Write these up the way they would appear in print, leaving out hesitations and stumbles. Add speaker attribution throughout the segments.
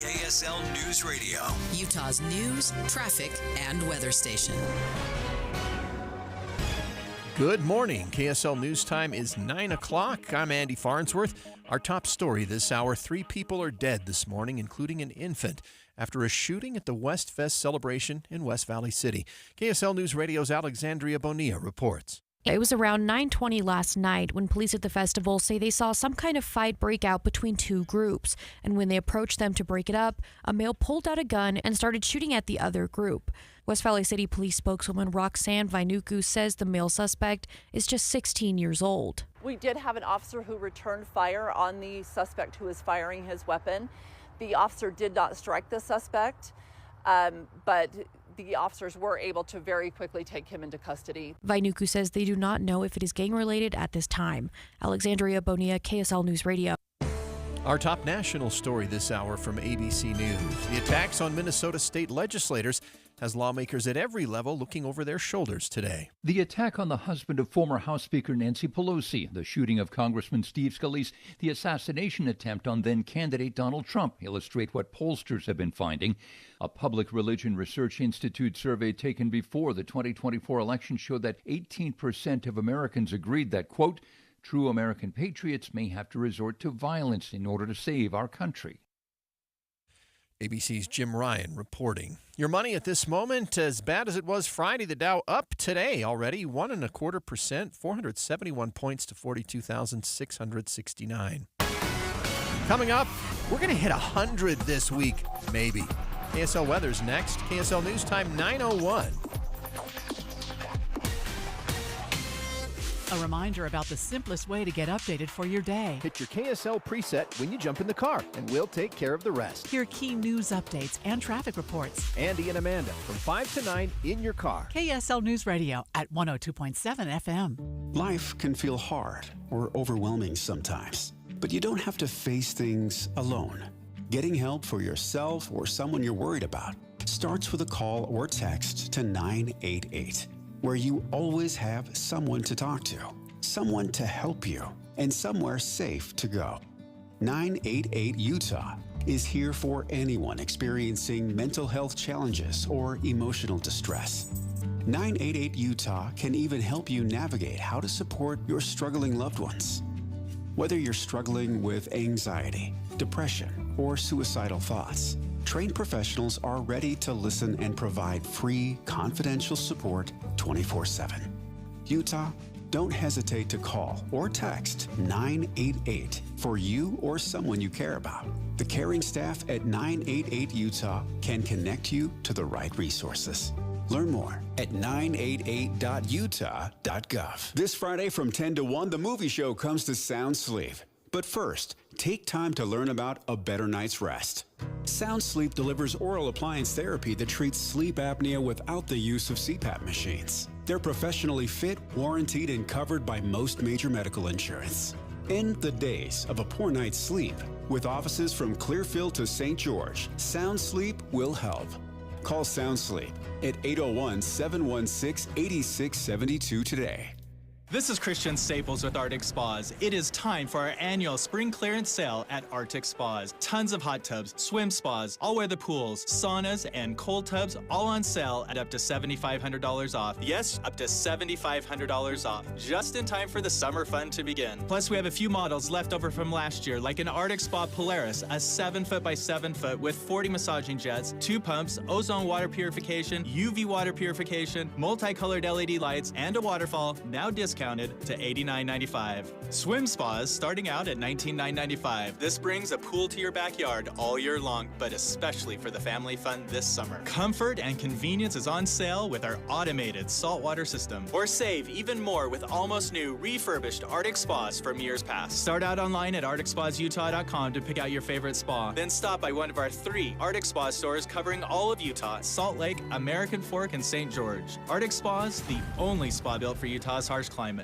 Speaker 1: KSL News Radio,
Speaker 2: Utah's news, traffic, and weather station.
Speaker 3: Good morning. KSL News Time is 9 o'clock. I'm Andy Farnsworth. Our top story this hour, 3 people are dead this morning, including an infant, after a shooting at the Westfest celebration in West Valley City. KSL News Radio's Alexandria Bonilla reports.
Speaker 4: It was around 9:20 last night when police at the festival say they saw some kind of fight break out between 2 groups. And when they approached them to break it up, a male pulled out a gun and started shooting at the other group. West Valley City Police spokeswoman Roxanne Vainuku says the male suspect is just 16 years old.
Speaker 5: We did have an officer who returned fire on the suspect who was firing his weapon. The officer did not strike the suspect, but the officers were able to very quickly take him into custody.
Speaker 4: Vainuku says they do not know if it is gang-related at this time. Alexandria Bonilla, KSL News Radio.
Speaker 3: Our top national story this hour from ABC News. The attacks on Minnesota state legislators has lawmakers at every level looking over their shoulders today.
Speaker 6: The attack on the husband of former House Speaker Nancy Pelosi, the shooting of Congressman Steve Scalise, the assassination attempt on then-candidate Donald Trump illustrate what pollsters have been finding. A Public Religion Research Institute survey taken before the 2024 election showed that 18% of Americans agreed that, quote, true American patriots may have to resort to violence in order to save our country.
Speaker 3: ABC's Jim Ryan reporting. Your money at this moment, as bad as it was Friday. The Dow up today already, 1.25%, 471 points to 42,669. Coming up, we're going to hit 100 this week, maybe. KSL Weather's next. KSL News Time 9:01.
Speaker 7: A reminder about the simplest way to get updated for your day.
Speaker 8: Hit your KSL preset when you jump in the car, and we'll take care of the rest.
Speaker 7: Hear key news updates and traffic reports.
Speaker 8: Andy and Amanda from 5 to 9 in your car.
Speaker 7: KSL News Radio at 102.7 FM.
Speaker 9: Life can feel hard or overwhelming sometimes, but you don't have to face things alone. Getting help for yourself or someone you're worried about starts with a call or text to 988. Where you always have someone to talk to, someone to help you, and somewhere safe to go. 988 Utah is here for anyone experiencing mental health challenges or emotional distress. 988 Utah can even help you navigate how to support your struggling loved ones. Whether you're struggling with anxiety, depression, or suicidal thoughts, trained professionals are ready to listen and provide free, confidential support 24/7. Utah, don't hesitate to call or text 988 for you or someone you care about. The caring staff at 988 Utah can connect you to the right resources. Learn more at 988.utah.gov. This Friday from 10 to 1, the movie show comes to Sound Sleep. But first, take time to learn about a better night's rest. Sound Sleep delivers oral appliance therapy that treats sleep apnea without the use of CPAP machines. They're professionally fit, warranted, and covered by most major medical insurance. End the days of a poor night's sleep. With offices from Clearfield to St. George, Sound Sleep will help. Call Sound Sleep at 801-716-8672 today.
Speaker 10: This is Christian Staples with Arctic Spas. It is time for our annual spring clearance sale at Arctic Spas. Tons of hot tubs, swim spas, all-weather pools, saunas, and cold tubs all on sale at up to $7,500 off. Yes, up to $7,500 off. Just in time for the summer fun to begin. Plus, we have a few models left over from last year, like an Arctic Spa Polaris, a 7-foot by 7-foot with 40 massaging jets, 2 pumps, ozone water purification, UV water purification, multicolored LED lights, and a waterfall, now discounted to $89.95. Swim spas starting out at $19,995. This brings a pool to your backyard all year long, but especially for the family fun this summer. Comfort and convenience is on sale with our automated saltwater system. Or save even more with almost new refurbished Arctic Spas from years past. Start out online at arcticspasutah.com to pick out your favorite spa. Then stop by one of our 3 Arctic Spa stores covering all of Utah: Salt Lake, American Fork, and St. George. Arctic Spas, the only spa built for Utah's harsh climate.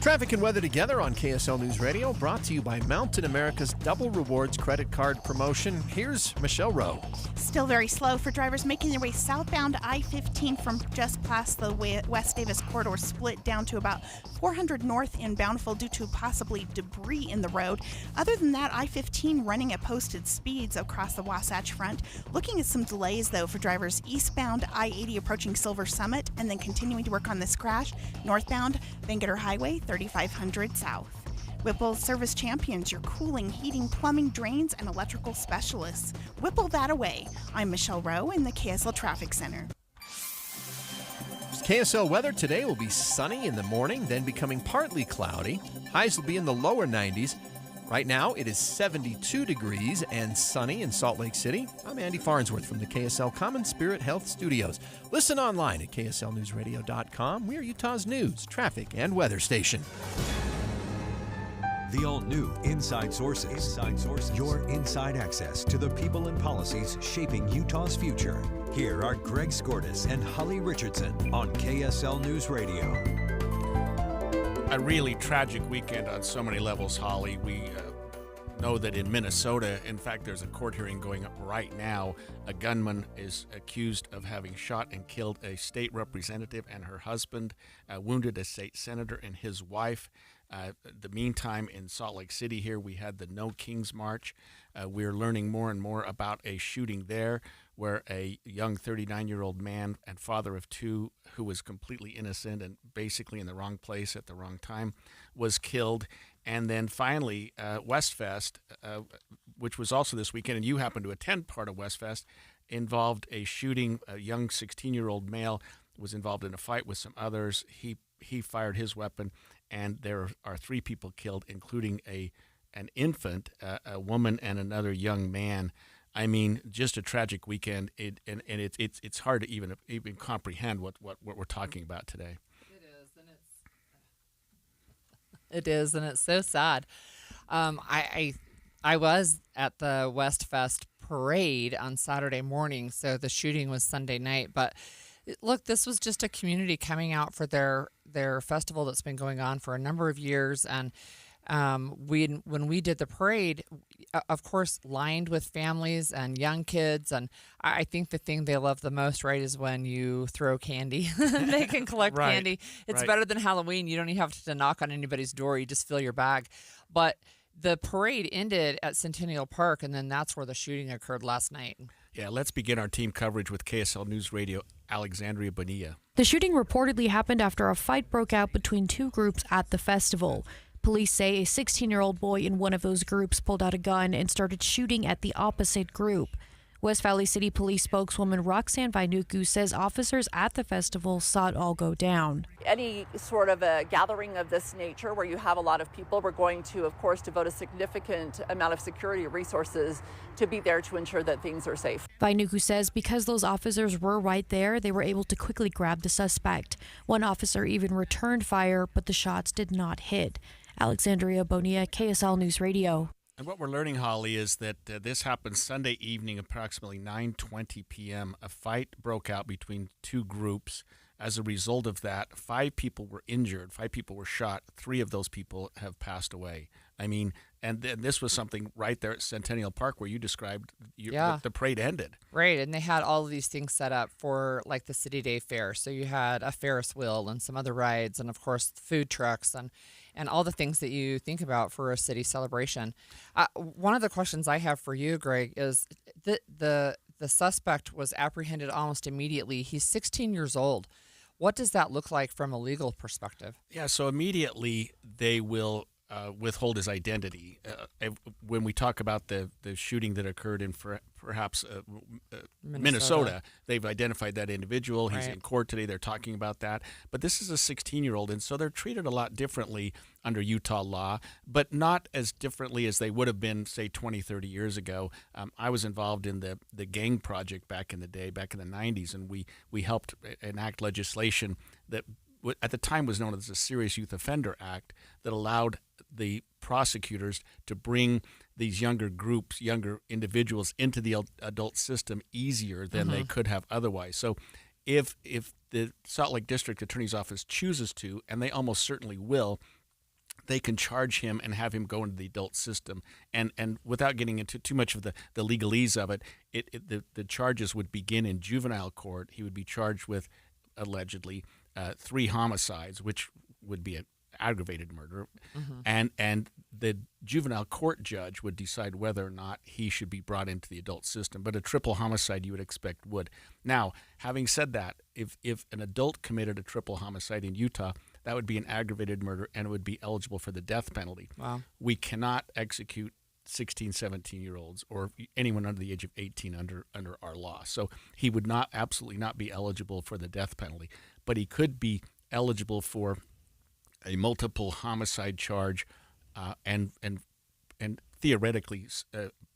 Speaker 3: Traffic and weather together on KSL News Radio, brought to you by Mountain America's Double Rewards Credit Card Promotion. Here's Michelle Rowe.
Speaker 1: Still very slow for drivers making their way southbound I-15 from just past the West Davis corridor, split down to about 400 north in Bountiful due to possibly debris in the road. Other than that, I-15 running at posted speeds across the Wasatch Front. Looking at some delays, though, for drivers eastbound I-80 approaching Silver Summit and then continuing to work on this crash. Northbound Van Gator Highway 3500 south. Whipple Service Champions, your cooling, heating, plumbing, drains, and electrical specialists. Whipple that away. I'm Michelle Rowe in the KSL Traffic Center.
Speaker 3: KSL weather today will be sunny in the morning, then becoming partly cloudy. Highs will be in the lower 90s. Right now, it is 72 degrees and sunny in Salt Lake City. I'm Andy Farnsworth from the KSL Common Spirit Health Studios. Listen online at kslnewsradio.com. We are Utah's news, traffic, and weather station.
Speaker 11: The all-new Inside Sources. Your inside access to the people and policies shaping Utah's future. Here are Greg Skordas and Holly Richardson on KSL News Radio.
Speaker 12: A really tragic weekend on so many levels, Holly. We know that in Minnesota, in fact, there's a court hearing going up right now. A gunman is accused of having shot and killed a state representative and her husband, wounded a state senator and his wife. The meantime, in Salt Lake City here, we had the No Kings March. We're learning more and more about a shooting there where a young 39-year-old man and father of two who was completely innocent and basically in the wrong place at the wrong time was killed. And then finally, Westfest, which was also this weekend, and you happened to attend part of Westfest, involved a shooting. A young 16-year-old male was involved in a fight with some others. He fired his weapon, and there are 3 people killed, including an infant, a woman, and another young man. I mean, just a tragic weekend, it's hard to even comprehend what we're talking about today.
Speaker 13: It is, and it's so sad. I was at the Westfest parade on Saturday morning, so the shooting was Sunday night. But look, this was just a community coming out for their festival that's been going on for a number of years, and when we did the parade, of course, lined with families and young kids. And I think the thing they love the most, right, is when you throw candy. They can collect candy. It's better than Halloween. You don't even have to knock on anybody's door. You just fill your bag. But the parade ended at Centennial Park, and then that's where the shooting occurred last night.
Speaker 12: Yeah, let's begin our team coverage with KSL News Radio, Alexandria Bonilla.
Speaker 4: The shooting reportedly happened after a fight broke out between 2 groups at the festival. Police say a 16-year-old boy in one of those groups pulled out a gun and started shooting at the opposite group. West Valley City Police spokeswoman Roxanne Vainuku says officers at the festival saw it all go down.
Speaker 5: Any sort of a gathering of this nature where you have a lot of people, we're going to, of course, devote a significant amount of security resources to be there to ensure that things are safe.
Speaker 4: Vainuku says because those officers were right there, they were able to quickly grab the suspect. One officer even returned fire, but the shots did not hit. Alexandria Bonilla, KSL News Radio.
Speaker 12: And what we're learning, Holly, is that this happened Sunday evening, approximately 9:20 p.m. A fight broke out between 2 groups. As a result of that, 5 people were injured, 5 people were shot. 3 of those people have passed away. I mean, and this was something right there at Centennial Park where you described the parade ended.
Speaker 13: Right, and they had all of these things set up for like the City Day Fair. So you had a Ferris wheel and some other rides and, of course, food trucks and all the things that you think about for a city celebration. One of the questions I have for you, Greg, is the suspect was apprehended almost immediately. He's 16 years old. What does that look like from a legal perspective?
Speaker 12: Yeah, so immediately they will withhold his identity. When we talk about the shooting that occurred in perhaps Minnesota, they've identified that individual. He's in court today. They're talking about that. But this is a 16-year-old, and so they're treated a lot differently under Utah law, but not as differently as they would have been, say, 20, 30 years ago. I was involved in the gang project back in the day, back in the 90s, and we helped enact legislation that at the time was known as the Serious Youth Offender Act that allowed the prosecutors to bring these younger groups, younger individuals into the adult system easier than they could have otherwise. So if the Salt Lake District Attorney's Office chooses to, and they almost certainly will, they can charge him and have him go into the adult system. And without getting into too much of the legalese of it, the charges would begin in juvenile court. He would be charged with, allegedly, 3 homicides, which would be an aggravated murder. And the juvenile court judge would decide whether or not he should be brought into the adult system. But a triple homicide, you would expect, would. Now, having said that, if an adult committed a triple homicide in Utah, that would be an aggravated murder and would be eligible for the death penalty.
Speaker 13: Wow.
Speaker 12: We cannot execute 16, 17-year-olds or anyone under the age of 18 under our law. So he would absolutely not be eligible for the death penalty, but he could be eligible for a multiple homicide charge and theoretically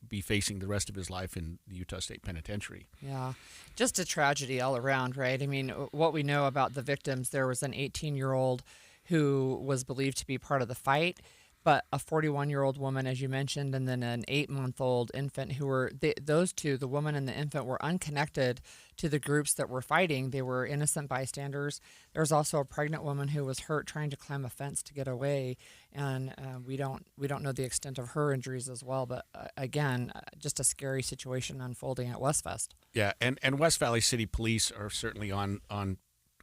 Speaker 12: be facing the rest of his life in the Utah State Penitentiary.
Speaker 13: Yeah, just a tragedy all around, right? I mean, what we know about the victims, there was an 18-year-old who was believed to be part of the fight, but a 41-year-old woman, as you mentioned, and then an 8-month-old infant who were, those two, the woman and the infant, were unconnected to the groups that were fighting. They were innocent bystanders. There was also a pregnant woman who was hurt trying to climb a fence to get away, and we don't know the extent of her injuries as well. But again, just a scary situation unfolding at Westfest.
Speaker 12: Yeah, and West Valley City Police are certainly on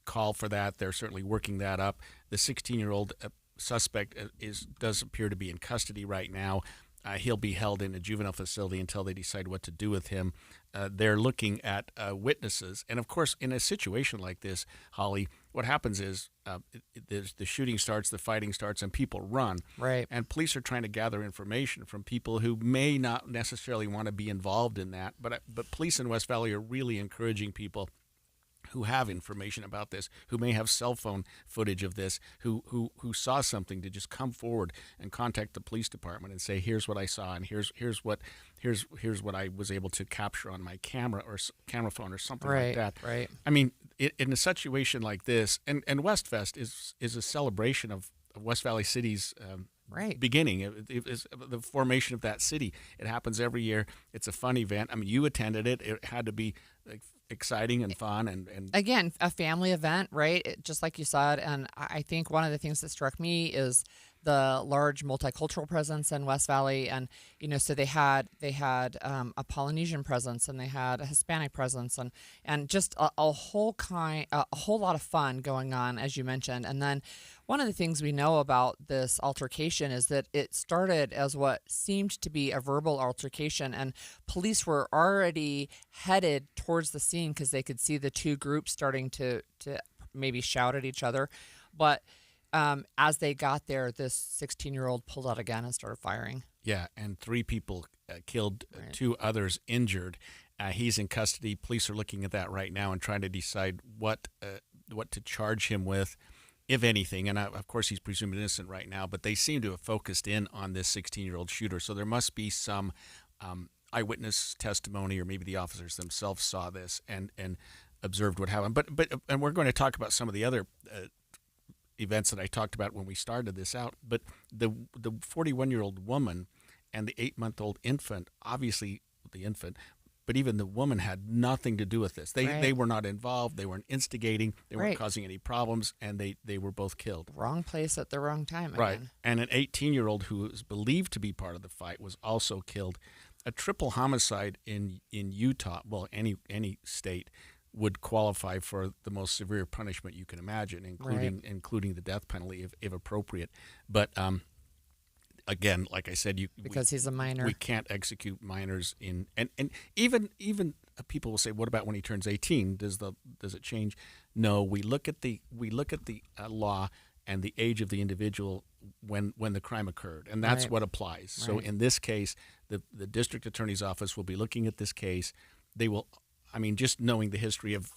Speaker 12: call for that. They're certainly working that up. The 16-year-old suspect does appear to be in custody right now. He'll be held in a juvenile facility until they decide what to do with him. They're looking at witnesses. And, of course, in a situation like this, Holly, what happens is the shooting starts, the fighting starts, and people run.
Speaker 13: Right.
Speaker 12: And police are trying to gather information from people who may not necessarily want to be involved in that. But police in West Valley are really encouraging people who have information about this, who may have cell phone footage of this, who saw something, to just come forward and contact the police department and say, here's what I saw, and here's what I was able to capture on my camera or camera phone or something like that.
Speaker 13: Right.
Speaker 12: I mean, in a situation like this, and Westfest is a celebration of West Valley City's beginning. It is the formation of that city. It happens every year. It's a fun event. I mean, you attended it. It had to be exciting and fun and
Speaker 13: again, a family event, right? Just like you said. And I think one of the things that struck me is the large multicultural presence in West Valley, and so they had a Polynesian presence, and they had a Hispanic presence, and just a whole lot of fun going on, as you mentioned. And then one of the things we know about this altercation is that it started as what seemed to be a verbal altercation, and police were already headed towards the scene because they could see the two groups starting to maybe shout at each other, but as they got there, this 16-year-old pulled out a gun and started firing.
Speaker 12: Yeah, and 3 people killed, 2 others injured. He's in custody. Police are looking at that right now and trying to decide what to charge him with, if anything. And of course, he's presumed innocent right now, but they seem to have focused in on this 16-year-old shooter. So there must be some eyewitness testimony, or maybe the officers themselves saw this and observed what happened. But we're going to talk about some of the other events that I talked about when we started this out, but the 41-year-old woman and the 8-month-old infant, obviously the infant, but even the woman had nothing to do with this. They were not involved. They weren't instigating. They weren't causing any problems, and they were both killed.
Speaker 13: Wrong place at the wrong time again.
Speaker 12: Right. And an 18-year-old who was believed to be part of the fight was also killed. A triple homicide in Utah, well, any state, would qualify for the most severe punishment you can imagine, including the death penalty if appropriate. But again, like I said,
Speaker 13: because he's a minor,
Speaker 12: we can't execute minors in, and even people will say, what about when he turns 18? Does it change? No, we look at the law and the age of the individual when the crime occurred, and that's what applies. So in this case, the district attorney's office will be looking at this case. They will. I mean, just knowing the history of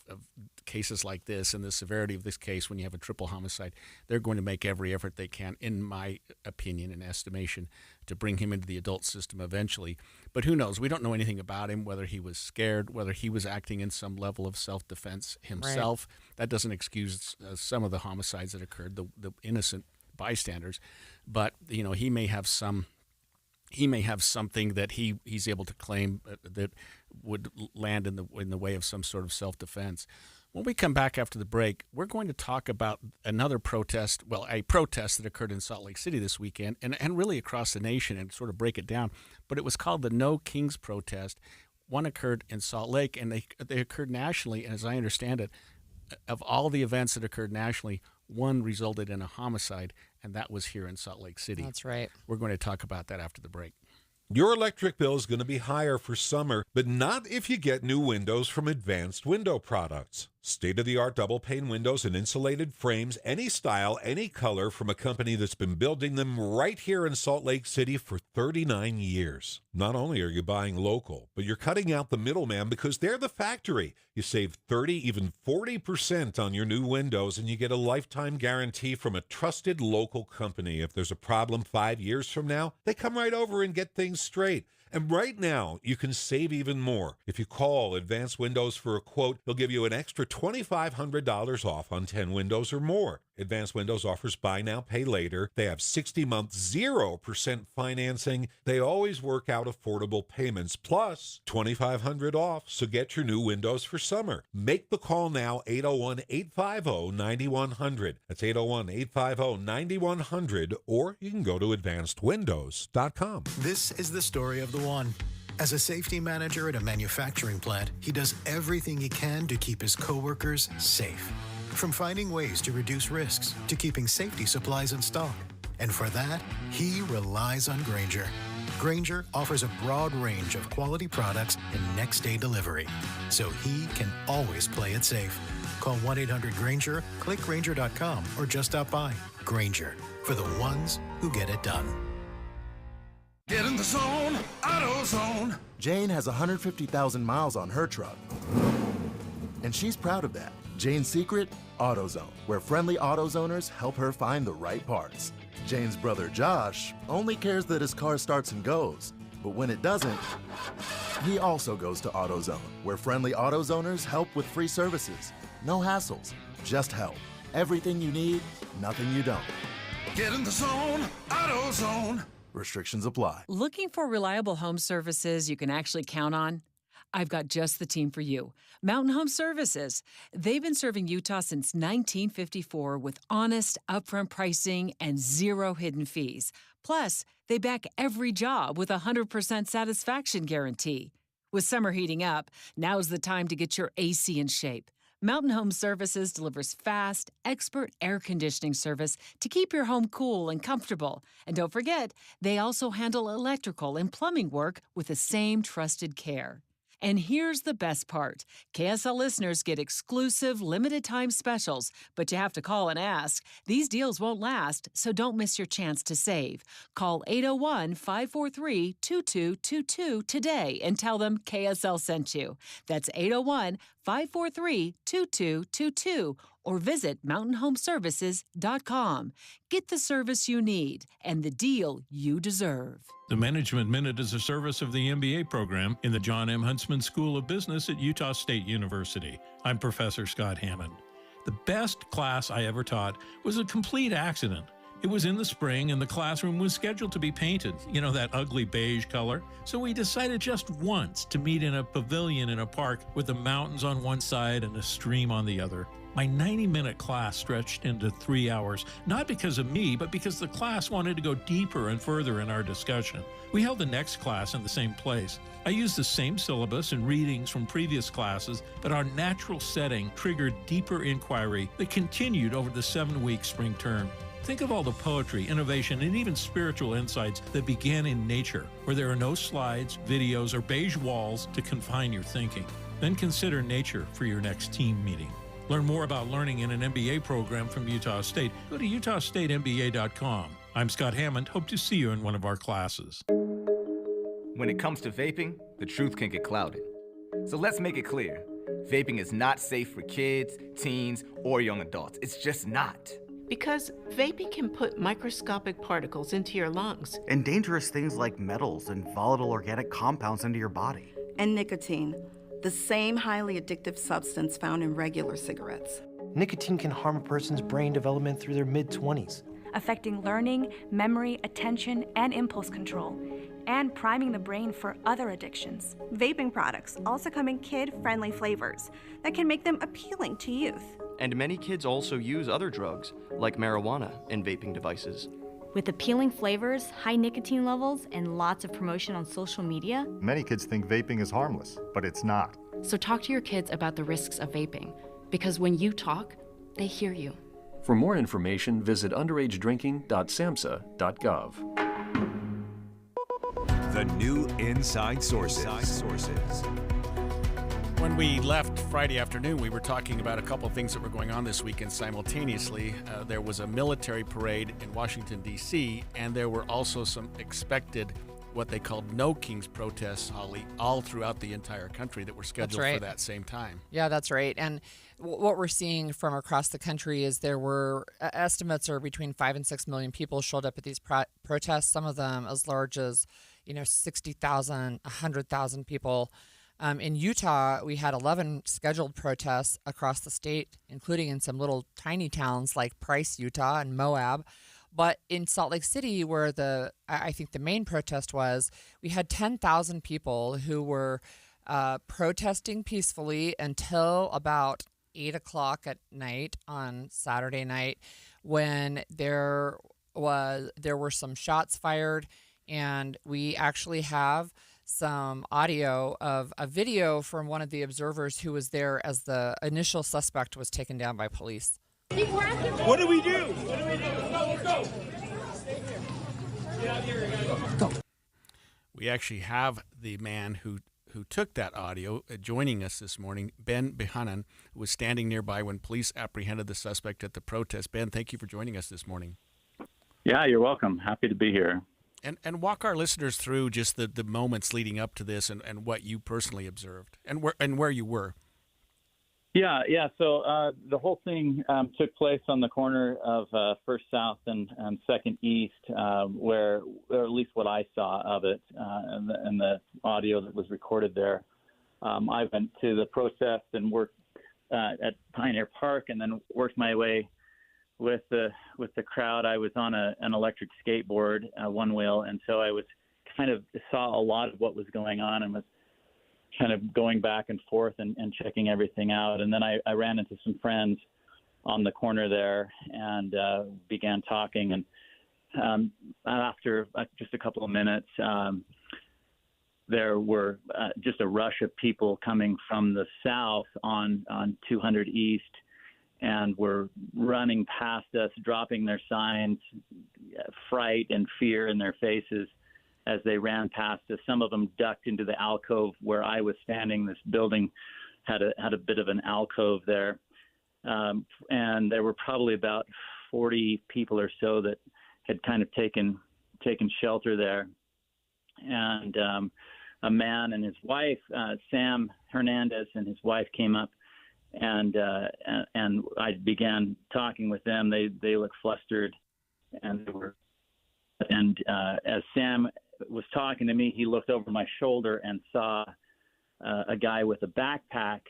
Speaker 12: cases like this and the severity of this case, when you have a triple homicide, they're going to make every effort they can, in my opinion and estimation, to bring him into the adult system eventually. But who knows? We don't know anything about him, whether he was scared, whether he was acting in some level of self-defense himself. That doesn't excuse some of the homicides that occurred, the innocent bystanders. But, he may have something that he's able to claim that would land in the way of some sort of self-defense. When we come back after the break, we're going to talk about another protest, well, a protest that occurred in Salt Lake City this weekend and really across the nation, and sort of break it down. But it was called the No Kings protest. One occurred in Salt Lake, and they occurred nationally. And as I understand it, of all the events that occurred nationally, one resulted in a homicide, and that was here in Salt Lake City.
Speaker 13: That's right.
Speaker 12: We're going to talk about that after the break.
Speaker 14: Your electric bill is going to be higher for summer, but not if you get new windows from Advanced Window Products. State-of-the-art double-pane windows and insulated frames, any style, any color, from a company that's been building them right here in Salt Lake City for 39 years. Not only are you buying local, but you're cutting out the middleman because they're the factory. You save 30, even 40% on your new windows, and you get a lifetime guarantee from a trusted local company. If there's a problem 5 years from now, they come right over and get things straight. And right now, you can save even more. If you call Advanced Windows for a quote, they'll give you an extra $2,500 off on 10 windows or more. Advanced Windows offers buy now, pay later. They have 60-month 0% financing. They always work out affordable payments, plus $2,500 off. So get your new windows for summer. Make the call now, 801-850-9100. That's 801-850-9100, or you can go to advancedwindows.com.
Speaker 15: This is the story of the one. As a safety manager at a manufacturing plant, he does everything he can to keep his coworkers safe. From finding ways to reduce risks to keeping safety supplies in stock. And for that, he relies on Grainger. Grainger offers a broad range of quality products and next-day delivery, so he can always play it safe. Call 1-800-GRAINGER, click Grainger.com, or just stop by. Grainger, for the ones who get it done.
Speaker 16: Get in the zone, AutoZone.
Speaker 17: Jane has 150,000 miles on her truck, and she's proud of that. Jane's secret? AutoZone, where friendly AutoZoners help her find the right parts. Jane's brother Josh only cares that his car starts and goes, but when it doesn't, he also goes to AutoZone, where friendly AutoZoners help with free services. No hassles, just help. Everything you need, nothing you don't.
Speaker 16: Get in the zone, AutoZone.
Speaker 17: Restrictions apply.
Speaker 18: Looking for reliable home services you can actually count on? I've got just the team for you. Mountain Home Services. They've been serving Utah since 1954 with honest, upfront pricing and zero hidden fees. Plus, they back every job with a 100% satisfaction guarantee. With summer heating up, now's the time to get your AC in shape. Mountain Home Services delivers fast, expert air conditioning service to keep your home cool and comfortable. And don't forget, they also handle electrical and plumbing work with the same trusted care. And here's the best part. KSL listeners get exclusive limited-time specials, but you have to call and ask. These deals won't last, so don't miss your chance to save. Call 801-543-2222 today and tell them KSL sent you. That's 801-543-2222, or visit mountainhomeservices.com. Get the service you need and the deal you deserve.
Speaker 19: The Management Minute is a service of the MBA program in the John M. Huntsman School of Business at Utah State University. I'm Professor Scott Hammond. The best class I ever taught was a complete accident. It was in the spring and the classroom was scheduled to be painted, you know, that ugly beige color. So we decided just once to meet in a pavilion in a park with the mountains on one side and a stream on the other. My 90-minute class stretched into 3 hours, not because of me, but because the class wanted to go deeper and further in our discussion. We held the next class in the same place. I used the same syllabus and readings from previous classes, but our natural setting triggered deeper inquiry that continued over the 7-week spring term. Think of all the poetry, innovation, and even spiritual insights that began in nature, where there are no slides, videos, or beige walls to confine your thinking. Then consider nature for your next team meeting. Learn more about learning in an MBA program from Utah State. Go to utahstatemba.com. I'm Scott Hammond. Hope to see you in one of our classes.
Speaker 20: When it comes to vaping, the truth can get clouded. So let's make it clear. Vaping is not safe for kids, teens, or young adults. It's just not.
Speaker 21: Because vaping can put microscopic particles into your lungs.
Speaker 22: And dangerous things like metals and volatile organic compounds into your body.
Speaker 23: And nicotine, the same highly addictive substance found in regular cigarettes.
Speaker 24: Nicotine can harm a person's brain development through their mid-20s.
Speaker 2: affecting learning, memory, attention, and impulse control, and priming the brain for other addictions.
Speaker 6: Vaping products also come in kid-friendly flavors that can make them appealing to youth.
Speaker 8: And many kids also use other drugs, like marijuana, in vaping devices.
Speaker 24: With appealing flavors, high nicotine levels, and lots of promotion on social media,
Speaker 25: many kids think vaping is harmless, but it's not.
Speaker 24: So talk to your kids about the risks of vaping, because when you talk, they hear you.
Speaker 26: For more information, visit underagedrinking.samhsa.gov.
Speaker 11: The new Inside Sources.
Speaker 12: When we left Friday afternoon, we were talking about a couple of things that were going on this weekend simultaneously. There was a military parade in Washington, D.C., and there were also some expected, what they called No Kings protests, Holly, all throughout the entire country that were scheduled for that same time.
Speaker 13: Yeah, that's right. And what we're seeing from across the country is there were estimates are between 5 and 6 million people showed up at these protests, some of them as large as 60,000, 100,000 people. In Utah, we had 11 scheduled protests across the state, including in some little tiny towns like Price, Utah, and Moab. But in Salt Lake City, where I think the main protest was, we had 10,000 people who were protesting peacefully until about 8 o'clock at night on Saturday night, when there were some shots fired, and we actually have some audio of a video from one of the observers who was there as the initial suspect was taken down by police.
Speaker 27: What do we do? Let's go.
Speaker 12: We actually have the man who took that audio joining us this morning, Ben Behanan, who was standing nearby when police apprehended the suspect at the protest. Ben, thank you for joining us this morning.
Speaker 28: Yeah, you're welcome. Happy to be here.
Speaker 12: And walk our listeners through just the moments leading up to this and what you personally observed and where you were.
Speaker 28: Yeah. So the whole thing took place on the corner of First South and Second East, where, or at least what I saw of it, and the audio that was recorded there. I went to the protest and worked at Pioneer Park, and then worked my way with the crowd. I was on an electric skateboard, one wheel, and so I was kind of saw a lot of what was going on and was kind of going back and forth and checking everything out. And then I ran into some friends on the corner there and began talking. And after just a couple of minutes, there were just a rush of people coming from the south on 200 East, and were running past us, dropping their signs, fright and fear in their faces as they ran past us. Some of them ducked into the alcove where I was standing. This building had a bit of an alcove there. And there were probably about 40 people or so that had kind of taken shelter there. And a man and his wife, Sam Hernandez and his wife, came up, and I began talking with them. They looked flustered, and as Sam was talking to me, he looked over my shoulder and saw a guy with a backpack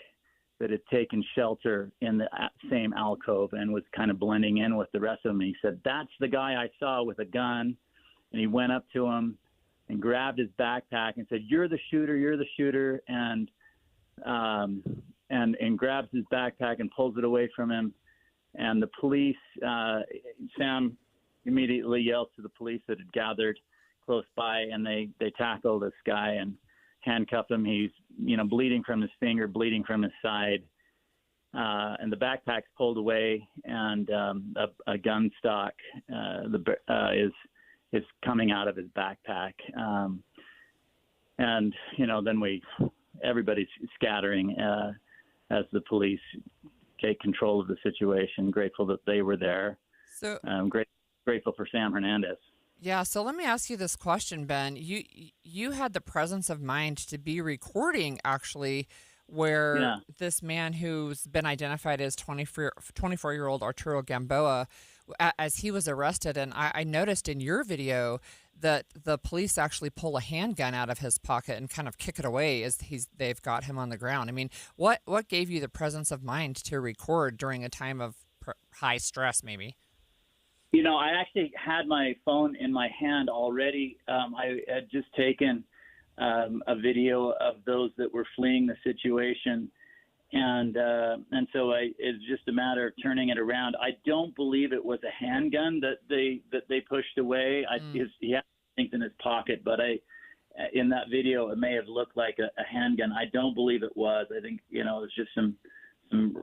Speaker 28: that had taken shelter in the same alcove and was kind of blending in with the rest of them. He said, "That's the guy I saw with a gun." And he went up to him and grabbed his backpack and said, "You're the shooter," and grabs his backpack and pulls it away from him. And the police, Sam immediately yelled to the police that had gathered close by, and they tackled this guy and handcuffed him. He's, bleeding from his finger, bleeding from his side. And the backpack's pulled away, and a gun stock is coming out of his backpack. And, then everybody's scattering as the police take control of the situation. Grateful that they were there.
Speaker 13: So
Speaker 28: grateful for Sam Hernandez.
Speaker 13: Yeah, so let me ask you this question, Ben. You had the presence of mind to be recording, actually, where this man who's been identified as 24-year-old Arturo Gamboa, as he was arrested, and I noticed in your video that the police actually pull a handgun out of his pocket and kind of kick it away as they've got him on the ground. I mean, what gave you the presence of mind to record during a time of high stress, maybe?
Speaker 28: I actually had my phone in my hand already. I had just taken a video of those that were fleeing the situation, and so it's just a matter of turning it around. I don't believe it was a handgun that they pushed away. He had things in his pocket, but in that video it may have looked like a handgun. I don't believe it was. I think it was just some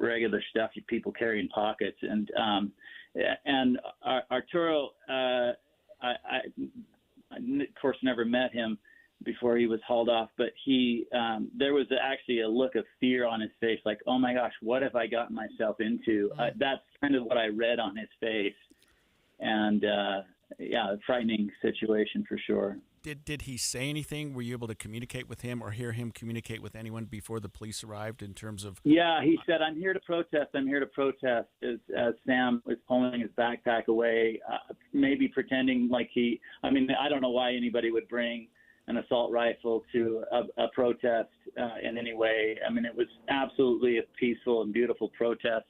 Speaker 28: regular stuff people carry in pockets, and Arturo, I of course never met him before he was hauled off, but there was actually a look of fear on his face, like, oh my gosh, what have I gotten myself into? That's kind of what I read on his face, and a frightening situation for sure.
Speaker 12: Did he say anything? Were you able to communicate with him or hear him communicate with anyone before the police arrived in terms of?
Speaker 28: Yeah, he said, I'm here to protest. I'm here to protest, as Sam was pulling his backpack away, maybe pretending like I don't know why anybody would bring an assault rifle to a protest in any way. I mean, it was absolutely a peaceful and beautiful protest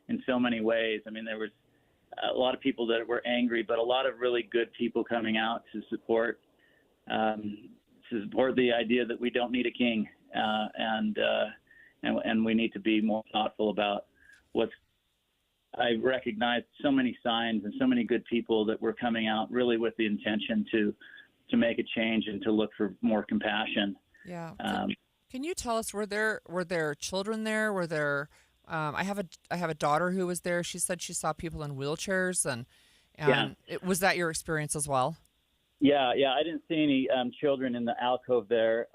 Speaker 28: in so many ways. I mean, there was a lot of people that were angry, but a lot of really good people coming out to support the idea that we don't need a king, and we need to be more thoughtful about I recognized so many signs and so many good people that were coming out really with the intention to make a change and to look for more compassion.
Speaker 13: Yeah. Can you tell us, were there children there? Were there? I have a daughter who was there. She said she saw people in wheelchairs, and was that your experience as well?
Speaker 28: Yeah, I didn't see any children in the alcove there,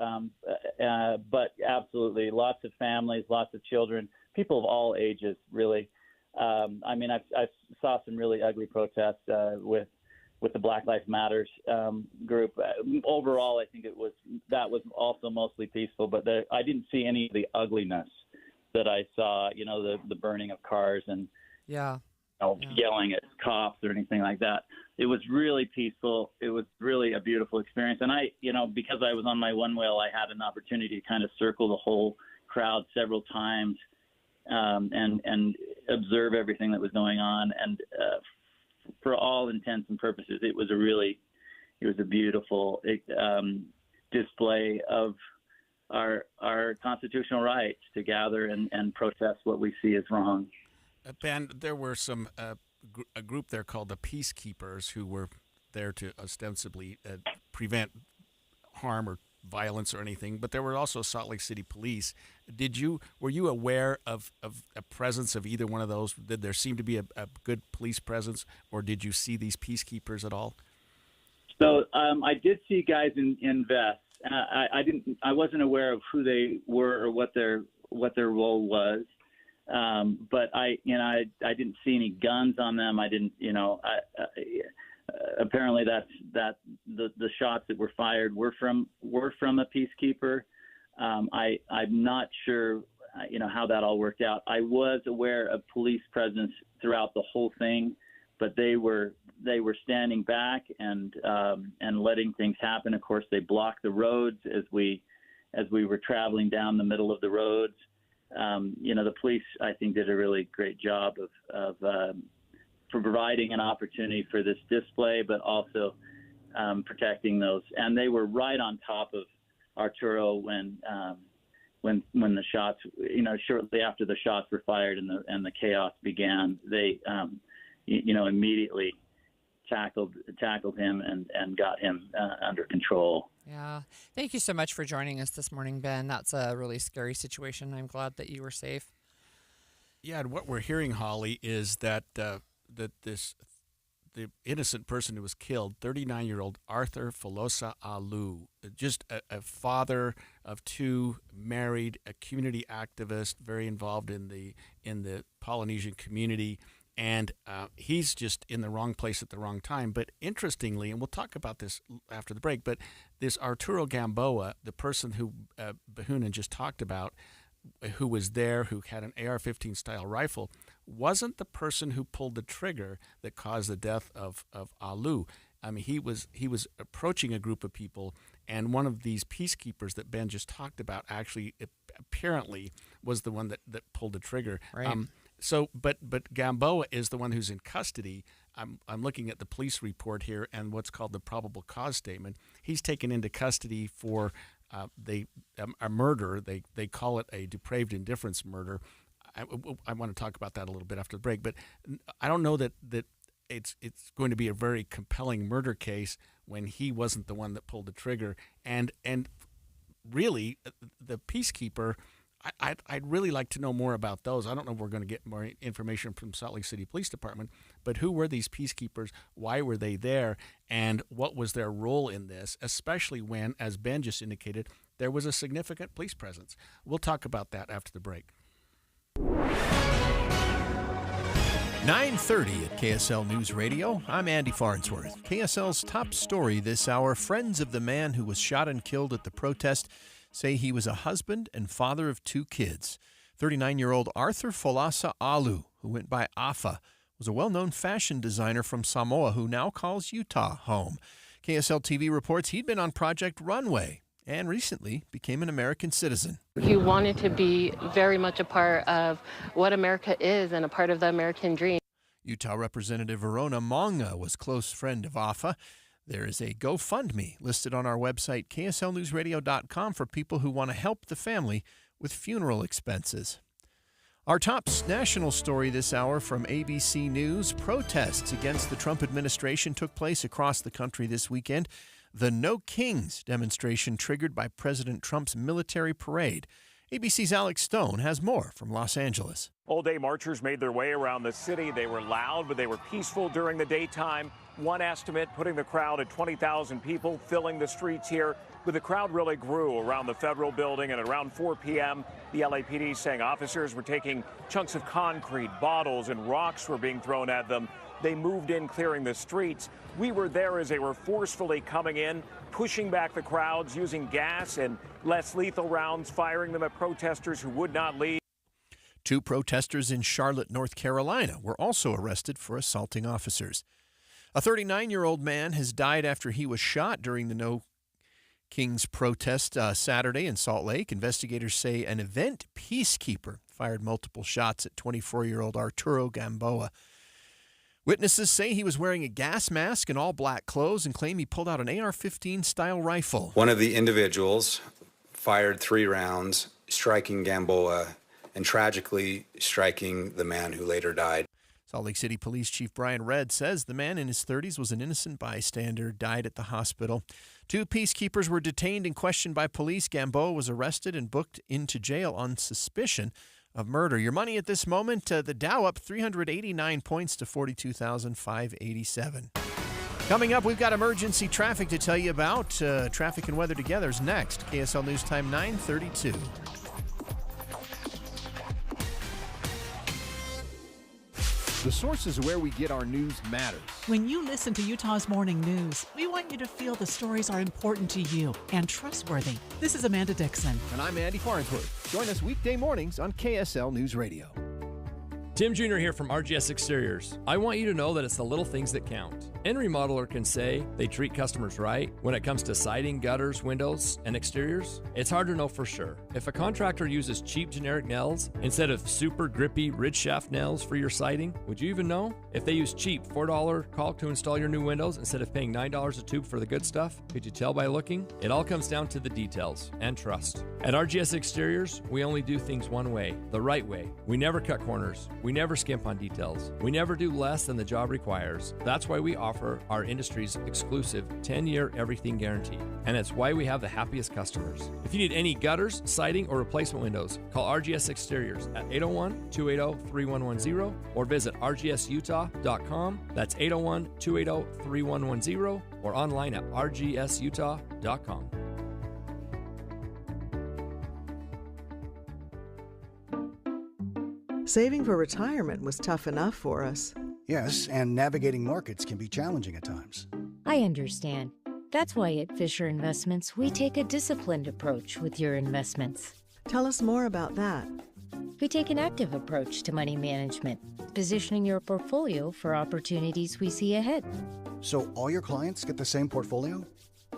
Speaker 28: but absolutely, lots of families, lots of children, people of all ages, really. I saw some really ugly protests with the Black Lives Matters group. Overall, I think that was also mostly peaceful, but I didn't see any of the ugliness that I saw. The burning of cars and yelling at cops or anything like that. It was really peaceful. It was really a beautiful experience. And because I was on my one wheel, I had an opportunity to kind of circle the whole crowd several times and observe everything that was going on. And for all intents and purposes, it was a beautiful display of our constitutional rights to gather and protest what we see as wrong.
Speaker 12: Ben, there were a group there called the Peacekeepers who were there to ostensibly prevent harm or violence or anything, but there were also Salt Lake City police. Were you aware of a presence of either one of those? Did there seem to be a good police presence, or did you see these peacekeepers at all?
Speaker 28: So I did see guys in vests. I wasn't aware of who they were or what their role was. But I didn't see any guns on them. I didn't, apparently that's the shots that were fired were from a peacekeeper. I'm not sure, how that all worked out. I was aware of police presence throughout the whole thing, but they were standing back and letting things happen. Of course, they blocked the roads as we were traveling down the middle of the roads. The police, I think, did a really great job of providing an opportunity for this display, but also protecting those. And they were right on top of Arturo when the shots, shortly after the shots were fired and the chaos began. They, immediately tackled him and got him under control.
Speaker 13: Yeah. Thank you so much for joining us this morning, Ben. That's a really scary situation. I'm glad that you were safe.
Speaker 12: Yeah, and what we're hearing, Holly, is that the innocent person who was killed, 39-year-old Arthur Filosa Alu, just a father of two, married, a community activist, very involved in the Polynesian community. And he's just in the wrong place at the wrong time. But interestingly, and we'll talk about this after the break, but this Arturo Gamboa, the person who Bahunan just talked about, who was there, who had an AR-15 style rifle, wasn't the person who pulled the trigger that caused the death of Alu. I mean, he was approaching a group of people, and one of these peacekeepers that Ben just talked about actually apparently was the one that pulled the trigger.
Speaker 13: Right.
Speaker 12: But Gamboa is the one who's in custody. I'm looking at the police report here and what's called the probable cause statement. He's taken into custody for a murder. They call it a depraved indifference murder. I want to talk about that a little bit after the break, but I don't know that it's going to be a very compelling murder case when he wasn't the one that pulled the trigger. And really, the peacekeeper, I'd really like to know more about those. I don't know if we're going to get more information from Salt Lake City Police Department, but who were these peacekeepers? Why were they there? And what was their role in this, especially when, as Ben just indicated, there was a significant police presence? We'll talk about that after the break.
Speaker 1: 9:30 at KSL News Radio. I'm Andy Farnsworth. KSL's top story this hour: friends of the man who was shot and killed at the protest say he was a husband and father of 2 kids. 39-year-old Arthur Folasa Alu, who went by Afa, was a well-known fashion designer from Samoa who now calls Utah home. KSL TV reports he'd been on Project Runway and recently became an American citizen.
Speaker 3: He wanted to be very much a part of what America is and a part of the American dream.
Speaker 1: Utah Representative Verona Monga was close friend of Afa. There is a GoFundMe listed on our website, kslnewsradio.com, for people who want to help the family with funeral expenses. Our top national story this hour from ABC News: protests against the Trump administration took place across the country this weekend. The No Kings demonstration triggered by President Trump's military parade. ABC's Alex Stone has more from Los Angeles.
Speaker 4: All-day marchers made their way around the city. They were loud, but they were peaceful during the daytime. One estimate putting the crowd at 20,000 people filling the streets here. But the crowd really grew around the federal building, and at around 4 p.m., the LAPD saying officers were taking chunks of concrete, bottles, and rocks were being thrown at them. They moved in, clearing the streets. We were there as they were forcefully coming in, pushing back the crowds, using gas and less lethal rounds, firing them at protesters who would not leave.
Speaker 1: 2 protesters in Charlotte, North Carolina were also arrested for assaulting officers. A 39-year-old man has died after he was shot during the No Kings protest Saturday in Salt Lake. Investigators say an event peacekeeper fired multiple shots at 24-year-old Arturo Gamboa. Witnesses say he was wearing a gas mask and all black clothes and claim he pulled out an AR-15 style rifle.
Speaker 5: One of the individuals fired 3 rounds, striking Gamboa and tragically striking the man who later died.
Speaker 1: Salt Lake City Police Chief Brian Redd says the man in his 30s was an innocent bystander, died at the hospital. 2 peacekeepers were detained and questioned by police. Gamboa was arrested and booked into jail on suspicion of murder. Your money at this moment, the Dow up 389 points to 42,587. Coming up, we've got emergency traffic to tell you about. Traffic and weather together is next. KSL News Time 9:32.
Speaker 7: The sources where we get our news matters.
Speaker 9: When you listen to Utah's Morning News, we want you to feel the stories are important to you and trustworthy. This is Amanda Dixon.
Speaker 7: And I'm Andy Farnsworth. Join us weekday mornings on KSL News Radio.
Speaker 10: Tim Jr. here from RGS Exteriors. I want you to know that it's the little things that count. Any remodeler can say they treat customers right when it comes to siding, gutters, windows, and exteriors. It's hard to know for sure. If a contractor uses cheap generic nails instead of super grippy ridge shaft nails for your siding, would you even know? If they use cheap $4 caulk to install your new windows instead of paying $9 a tube for the good stuff, could you tell by looking? It all comes down to the details and trust. At RGS Exteriors, we only do things one way, the right way. We never cut corners. We never skimp on details. We never do less than the job requires. That's why we offer our industry's exclusive 10-year everything guarantee. And it's why we have the happiest customers. If you need any gutters, siding, or replacement windows, call RGS Exteriors at 801-280-3110 or visit rgsutah.com. That's 801-280-3110 or online at rgsutah.com.
Speaker 14: Saving for retirement was tough enough for us.
Speaker 29: Yes, and navigating markets can be challenging at times.
Speaker 30: I understand. That's why at Fisher Investments, we take a disciplined approach with your investments.
Speaker 14: Tell us more about that.
Speaker 30: We take an active approach to money management, positioning your portfolio for opportunities we see ahead.
Speaker 29: So all your clients get the same portfolio?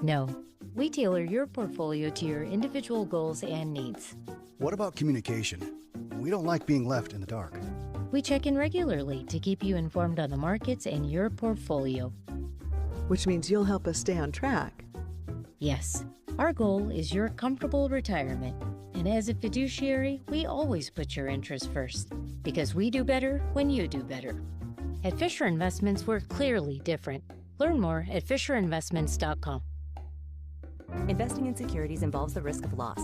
Speaker 30: No. We tailor your portfolio to your individual goals and needs.
Speaker 29: What about communication? We don't like being left in the dark.
Speaker 30: We check in regularly to keep you informed on the markets and your portfolio.
Speaker 14: Which means you'll help us stay on track.
Speaker 30: Yes, our goal is your comfortable retirement. And as a fiduciary, we always put your interests first, because we do better when you do better. At Fisher Investments, we're clearly different. Learn more at FisherInvestments.com.
Speaker 2: Investing in securities involves the risk of loss.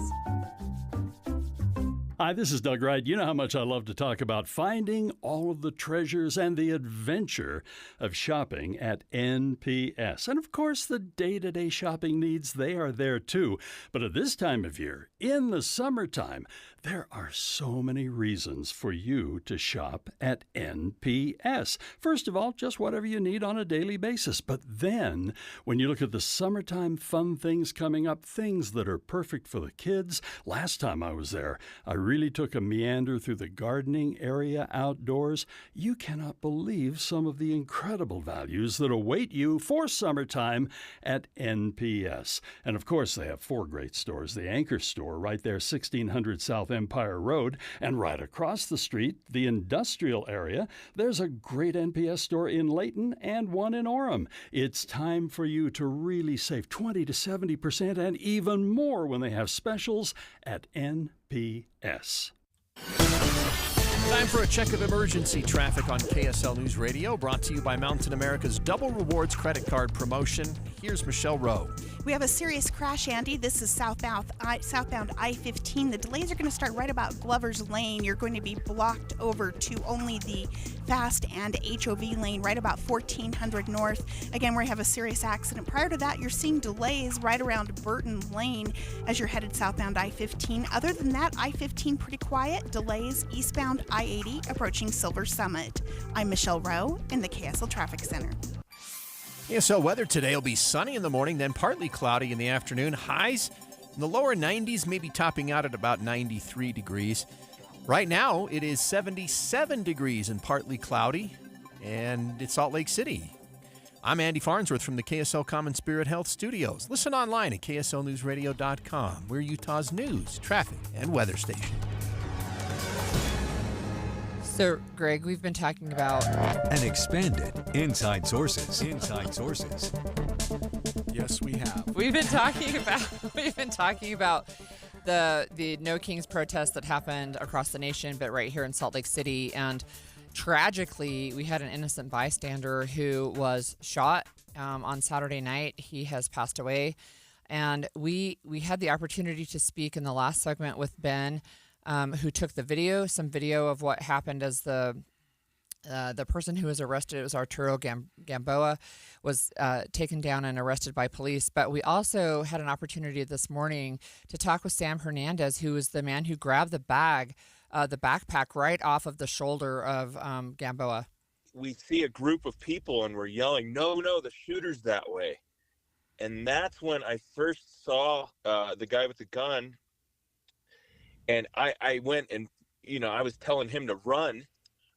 Speaker 15: Hi, this is Doug Wright. You know how much I love to talk about finding all of the treasures and the adventure of shopping at NPS. And of course, the day-to-day shopping needs, they are there too. But at this time of year, in the summertime, there are so many reasons for you to shop at NPS. First of all, just whatever you need on a daily basis. But then, when you look at the summertime fun things coming up, things that are perfect for the kids. Last time I was there, I really took a meander through the gardening area outdoors. You cannot believe some of the incredible values that await you for summertime at NPS. And of course, they have 4 great stores. The Anchor store right there, 1600 South Empire Road, and right across the street, the industrial area, there's a great NPS store in Layton and one in Orem. It's time for you to really save 20 to 70% and even more when they have specials at NPS.
Speaker 1: Time for a check of emergency traffic on KSL News Radio, brought to you by Mountain America's Double Rewards credit card promotion. Here's Michelle Rowe.
Speaker 16: We have a serious crash, Andy. This is southbound I-15. The delays are going to start right about Glover's Lane. You're going to be blocked over to only the fast and HOV lane right about 1400 North. Again, we have a serious accident. Prior to that, you're seeing delays right around Burton Lane as you're headed southbound I-15. Other than that, I-15 pretty quiet. Delays eastbound I-80 approaching Silver Summit. I'm Michelle Rowe in the KSL Traffic Center.
Speaker 1: KSL weather today will be sunny in the morning, then partly cloudy in the afternoon. Highs in the lower 90s, maybe topping out at about 93 degrees. Right now, it is 77 degrees and partly cloudy, and it's Salt Lake City. I'm Andy Farnsworth from the KSL Common Spirit Health Studios. Listen online at kslnewsradio.com. We're Utah's news, traffic, and weather station.
Speaker 13: So, Greg, we've been talking about
Speaker 11: and expanded Inside Sources. Inside Sources.
Speaker 12: Yes, we have.
Speaker 13: We've been talking about the No Kings protest that happened across the nation, but right here in Salt Lake City. And tragically, we had an innocent bystander who was shot on Saturday night. He has passed away, and we had the opportunity to speak in the last segment with Ben, who took some video of what happened as the person who was arrested, it was Arturo Gamboa, was taken down and arrested by police. But we also had an opportunity this morning to talk with Sam Hernandez, who was the man who grabbed the backpack right off of the shoulder of Gamboa.
Speaker 17: We see a group of people and we're yelling, no, the shooter's that way. And that's when I first saw the guy with the gun. And I went and, I was telling him to run,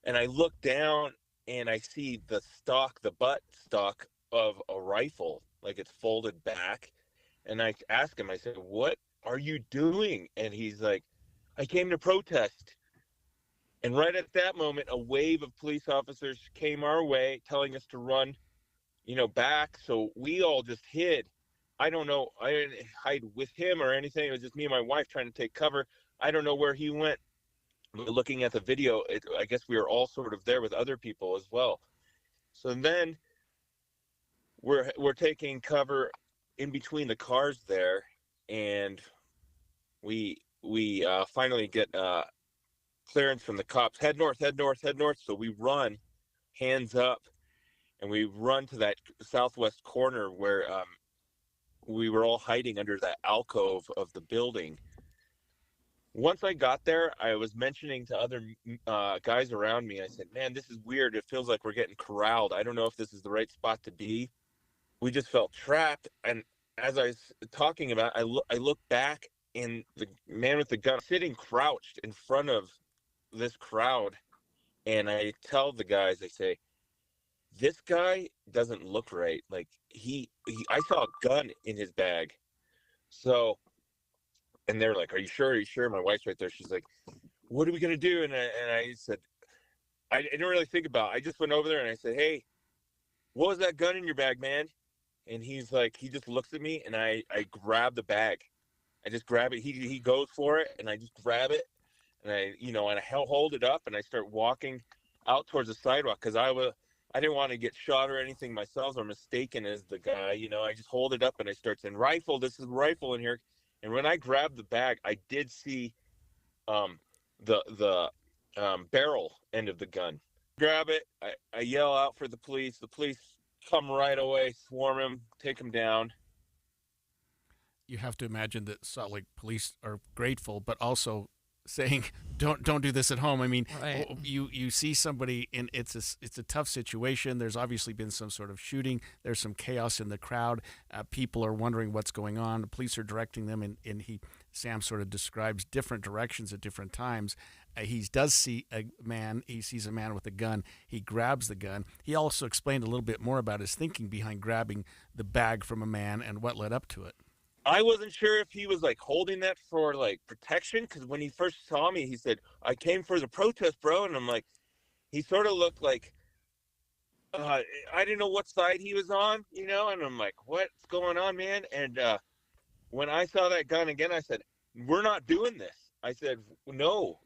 Speaker 17: and I look down and I see the butt stock of a rifle, like it's folded back. And I ask him, I said, what are you doing? And he's like, I came to protest. And right at that moment, a wave of police officers came our way telling us to run, back. So we all just hid. I don't know. I didn't hide with him or anything. It was just me and my wife trying to take cover. I don't know where he went. Looking at the video, I guess we were all sort of there with other people as well. So then we're taking cover in between the cars there, and we finally get clearance from the cops. Head north. So we run, hands up, and we run to that southwest corner where we were all hiding under that alcove of the building. Once I got there, I was mentioning to other guys around me, I said, man, this is weird. It feels like we're getting corralled. I don't know if this is the right spot to be. We just felt trapped. And as I was talking about, I look back, and the man with the gun sitting crouched in front of this crowd. And I tell the guys, I say, this guy doesn't look right. Like I saw a gun in his bag. So, and they're like, are you sure? My wife's right there. She's like, what are we going to do? And I said, I didn't really think about it. I just went over there and I said, hey, what was that gun in your bag, man? And he's like, he just looks at me, and I grab the bag. I just grab it. He goes for it, and I just grab it, and I hold it up, and I start walking out towards the sidewalk because I didn't want to get shot or anything myself or mistaken as the guy. I just hold it up, and I start saying, rifle, this is a rifle in here. And when I grabbed the bag, I did see the barrel end of the gun. Grab it. I yell out for the police. The police come right away, swarm him, take him down.
Speaker 12: You have to imagine that Salt Lake police are grateful, but also saying, don't do this at home. I mean,
Speaker 13: right.
Speaker 12: you see somebody, and it's a tough situation. There's obviously been some sort of shooting. There's some chaos in the crowd. People are wondering what's going on. The police are directing them, and Sam sort of describes different directions at different times. He does see a man. He sees a man with a gun. He grabs the gun. He also explained a little bit more about his thinking behind grabbing the bag from a man and what led up to it.
Speaker 17: I wasn't sure if he was like holding that for like protection, because when he first saw me, he said, I came for the protest, bro. And I'm like, he sort of looked like, I didn't know what side he was on, and I'm like, what's going on, man? And when I saw that gun again, I said, we're not doing this. I said, no,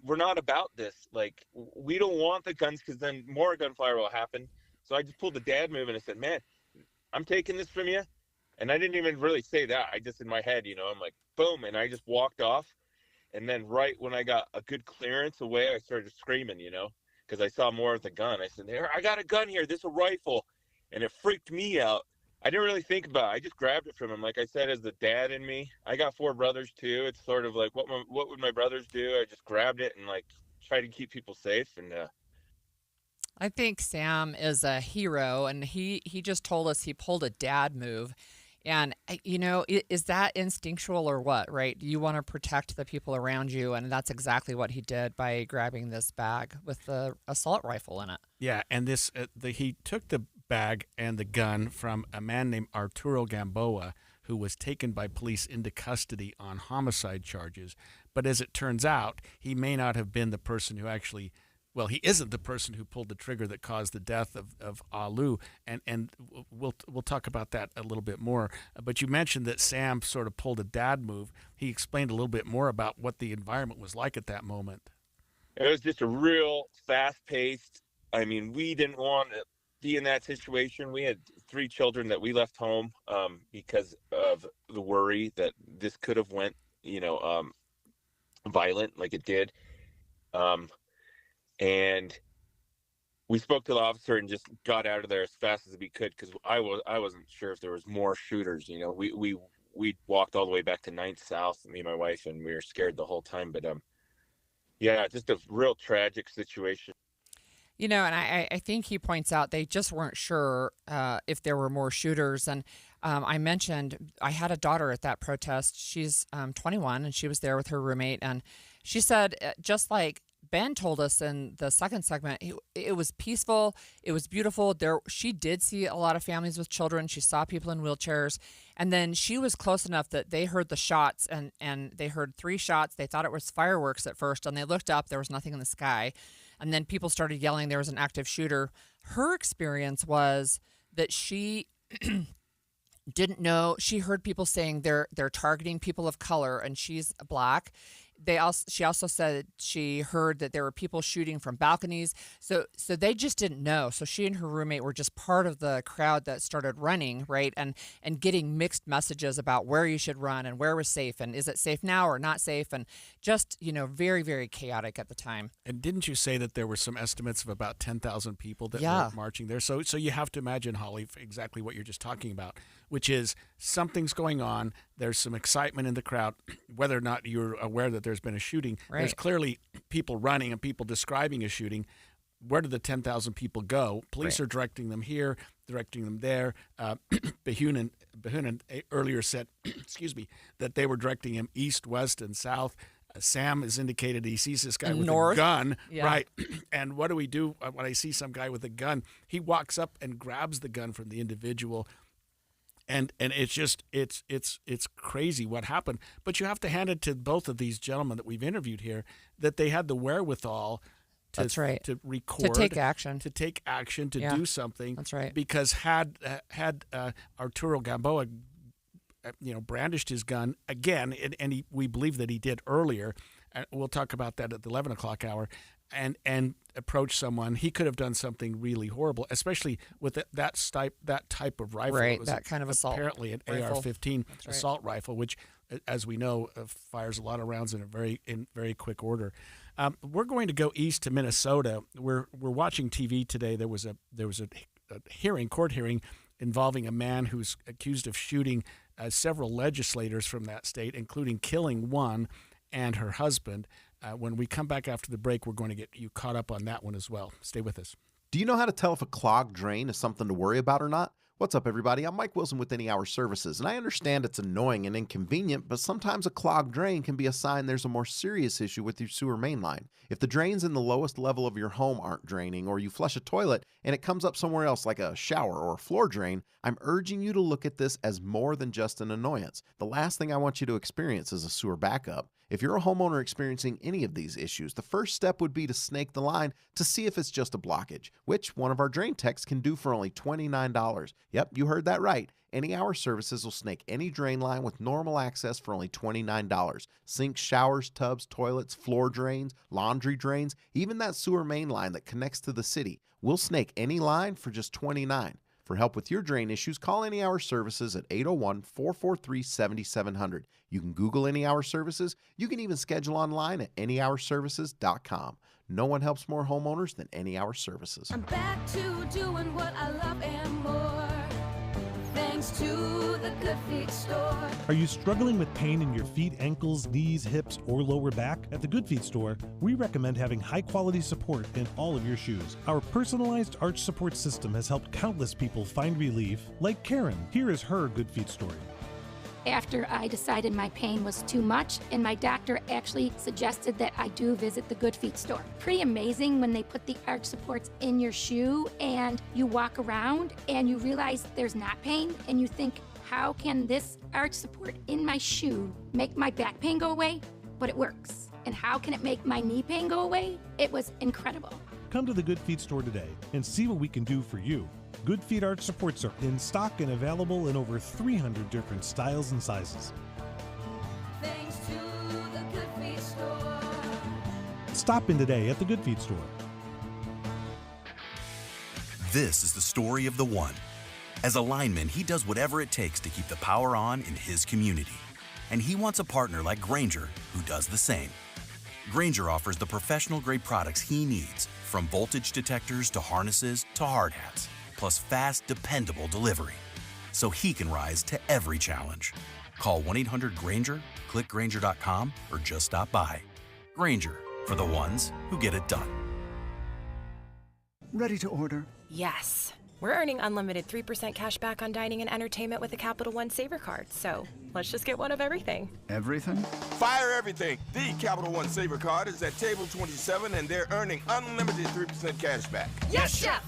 Speaker 17: we're not about this. Like, we don't want the guns, because then more gunfire will happen. So I just pulled the dad move, and I said, man, I'm taking this from you. And I didn't even really say that. I just, in my head, I'm like, boom. And I just walked off. And then right when I got a good clearance away, I started screaming, because I saw more of the gun. I said, there, I got a gun here. This is a rifle. And it freaked me out. I didn't really think about it. I just grabbed it from him. Like I said, as the dad in me, I got 4 brothers too. It's sort of like, what would my brothers do? I just grabbed it and like tried to keep people safe. And
Speaker 13: I think Sam is a hero, and he just told us he pulled a dad move. And, is that instinctual or what, right? You want to protect the people around you, and that's exactly what he did by grabbing this bag with the assault rifle in it.
Speaker 12: Yeah, and he took the bag and the gun from a man named Arturo Gamboa, who was taken by police into custody on homicide charges. But as it turns out, he may not have been the person who actually... Well, he isn't the person who pulled the trigger that caused the death of Alu, and we'll talk about that a little bit more. But you mentioned that Sam sort of pulled a dad move. He explained a little bit more about what the environment was like at that moment.
Speaker 17: It was just a real fast-paced. I mean, we didn't want to be in that situation. We had 3 children that we left home because of the worry that this could have went, violent like it did. And we spoke to the officer and just got out of there as fast as we could, because I wasn't sure if there was more shooters. We walked all the way back to 9th South, me and my wife, and we were scared the whole time. But yeah, just a real tragic situation.
Speaker 13: And I think he points out they just weren't sure if there were more shooters. And I mentioned I had a daughter at that protest. She's 21, and she was there with her roommate. And she said, just like Ben told us in the second segment, it was peaceful. It was beautiful. She did see a lot of families with children. She saw people in wheelchairs. And then she was close enough that they heard the shots, and they heard 3 shots. They thought it was fireworks at first, and they looked up. There was nothing in the sky. And then people started yelling there was an active shooter. Her experience was that she didn't know. She heard people saying they're targeting people of color, and she's black. She also said she heard that there were people shooting from balconies. So they just didn't know. So she and her roommate were just part of the crowd that started running, right? And getting mixed messages about where you should run and where was safe, and is it safe now or not safe, and just, very, very chaotic at the time.
Speaker 12: And didn't you say that there were some estimates of about 10,000 people that were marching there? So you have to imagine, Holly, exactly what you're just talking about, which is something's going on. There's some excitement in the crowd, whether or not you're aware that there's been a shooting.
Speaker 13: Right.
Speaker 12: There's clearly people running and people describing a shooting. Where did the 10,000 people go? Police are directing them here, directing them there. Behunin earlier said, that they were directing him east, west, and south. Sam has indicated he sees this guy with
Speaker 13: north.
Speaker 12: A gun,
Speaker 13: Yeah.
Speaker 12: right? And what do we do when I see some guy with a gun? He walks up and grabs the gun from the individual. And it's just it's crazy what happened. But you have to hand it to both of these gentlemen that we've interviewed here that they had the wherewithal
Speaker 13: That's right.
Speaker 12: to record,
Speaker 13: to take action,
Speaker 12: to
Speaker 13: Yeah.
Speaker 12: do something.
Speaker 13: That's right.
Speaker 12: Because had Arturo Gamboa, brandished his gun again, and we believe that he did earlier. We'll talk about that at the 11 o'clock hour. And approach someone, he could have done something really horrible, especially with that type of rifle.
Speaker 13: Right,
Speaker 12: It was
Speaker 13: that kind of assault
Speaker 12: apparently an
Speaker 13: rifle.
Speaker 12: AR-15
Speaker 13: That's right.
Speaker 12: assault rifle, which, as we know, fires a lot of rounds in very quick order. We're going to go east to Minnesota. We're watching TV today. There was a court hearing involving a man who's accused of shooting several legislators from that state, including killing one and her husband. When we come back after the break, we're going to get you caught up on that one as well. Stay with us.
Speaker 1: Do you know how to tell if a clogged drain is something to worry about or not? What's up, everybody? I'm Mike Wilson with Any Hour Services, and I understand it's annoying and inconvenient, but sometimes a clogged drain can be a sign there's a more serious issue with your sewer main line. If the drains in the lowest level of your home aren't draining, or you flush a toilet and it comes up somewhere else like a shower or a floor drain, I'm urging you to look at this as more than just an annoyance. The last thing I want you to experience is a sewer backup. If you're a homeowner experiencing any of these issues, the first step would be to snake the line to see if it's just a blockage, which one of our drain techs can do for only $29. Yep, you heard that right. Any Hour Services will snake any drain line with normal access for only $29. Sinks, showers, tubs, toilets, floor drains, laundry drains, even that sewer main line that connects to the city. We'll snake any line for just $29. For help with your drain issues, call Any Hour Services at 801-443-7700. You can Google Any Hour Services. You can even schedule online at anyhourservices.com. No one helps more homeowners than Any Hour Services.
Speaker 6: I'm back to doing what I love and more, thanks to the Good Feet store.
Speaker 8: Are you struggling with pain in your feet, ankles, knees, hips, or lower back? At the Good Feet store, we recommend having high-quality support in all of your shoes. Our personalized arch support system has helped countless people find relief, like Karen. Here is her Good Feet story.
Speaker 18: After I decided my pain was too much, and my doctor actually suggested that I do visit the Good Feet store. Pretty amazing when they put the arch supports in your shoe and you walk around and you realize there's not pain, and you think, how can this arch support in my shoe make my back pain go away? But it works. And how can it make my knee pain go away? It was incredible.
Speaker 8: Come to the Good Feet store today and see what we can do for you. Good Feet arch supports are in stock and available in over 300 different styles and sizes.
Speaker 6: Thanks to the Good Feet store.
Speaker 8: Stop in today at the Good Feet store.
Speaker 19: This is the story of the one. As a lineman, he does whatever it takes to keep the power on in his community. And he wants a partner like Grainger who does the same. Grainger offers the professional-grade products he needs, from voltage detectors to harnesses to hard hats, plus fast, dependable delivery, so he can rise to every challenge. Call 1-800-GRAINGER, click Grainger.com, or just stop by. Grainger, for the ones who get it done.
Speaker 29: Ready to order?
Speaker 20: Yes. We're earning unlimited 3% cash back on dining and entertainment with the Capital One Saver Card, so let's just get one of everything.
Speaker 29: Everything?
Speaker 27: Fire everything. The Capital One Saver Card is at table 27, and they're earning unlimited 3% cash back.
Speaker 20: Yes, Chef!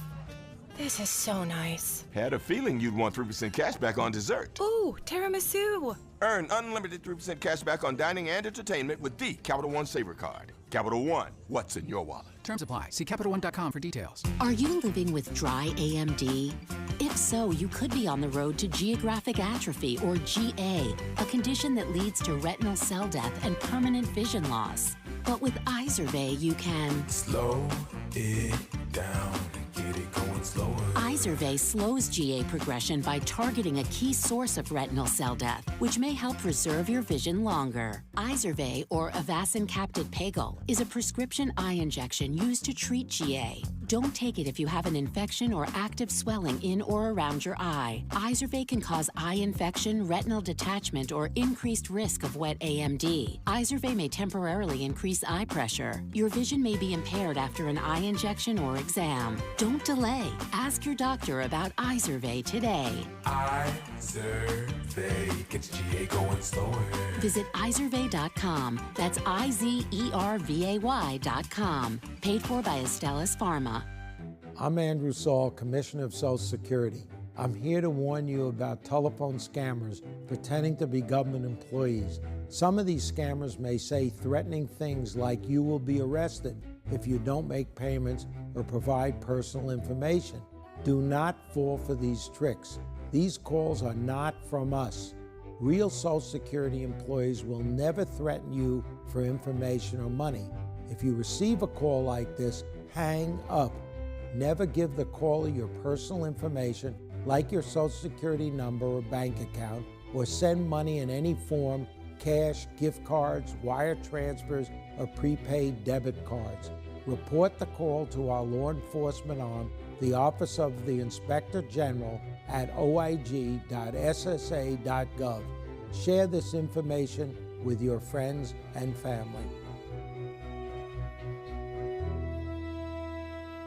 Speaker 20: This is so nice.
Speaker 27: Had a feeling you'd want 3% cash back on dessert.
Speaker 20: Ooh, tiramisu.
Speaker 27: Earn unlimited 3% cash back on dining and entertainment with the Capital One Saver Card. Capital One, what's in your wallet?
Speaker 21: Terms apply. See CapitalOne.com for details.
Speaker 22: Are you living with dry AMD? If so, you could be on the road to geographic atrophy, or GA, a condition that leads to retinal cell death and permanent vision loss. But with Izervay, you can
Speaker 23: slow it down and get it going slower.
Speaker 22: Izervay slows GA progression by targeting a key source of retinal cell death, which may help preserve your vision longer. Izervay, or Avastin Captid Pagel, is a prescription eye injection used to treat GA. Don't take it if you have an infection or active swelling in or around your eye. Izervay can cause eye infection, retinal detachment, or increased risk of wet AMD. Izervay may temporarily increase eye pressure. Your vision may be impaired after an eye injection or exam. Don't delay. Ask your doctor about Izervay today.
Speaker 23: Izervay gets GA going slower.
Speaker 22: Visit Izervay.com. That's IZERVAY.com. Paid for by Astellas Pharma.
Speaker 21: I'm Andrew Saul, Commissioner of Social Security. I'm here to warn you about telephone scammers pretending to be government employees. Some of these scammers may say threatening things like you will be arrested if you don't make payments or provide personal information. Do not fall for these tricks. These calls are not from us. Real Social Security employees will never threaten you for information or money. If you receive a call like this, hang up. Never give the caller your personal information, like your Social Security number or bank account, or send money in any form, cash, gift cards, wire transfers, or prepaid debit cards. Report the call to our law enforcement arm, the Office of the Inspector General, at oig.ssa.gov. Share this information with your friends and family.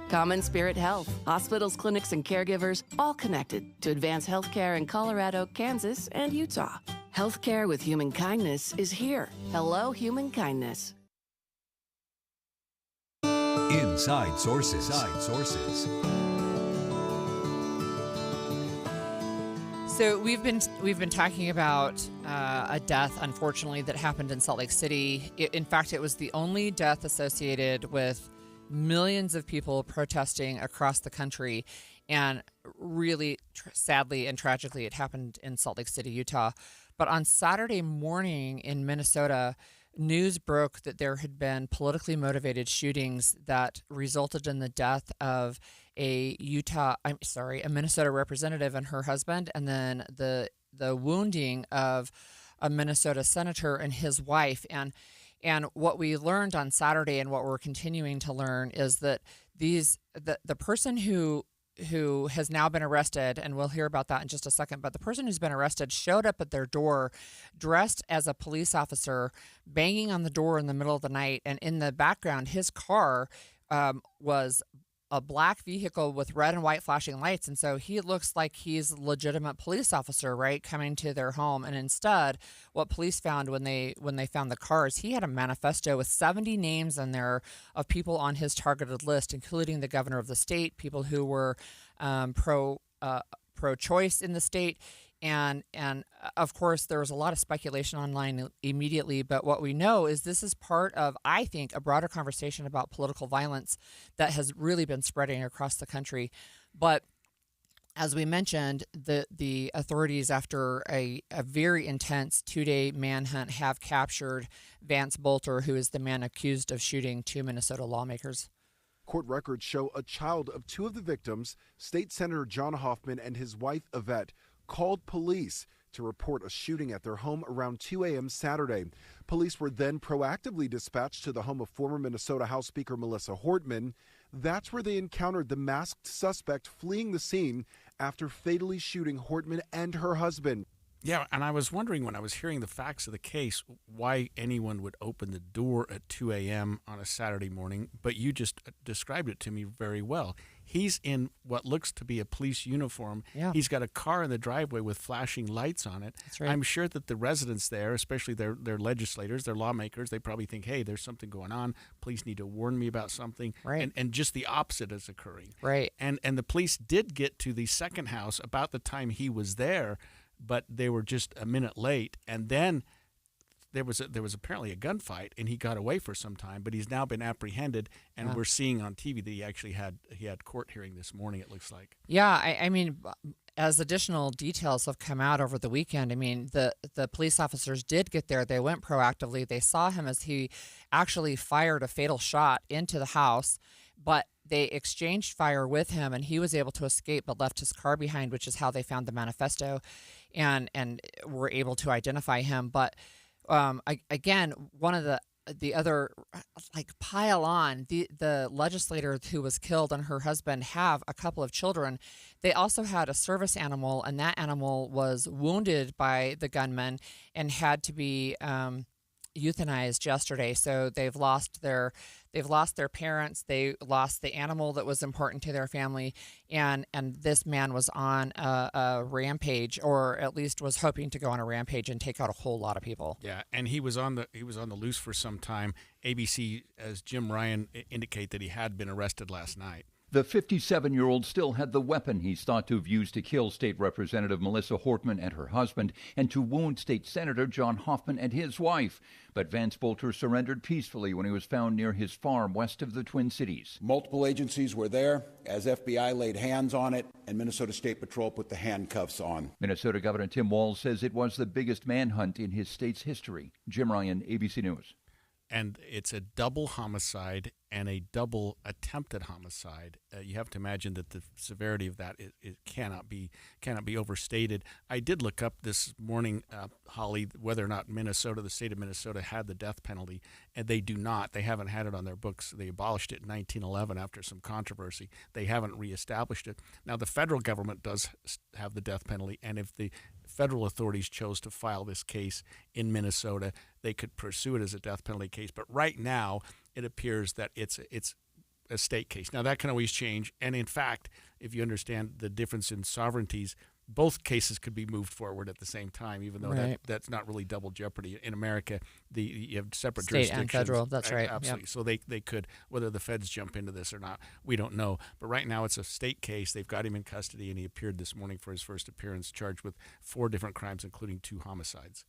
Speaker 3: Common Spirit Health. Hospitals, clinics, and caregivers all connected to advance healthcare in Colorado, Kansas, and Utah. Healthcare with human kindness is here. Hello, human kindness.
Speaker 11: Inside Sources. Inside Sources.
Speaker 13: So we've been talking about a death, unfortunately, that happened in Salt Lake City. In fact, it was the only death associated with millions of people protesting across the country, and really sadly and tragically, it happened in Salt Lake City, Utah. But on Saturday morning in Minnesota, news broke that there had been politically motivated shootings that resulted in the death of a Minnesota representative and her husband, and then the wounding of a Minnesota senator and his wife. And what we learned on Saturday, and what we're continuing to learn, is that the person who has now been arrested, and we'll hear about that in just a second, but the person who's been arrested showed up at their door dressed as a police officer, banging on the door in the middle of the night, and in the background, his car was a black vehicle with red and white flashing lights. And so he looks like he's a legitimate police officer, right, coming to their home. And instead, what police found when they found the cars, he had a manifesto with 70 names in there of people on his targeted list, including the governor of the state, people who were pro-choice in the state. And of course, there was a lot of speculation online immediately, but what we know is this is part of, I think, a broader conversation about political violence that has really been spreading across the country. But as we mentioned, the authorities, after a very intense 2-day manhunt, have captured Vance Bolter, who is the man accused of shooting 2 Minnesota lawmakers.
Speaker 4: Court records show a child of 2 of the victims, State Senator John Hoffman and his wife, Yvette, called police to report a shooting at their home around 2 a.m. Saturday. Police were then proactively dispatched to the home of former Minnesota House Speaker Melissa Hortman. That's where they encountered the masked suspect fleeing the scene after fatally shooting Hortman and her husband.
Speaker 12: Yeah, and I was wondering when I was hearing the facts of the case why anyone would open the door at 2 a.m. on a Saturday morning, but you just described it to me very well. He's in what looks to be a police uniform.
Speaker 13: Yeah.
Speaker 12: He's got a car in the driveway with flashing lights on it.
Speaker 13: That's right.
Speaker 12: I'm sure that the residents there, especially their legislators, their lawmakers, they probably think, hey, there's something going on. Police need to warn me about something.
Speaker 13: Right.
Speaker 12: And just the opposite is occurring.
Speaker 13: Right.
Speaker 12: And the police did get to the second house about the time he was there, but they were just a minute late. And then there was apparently a gunfight, and he got away for some time, but he's now been apprehended, and
Speaker 13: Yeah.
Speaker 12: we're seeing on TV that he actually had court hearing this morning, it looks like.
Speaker 13: Yeah, I mean, as additional details have come out over the weekend, I mean, the police officers did get there. They went proactively. They saw him as he actually fired a fatal shot into the house, but they exchanged fire with him, and he was able to escape but left his car behind, which is how they found the manifesto and were able to identify him. But again, one of the other, like, pile on, the legislator who was killed and her husband have a couple of children. They also had a service animal, and that animal was wounded by the gunman and had to be euthanized yesterday. So they've lost their parents, they lost the animal that was important to their family, and this man was on a rampage, or at least was hoping to go on a rampage and take out a whole lot of people.
Speaker 12: Yeah, and he was on the loose for some time. ABC, as Jim Ryan indicate, that he had been arrested last night.
Speaker 5: The 57-year-old still had the weapon he's thought to have used to kill State Representative Melissa Hortman and her husband and to wound State Senator John Hoffman and his wife. But Vance Bolter surrendered peacefully when he was found near his farm west of the Twin Cities.
Speaker 7: Multiple agencies were there as FBI laid hands on it and Minnesota State Patrol put the handcuffs on.
Speaker 5: Minnesota Governor Tim Walz says it was the biggest manhunt in his state's history. Jim Ryan, ABC News.
Speaker 12: And it's a double homicide and a double attempted homicide. You have to imagine that the severity of that it cannot be overstated. I did look up this morning, Holly, whether or not the state of Minnesota had the death penalty, and they do not. They haven't had it on their books. They abolished it in 1911 after some controversy. They haven't reestablished it. Now, the federal government does have the death penalty, and if the federal authorities chose to file this case in Minnesota, they could pursue it as a death penalty case. But right now, it appears that it's a state case. Now, that can always change. And in fact, if you understand the difference in sovereignties, both cases could be moved forward at the same time, even though that's not really double jeopardy. In America, you have separate
Speaker 13: state
Speaker 12: jurisdictions.
Speaker 13: And federal, that's right.
Speaker 12: Absolutely.
Speaker 13: Yep.
Speaker 12: So they could, whether the feds jump into this or not, we don't know. But right now it's a state case. They've got him in custody, and he appeared this morning for his first appearance, charged with 4 different crimes, including 2 homicides.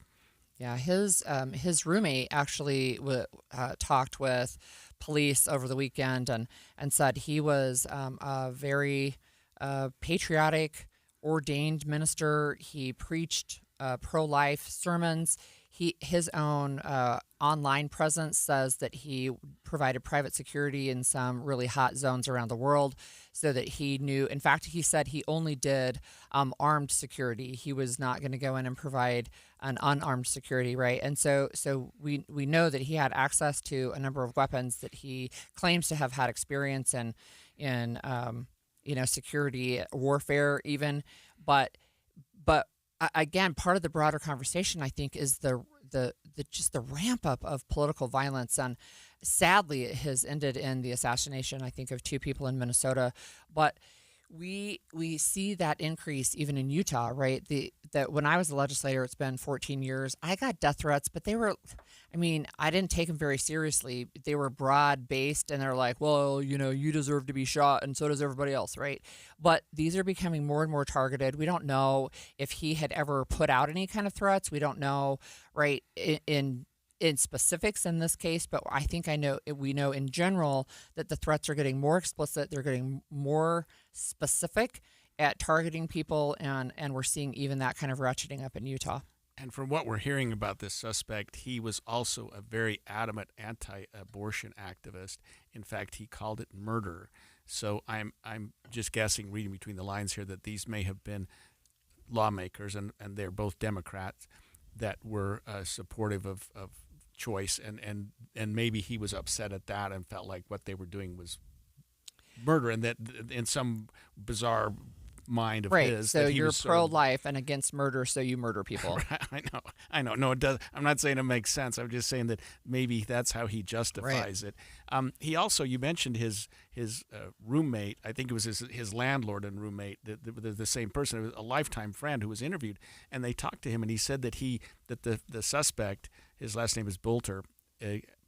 Speaker 13: Yeah, his roommate actually talked with police over the weekend and said he was a very patriotic, ordained minister. He preached pro-life sermons. His own online presence says that he provided private security in some really hot zones around the world so that he knew. In fact, he said he only did armed security. He was not going to go in and provide an unarmed security, right? And so we know that he had access to a number of weapons that he claims to have had experience in security warfare even. But again, part of the broader conversation, I think, is the ramp up of political violence, and sadly, it has ended in the assassination, I think, of 2 people in Minnesota. But we see that increase even in Utah, right? That when I was a legislator, it's been 14 years. I got death threats, but they were, I didn't take them very seriously. They were broad based, and they're like, well, you deserve to be shot, and so does everybody else, right? But these are becoming more and more targeted. We don't know if he had ever put out any kind of threats. We don't know, right, in specifics in this case, but I think we know in general that the threats are getting more explicit. They're getting more specific at targeting people, and we're seeing even that kind of ratcheting up in Utah.
Speaker 12: And from what we're hearing about this suspect, he was also a very adamant anti-abortion activist. In fact, he called it murder. So I'm just guessing, reading between the lines here, that these may have been lawmakers, and they're both Democrats, that were supportive of choice, and maybe he was upset at that and felt like what they were doing was murder, and that in some bizarre mind of his,
Speaker 13: so
Speaker 12: that he
Speaker 13: you're
Speaker 12: was
Speaker 13: pro-life and against murder, so you murder people.
Speaker 12: I know. No, it does. I'm not saying it makes sense. I'm just saying that maybe that's how he justifies it. He also, you mentioned his roommate. I think it was his landlord and roommate, the same person. It was a lifetime friend who was interviewed, and they talked to him, and he said that the suspect, his last name is Bolter,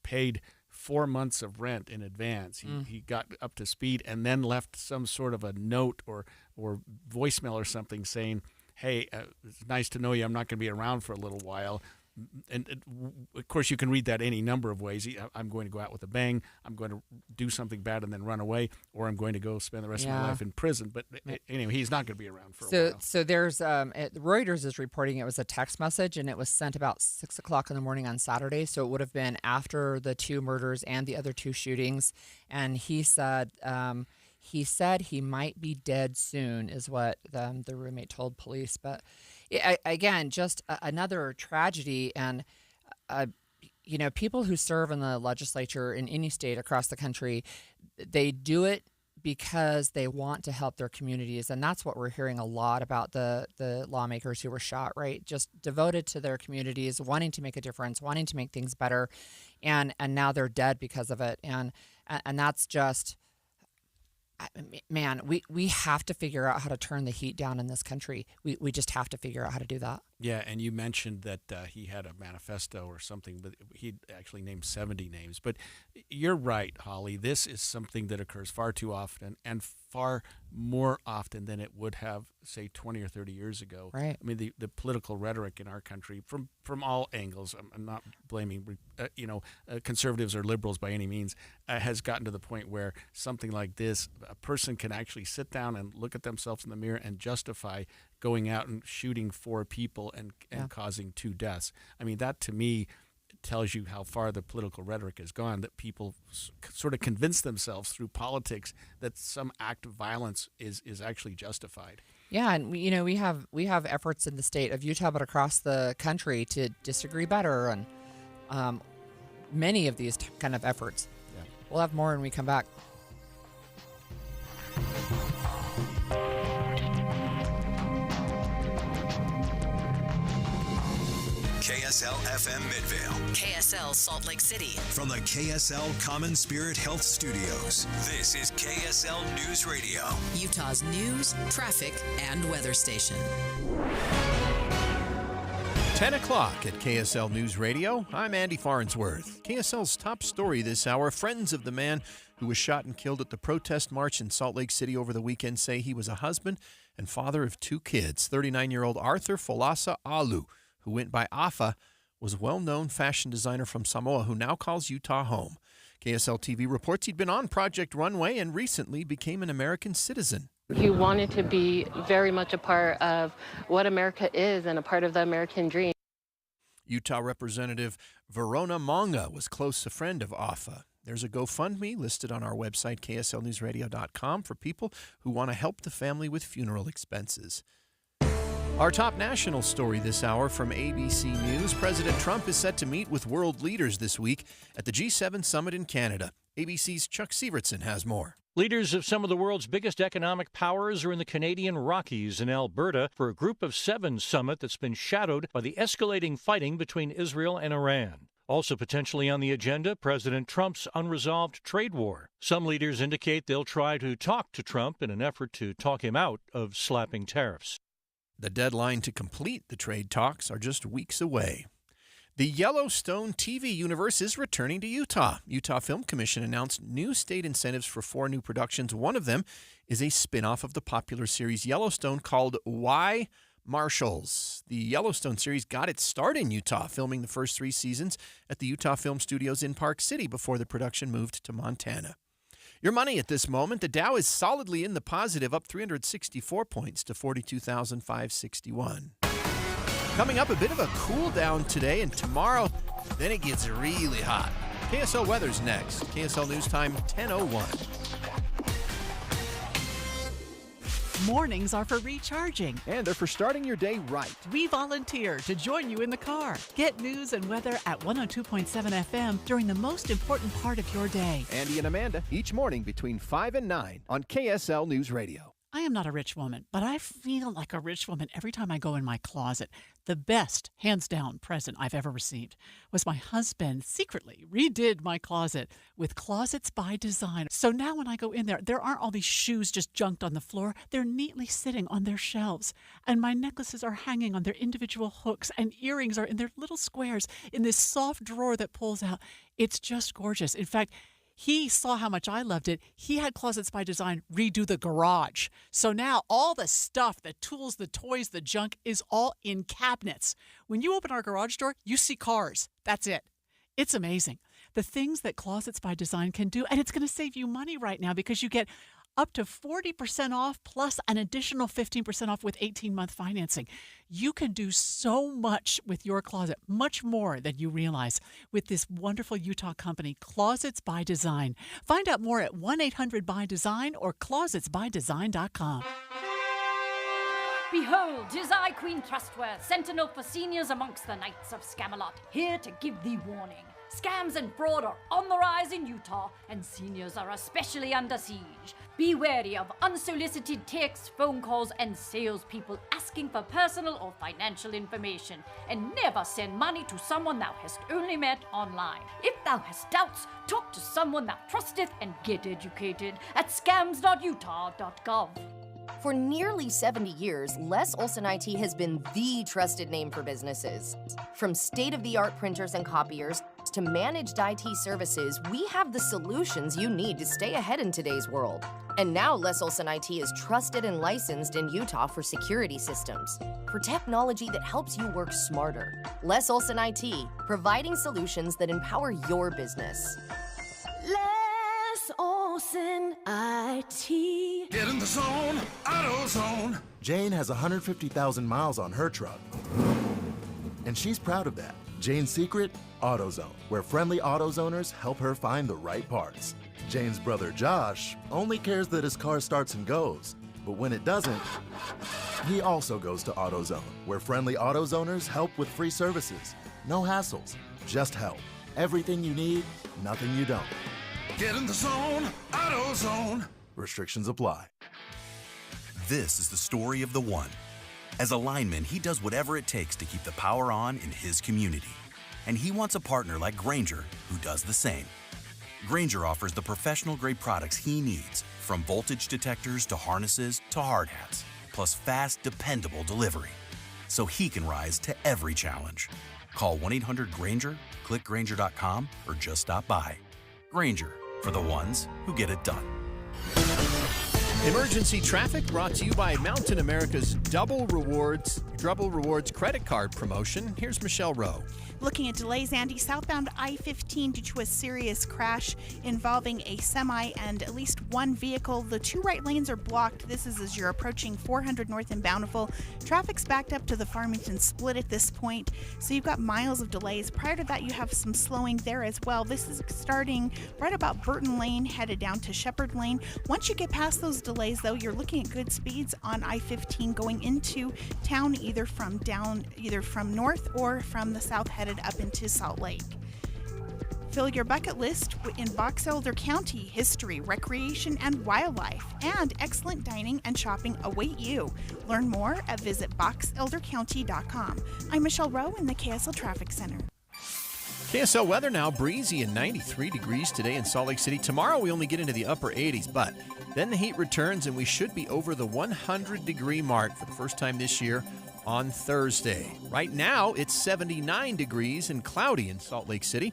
Speaker 12: paid 4 months of rent in advance. He got up to speed and then left some sort of a note or voicemail or something saying, hey, it's nice to know you. I'm not going to be around for a little while. And of course, you can read that any number of ways. I'm going to go out with a bang. I'm going to do something bad and then run away, or I'm going to go spend the rest of my life in prison. But anyway, he's not going to be around for a while.
Speaker 13: So there's Reuters is reporting it was a text message, and it was sent about 6 o'clock in the morning on Saturday. So it would have been after the 2 murders and the other 2 shootings. And he said he might be dead soon, is what the roommate told police. But again, just another tragedy. And, people who serve in the legislature in any state across the country, they do it because they want to help their communities. And that's what we're hearing a lot about the lawmakers who were shot, right? Just devoted to their communities, wanting to make a difference, wanting to make things better. And now they're dead because of it. And that's just... Man, we have to figure out how to turn the heat down in this country. We just have to figure out how to do that.
Speaker 12: Yeah, and you mentioned that he had a manifesto or something, but he actually named 70 names. But you're right, Holly. This is something that occurs far too often, and far more often than it would have, say, 20 or 30 years ago.
Speaker 13: Right.
Speaker 12: I mean, the political rhetoric in our country, from all angles, I'm not blaming, conservatives or liberals by any means, has gotten to the point where something like this, a person can actually sit down and look at themselves in the mirror and justify going out and shooting 4 people and causing 2 deaths. I mean, that to me tells you how far the political rhetoric has gone, that people sort of convince themselves through politics that some act of violence is actually justified.
Speaker 13: Yeah, and we have efforts in the state of Utah, but across the country to disagree better, and many of these kind of efforts.
Speaker 12: Yeah.
Speaker 13: We'll have more when we come back.
Speaker 11: KSL FM Midvale.
Speaker 2: KSL Salt Lake City.
Speaker 11: From the KSL Common Spirit Health Studios, this is KSL News Radio.
Speaker 2: Utah's news, traffic, and weather station.
Speaker 1: 10 o'clock at KSL News Radio. I'm Andy Farnsworth. KSL's top story this hour, friends of the man who was shot and killed at the protest march in Salt Lake City over the weekend say he was a husband and father of 2 kids. 39-year-old Arthur Folasa Alu, who went by Afa, was a well-known fashion designer from Samoa who now calls Utah home. KSL TV reports he'd been on Project Runway and recently became an American citizen.
Speaker 9: He wanted to be very much a part of what America is and a part of the American dream.
Speaker 1: Utah Representative Verona Monga was close a friend of Afa. There's a GoFundMe listed on our website, kslnewsradio.com, for people who want to help the family with funeral expenses. Our top national story this hour from ABC News. President Trump is set to meet with world leaders this week at the G7 summit in Canada. ABC's Chuck Sievertson has more.
Speaker 10: Leaders of some of the world's biggest economic powers are in the Canadian Rockies in Alberta for a Group of 7 summit that's been shadowed by the escalating fighting between Israel and Iran. Also potentially on the agenda, President Trump's unresolved trade war. Some leaders indicate they'll try to talk to Trump in an effort to talk him out of slapping tariffs.
Speaker 1: The deadline to complete the trade talks are just weeks away. The Yellowstone TV universe is returning to Utah. Utah Film Commission announced new state incentives for 4 new productions. One of them is a spin-off of the popular series Yellowstone called Why Marshals. The Yellowstone series got its start in Utah, filming the first 3 seasons at the Utah Film Studios in Park City before the production moved to Montana. Your money at this moment, the Dow is solidly in the positive, up 364 points to 42,561. Coming up, a bit of a cool down today, and tomorrow, then it gets really hot. KSL weather's next. KSL News Time, 10:01.
Speaker 14: Mornings are for recharging.
Speaker 1: And they're for starting your day right.
Speaker 14: We volunteer to join you in the car. Get news and weather at 102.7 FM during the most important part of your day.
Speaker 1: Andy and Amanda, each morning between 5 and 9 on KSL News Radio.
Speaker 14: I am not a rich woman, but I feel like a rich woman every time I go in my closet. The best, hands down, present I've ever received was my husband secretly redid my closet with Closets by Design. So now when I go in there aren't all these shoes just junked on the floor. They're neatly sitting on their shelves. And my necklaces are hanging on their individual hooks, and earrings are in their little squares in this soft drawer that pulls out. It's just gorgeous. In fact, he saw how much I loved it. He had Closets by Design redo the garage. So now all the stuff, the tools, the toys, the junk is all in cabinets. When you open our garage door, you see cars. That's it. It's amazing. The things that Closets by Design can do, and it's going to save you money right now because you get up to 40% off plus an additional 15% off with 18-month financing. You can do so much with your closet, much more than you realize, with this wonderful Utah company, Closets by Design. Find out more at 1-800-BY-DESIGN or closetsbydesign.com.
Speaker 15: Behold, 'tis I, Queen Trustworth, sentinel for seniors amongst the Knights of Scamelot, here to give thee warning. Scams and fraud are on the rise in Utah, and seniors are especially under siege. Be wary of unsolicited texts, phone calls, and salespeople asking for personal or financial information, and never send money to someone thou hast only met online. If thou hast doubts, talk to someone thou trusteth and get educated at scams.utah.gov.
Speaker 6: For nearly 70 years, Les Olson IT has been the trusted name for businesses. From state-of-the-art printers and copiers to managed IT services, we have the solutions you need to stay ahead in today's world. And now Les Olson IT is trusted and licensed in Utah for security systems, for technology that helps you work smarter. Les Olson IT, providing solutions that empower your business. Les Olson IT.
Speaker 23: Get in the zone, AutoZone.
Speaker 8: Jane has 150,000 miles on her truck, and she's proud of that. Jane's secret? AutoZone, where friendly AutoZoners help her find the right parts. Jane's brother Josh only cares that his car starts and goes, but when it doesn't, he also goes to AutoZone, where friendly AutoZoners help with free services. No hassles, just help. Everything you need, nothing you don't.
Speaker 23: Get in the zone, AutoZone.
Speaker 8: Restrictions apply.
Speaker 19: This is the story of the one. As a lineman, he does whatever it takes to keep the power on in his community. And he wants a partner like Grainger who does the same. Grainger offers the professional-grade products he needs, from voltage detectors to harnesses to hard hats, plus fast, dependable delivery, so he can rise to every challenge. Call 1-800-GRAINGER, click Grainger.com, or just stop by. Grainger, for the ones who get it done.
Speaker 1: Emergency traffic brought to you by Mountain America's Double Rewards credit card promotion. Here's Michelle Rowe.
Speaker 16: Looking at delays, Andy, southbound I-15 due to a serious crash involving a semi and at least one vehicle. The two right lanes are blocked. This is as you're approaching 400 north in Bountiful. Traffic's backed up to the Farmington split at this point, so you've got miles of delays. Prior to that, you have some slowing there as well. This is starting right about Burton Lane, headed down to Shepherd Lane. Once you get past those delays, though, you're looking at good speeds on I-15 going into town, either from north or from the south, headed up into Salt Lake. Fill your bucket list in Box Elder County. History, recreation, and wildlife, and excellent dining and shopping await you. Learn more at visitboxeldercounty.com. I'm Michelle Rowe in the KSL Traffic Center.
Speaker 1: KSL weather now, breezy and 93 degrees today in Salt Lake City. Tomorrow we only get into the upper 80s, but then the heat returns and we should be over the 100-degree mark for the first time this year on Thursday. Right now, it's 79 degrees and cloudy in Salt Lake City.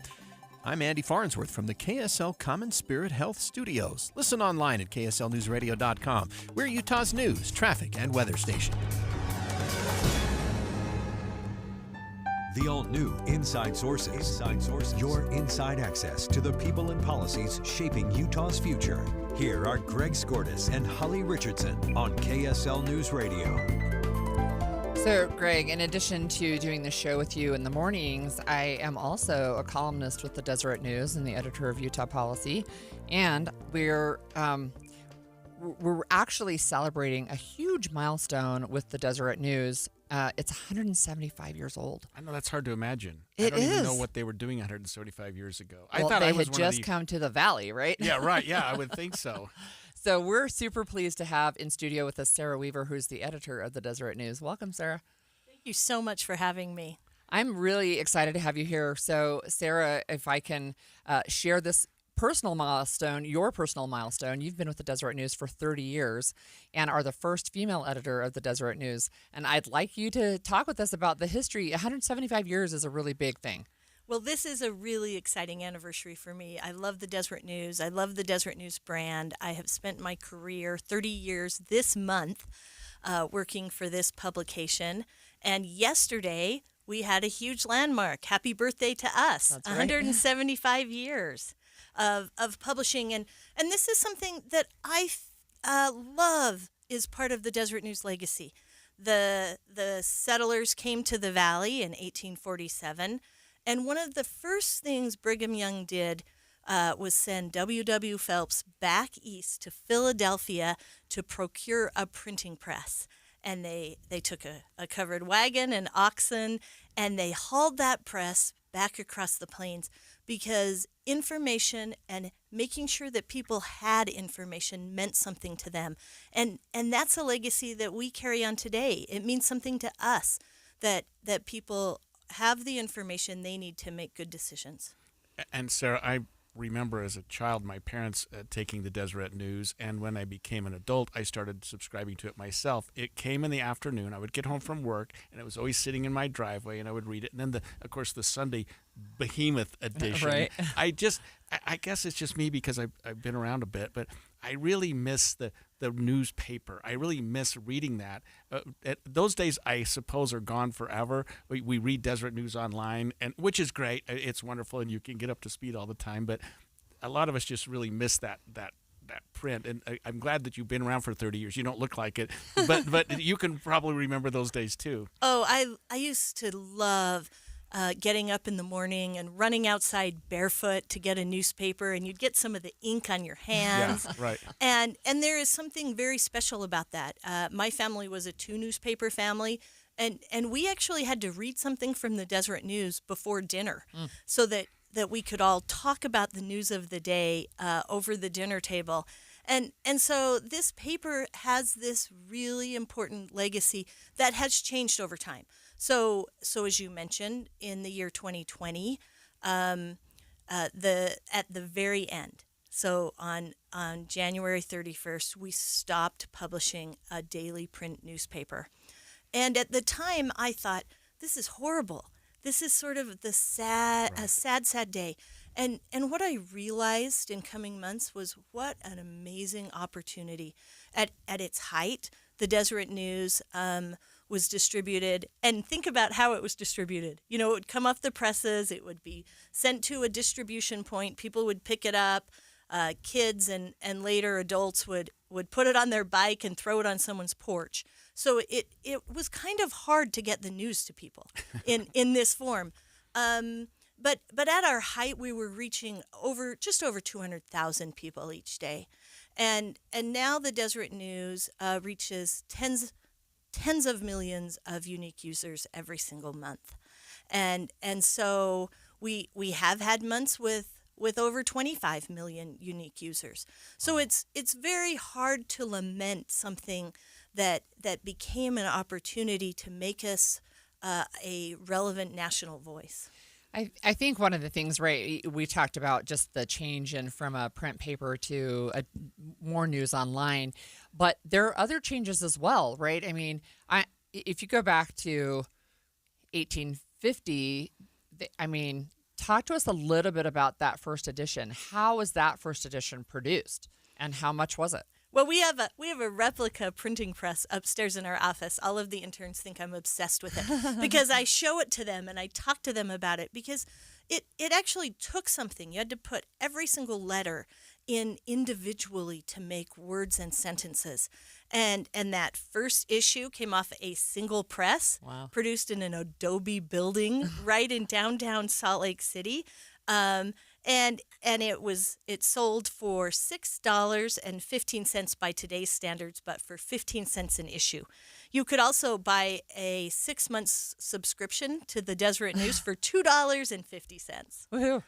Speaker 1: I'm Andy Farnsworth from the KSL Common Spirit Health Studios. Listen online at kslnewsradio.com. We're Utah's news, traffic, and weather station.
Speaker 11: The all-new Inside Sources. Your inside access to the people and policies shaping Utah's future. Here are Greg Skordas and Holly Richardson on KSL News Radio.
Speaker 13: So, Greg, in addition to doing the show with you in the mornings, I am also a columnist with the Deseret News and the editor of Utah Policy. And we're actually celebrating a huge milestone with the Deseret News. It's 175 years old.
Speaker 12: I know that's hard to imagine.
Speaker 13: It
Speaker 12: I don't even
Speaker 13: is.
Speaker 12: know what they were doing 175 years ago.
Speaker 13: Well,
Speaker 12: I thought
Speaker 13: they
Speaker 12: I was
Speaker 13: had
Speaker 12: one of
Speaker 13: just
Speaker 12: the...
Speaker 13: come to the valley, right?
Speaker 12: Yeah, right. Yeah, I would think so.
Speaker 13: So we're super pleased to have in studio with us Sarah Weaver, who's the editor of the Deseret News. Welcome, Sarah.
Speaker 17: Thank you so much for having me.
Speaker 13: I'm really excited to have you here. So, Sarah, if I can share this personal milestone, your personal milestone, you've been with the Deseret News for 30 years and are the first female editor of the Deseret News. And I'd like you to talk with us about the history. 175 years is a really big thing.
Speaker 17: Well, this is a really exciting anniversary for me. I love the Deseret News. I love the Deseret News brand. I have spent my career, 30 years this month, working for this publication. And yesterday, we had a huge landmark. Happy birthday to us.
Speaker 13: That's right.
Speaker 17: 175 years of publishing. And this is something that I love is part of the Deseret News legacy. The settlers came to the valley in 1847. And one of the first things Brigham Young did was send W.W. Phelps back east to Philadelphia to procure a printing press. And they took a covered wagon and oxen, and they hauled that press back across the plains because information and making sure that people had information meant something to them. And that's a legacy that we carry on today. It means something to us that people have the information they need to make good decisions.
Speaker 12: And Sarah, remember as a child my parents taking the Deseret News, and when I became an adult, I started subscribing to it myself. It came in the afternoon. I would get home from work, and it was always sitting in my driveway, and I would read it. And then, of course, the Sunday behemoth edition.
Speaker 13: Right.
Speaker 12: I guess it's just me because I've been around a bit, but I really miss the newspaper. I really miss reading that. Those days, I suppose, are gone forever. We read Deseret News online, and which is great. It's wonderful, and you can get up to speed all the time. But a lot of us just really miss that print. And I'm glad that you've been around for 30 years. You don't look like it, but you can probably remember those days too.
Speaker 17: Oh, I used to love getting up in the morning and running outside barefoot to get a newspaper, and you'd get some of the ink on your hands.
Speaker 12: Yeah, right.
Speaker 17: And there is something very special about that. My family was a 2-newspaper family, and we actually had to read something from the Deseret News before dinner so that we could all talk about the news of the day over the dinner table. And so this paper has this really important legacy that has changed over time. So as you mentioned, in the year 2020, at the very end, so on January 31st, we stopped publishing a daily print newspaper. And at the time, I thought, this is horrible. This is sort of a sad day. And what I realized in coming months was what an amazing opportunity. At its height, the Deseret News was distributed, and think about how it was distributed. You know, it would come off the presses, it would be sent to a distribution point, people would pick it up, kids and later adults would put it on their bike and throw it on someone's porch. So it was kind of hard to get the news to people in this form. But at our height, we were reaching just over 200,000 people each day. And now the Deseret News reaches tens of millions of unique users every single month. And so we have had months with over 25 million unique users. So it's very hard to lament something that became an opportunity to make us a relevant national voice.
Speaker 13: I think one of the things, right, we talked about just the change in from a print paper to more news online, but there are other changes as well, right? I mean, if you go back to 1850, talk to us a little bit about that first edition. How was that first edition produced, and how much was it?
Speaker 17: Well, we have a replica printing press upstairs in our office. All of the interns think I'm obsessed with it because I show it to them and I talk to them about it because it actually took something. You had to put every single letter in individually to make words and sentences. And that first issue came off a single press, produced in an Adobe building right in downtown Salt Lake City. And it sold for $6.15 by today's standards, but for 15 cents an issue. You could also buy a 6-month subscription to the Deseret News for $2.50.
Speaker 13: Woohoo!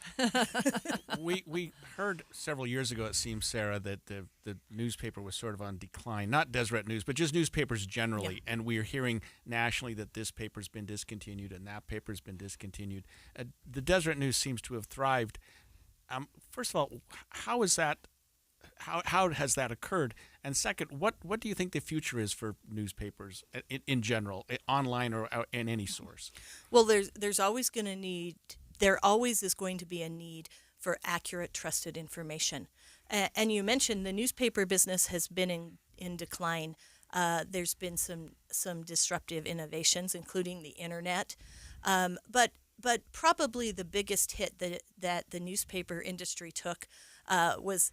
Speaker 12: We heard several years ago, it seems, Sarah, that the newspaper was sort of on decline. Not Deseret News, but just newspapers generally. Yeah. And we're hearing nationally that this paper's been discontinued and that paper's been discontinued. The Deseret News seems to have thrived. First of all, how is that? How has that occurred? And second, what do you think the future is for newspapers in general, online or in any source?
Speaker 17: Well, there always is going to be a need for accurate, trusted information. And you mentioned the newspaper business has been in decline. There's been some disruptive innovations, including the internet, but probably the biggest hit that the newspaper industry took was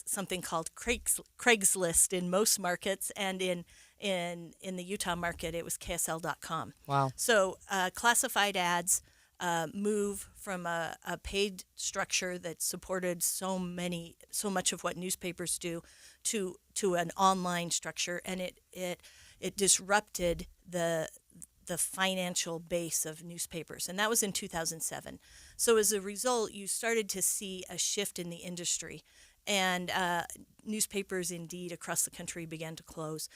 Speaker 17: something called Craigslist in most markets, and in the Utah market it was KSL.com.
Speaker 13: Wow!
Speaker 17: So classified ads move from a paid structure that supported so much of what newspapers do to an online structure, and it disrupted the financial base of newspapers, and that was in 2007. So as a result, you started to see a shift in the industry, and newspapers indeed across the country began to close.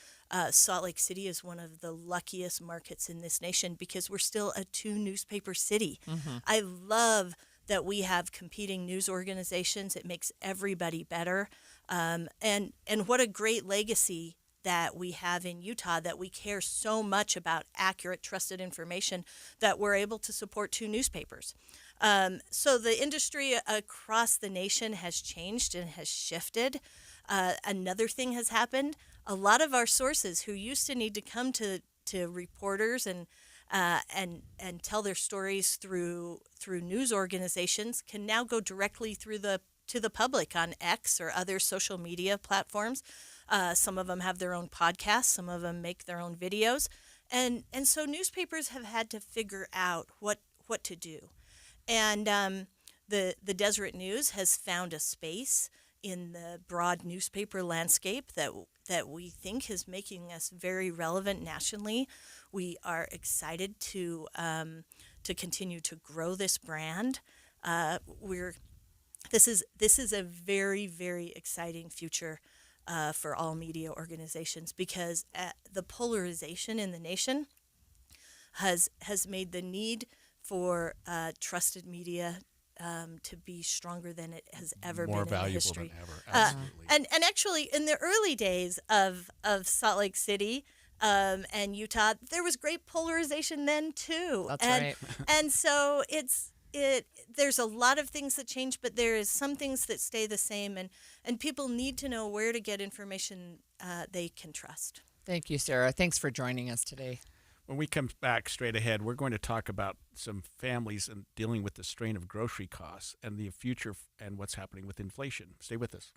Speaker 17: Salt Lake City is one of the luckiest markets in this nation because we're still a 2-newspaper city. Mm-hmm. I love that we have competing news organizations. It makes everybody better. And what a great legacy that we have in Utah, that we care so much about accurate, trusted information that we're able to support 2 newspapers. So the industry across the nation has changed and has shifted. Another thing has happened. A lot of our sources who used to need to come to reporters and tell their stories through news organizations can now go directly to the public on X or other social media platforms. Some of them have their own podcasts. Some of them make their own videos. And so newspapers have had to figure out what to do. And the Deseret News has found a space in the broad newspaper landscape that we think is making us very relevant nationally. We are excited to continue to grow this brand. This is a very, very exciting future for all media organizations, because the polarization in the nation has made the need for trusted media to be stronger than it has ever been in the history.
Speaker 12: More valuable than ever, absolutely.
Speaker 17: And actually, in the early days of Salt Lake City and Utah, there was great polarization then too.
Speaker 13: That's right.
Speaker 17: And so there's a lot of things that change, but there is some things that stay the same, and people need to know where to get information they can trust.
Speaker 13: Thank you, Sarah. Thanks for joining us today.
Speaker 12: When we come back straight ahead, we're going to talk about some families and dealing with the strain of grocery costs and the future and what's happening with inflation. Stay with us.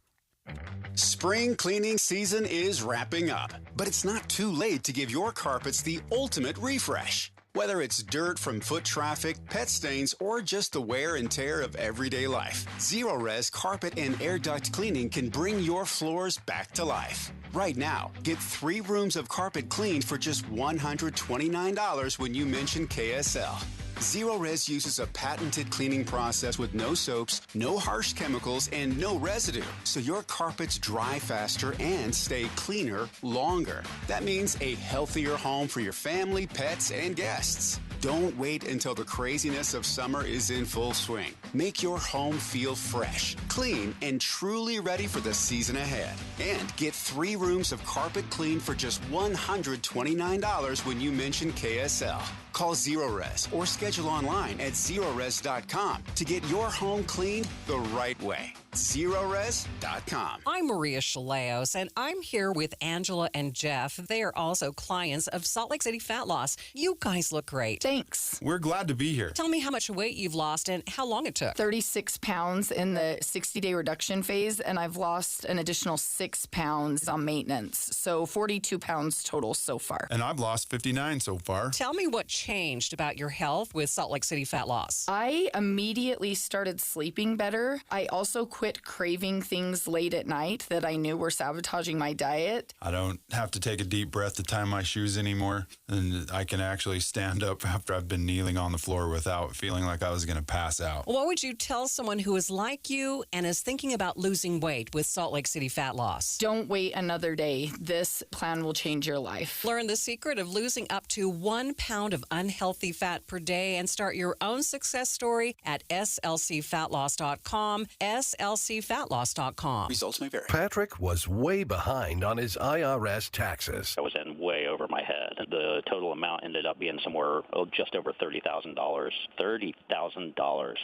Speaker 18: Spring cleaning season is wrapping up, but it's not too late to give your carpets the ultimate refresh. Whether it's dirt from foot traffic, pet stains, or just the wear and tear of everyday life, Zero-Res carpet and air duct cleaning can bring your floors back to life. Right now, get 3 rooms of carpet cleaned for just $129 when you mention KSL. Zero-Res uses a patented cleaning process with no soaps, no harsh chemicals, and no residue, so your carpets dry faster and stay cleaner longer. That means a healthier home for your family, pets, and guests. Don't wait until the craziness of summer is in full swing. Make your home feel fresh, clean, and truly ready for the season ahead. And get 3 rooms of carpet cleaned for just $129 when you mention KSL. Call Zero-Res or schedule online at zerores.com to get your home cleaned the right way. Zerores.com.
Speaker 20: I'm Maria Chaleos, and I'm here with Angela and Jeff. They are also clients of Salt Lake City Fat Loss. You guys look great.
Speaker 22: Thanks.
Speaker 24: We're glad to be here.
Speaker 20: Tell me how much weight you've lost and how long it took.
Speaker 22: 36 pounds in the 60-day reduction phase, and I've lost an additional 6 pounds on maintenance. So 42 pounds total so far.
Speaker 24: And I've lost 59 so far.
Speaker 20: Tell me what changed about your health with Salt Lake City Fat Loss.
Speaker 22: I immediately started sleeping better. I also quit craving things late at night that I knew were sabotaging my diet.
Speaker 24: I don't have to take a deep breath to tie my shoes anymore, and I can actually stand up after I've been kneeling on the floor without feeling like I was going to pass out.
Speaker 20: What would you tell someone who is like you and is thinking about losing weight with Salt Lake City Fat Loss?
Speaker 22: Don't wait another day. This plan will change your life.
Speaker 20: Learn the secret of losing up to 1 pound of unhealthy fat per day and start your own success story at slcfatloss.com, slcfatloss.com.
Speaker 25: Results may vary.
Speaker 26: Patrick was way behind on his IRS taxes.
Speaker 27: I was in way over my head. The total amount ended up being somewhere just over $30,000. $30,000.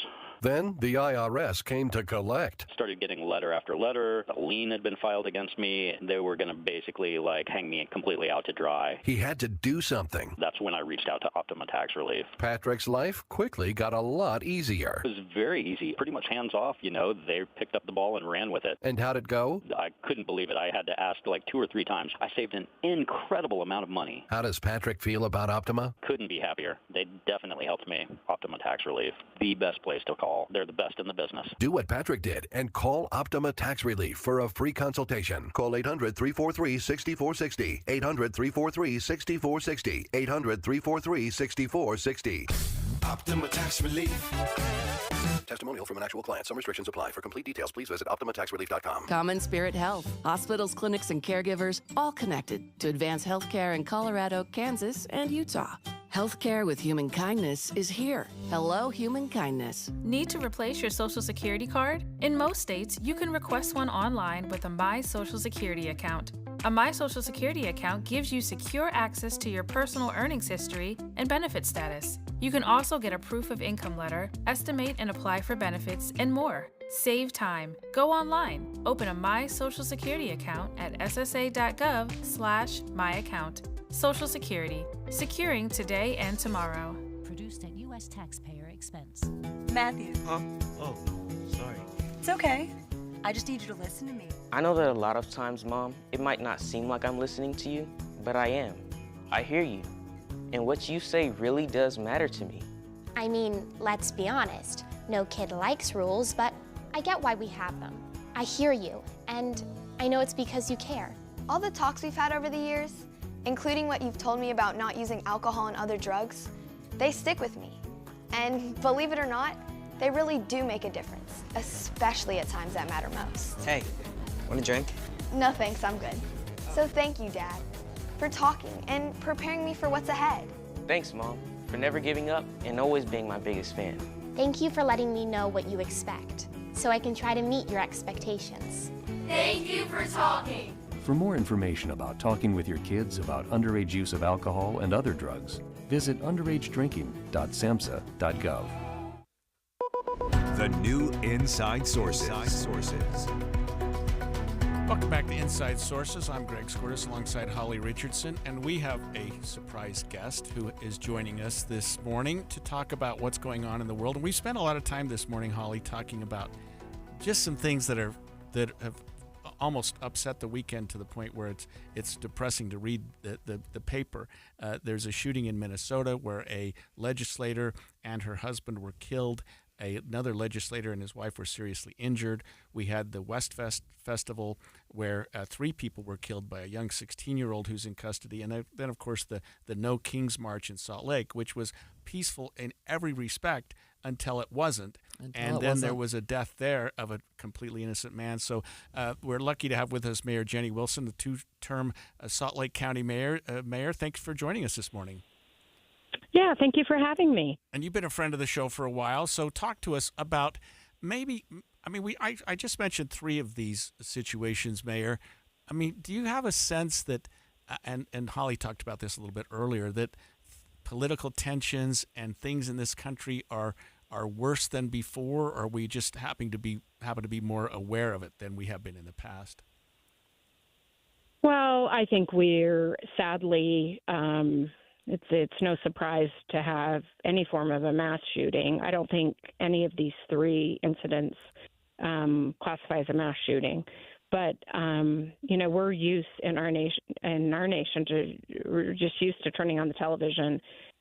Speaker 26: Then the IRS came to collect.
Speaker 27: Started getting letter after letter. A lien had been filed against me. They were going to basically hang me completely out to dry.
Speaker 26: He had to do something.
Speaker 27: That's when I reached out to Optima Tax Relief.
Speaker 26: Patrick's life quickly got a lot easier.
Speaker 27: It was very easy, pretty much hands off. They picked up the ball and ran with it.
Speaker 26: And how'd it go?
Speaker 27: I couldn't believe it. I had to ask 2 or 3 times. I saved an incredible amount of money.
Speaker 26: How does Patrick feel about Optima?
Speaker 27: Couldn't be happier. They definitely helped me. Optima Tax Relief, the best place to call. They're the best in the business.
Speaker 26: Do what Patrick did and call Optima Tax Relief for a free consultation. Call 800-343-6460. 800-343-6460. 800-343-6460.
Speaker 23: Optima Tax Relief.
Speaker 26: Testimonial from an actual client. Some restrictions apply. For complete details, please visit OptimaTaxRelief.com.
Speaker 3: Common Spirit Health. Hospitals, clinics, and caregivers all connected to advance healthcare in Colorado, Kansas, and Utah. Healthcare with human kindness is here. Hello, human kindness.
Speaker 2: Need to replace your Social Security card? In most states, you can request one online with a My Social Security account. A My Social Security account gives you secure access to your personal earnings history and benefit status. You can also get a proof of income letter, estimate and apply for benefits, and more. Save time. Go online. Open a My Social Security account at ssa.gov/myaccount. Social Security. Securing today and tomorrow.
Speaker 4: Produced at U.S. taxpayer expense.
Speaker 5: Matthew.
Speaker 7: Huh? Oh, sorry.
Speaker 5: It's okay. I just need you to listen to me.
Speaker 7: I know that a lot of times, Mom, it might not seem like I'm listening to you, but I am. I hear you. And what you say really does matter to me.
Speaker 9: I mean, let's be honest. No kid likes rules, but I get why we have them. I hear you, and I know it's because you care.
Speaker 21: All the talks we've had over the years, including what you've told me about not using alcohol and other drugs, they stick with me. And believe it or not, they really do make a difference, especially at times that matter most.
Speaker 7: Hey, want a drink?
Speaker 21: No thanks, I'm good. So thank you, Dad, for talking and preparing me for what's ahead.
Speaker 7: Thanks, Mom, for never giving up and always being my biggest fan.
Speaker 9: Thank you for letting me know what you expect, so I can try to meet your expectations.
Speaker 25: Thank you for talking.
Speaker 28: For more information about talking with your kids about underage use of alcohol and other drugs, visit underagedrinking.samhsa.gov.
Speaker 11: The new Inside Sources.
Speaker 12: Welcome back to Inside Sources. I'm Greg Skordas alongside Holly Richardson, and we have a surprise guest who is joining us this morning to talk about what's going on in the world. And we spent a lot of time this morning, Holly, talking about just some things that have almost upset the weekend to the point where it's depressing to read the paper. There's a shooting in Minnesota where a legislator and her husband were killed. Another legislator and his wife were seriously injured. We had the Westfest festival where 3 people were killed by a young 16-year-old who's in custody. And then, of course, the No Kings March in Salt Lake, which was peaceful in every respect until it wasn't. There was a death there of a completely innocent man. So we're lucky to have with us Mayor Jenny Wilson, the 2-term Salt Lake County Mayor. Mayor, thanks for joining us this morning.
Speaker 29: Yeah, thank you for having me.
Speaker 12: And you've been a friend of the show for a while, so talk to us about I just mentioned 3 of these situations, Mayor. I mean, do you have a sense that, and Holly talked about this a little bit earlier, that political tensions and things in this country are worse than before, or we just happen to be more aware of it than we have been in the past?
Speaker 29: Well, I think we're sadly, it's no surprise to have any form of a mass shooting. I don't think any of these 3 incidents classify as a mass shooting. But we're used in our nation we're just used to turning on the television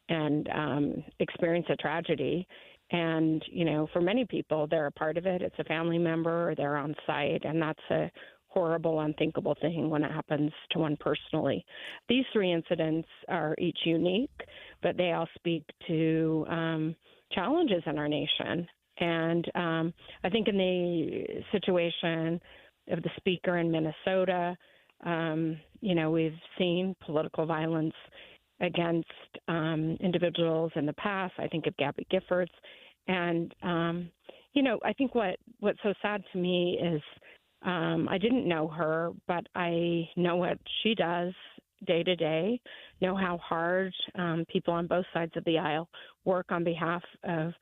Speaker 29: and experience a tragedy. And for many people, they're a part of it. It's a family member, or they're on site, and that's a horrible, unthinkable thing when it happens to one personally. These 3 incidents are each unique, but they all speak to challenges in our nation. And I think in the situation of the speaker in Minnesota, we've seen political violence against individuals in the past. I think of Gabby Giffords. And, I think what's so sad to me is I didn't know her, but I know what she does day to day, know how hard people on both sides of the aisle work on behalf of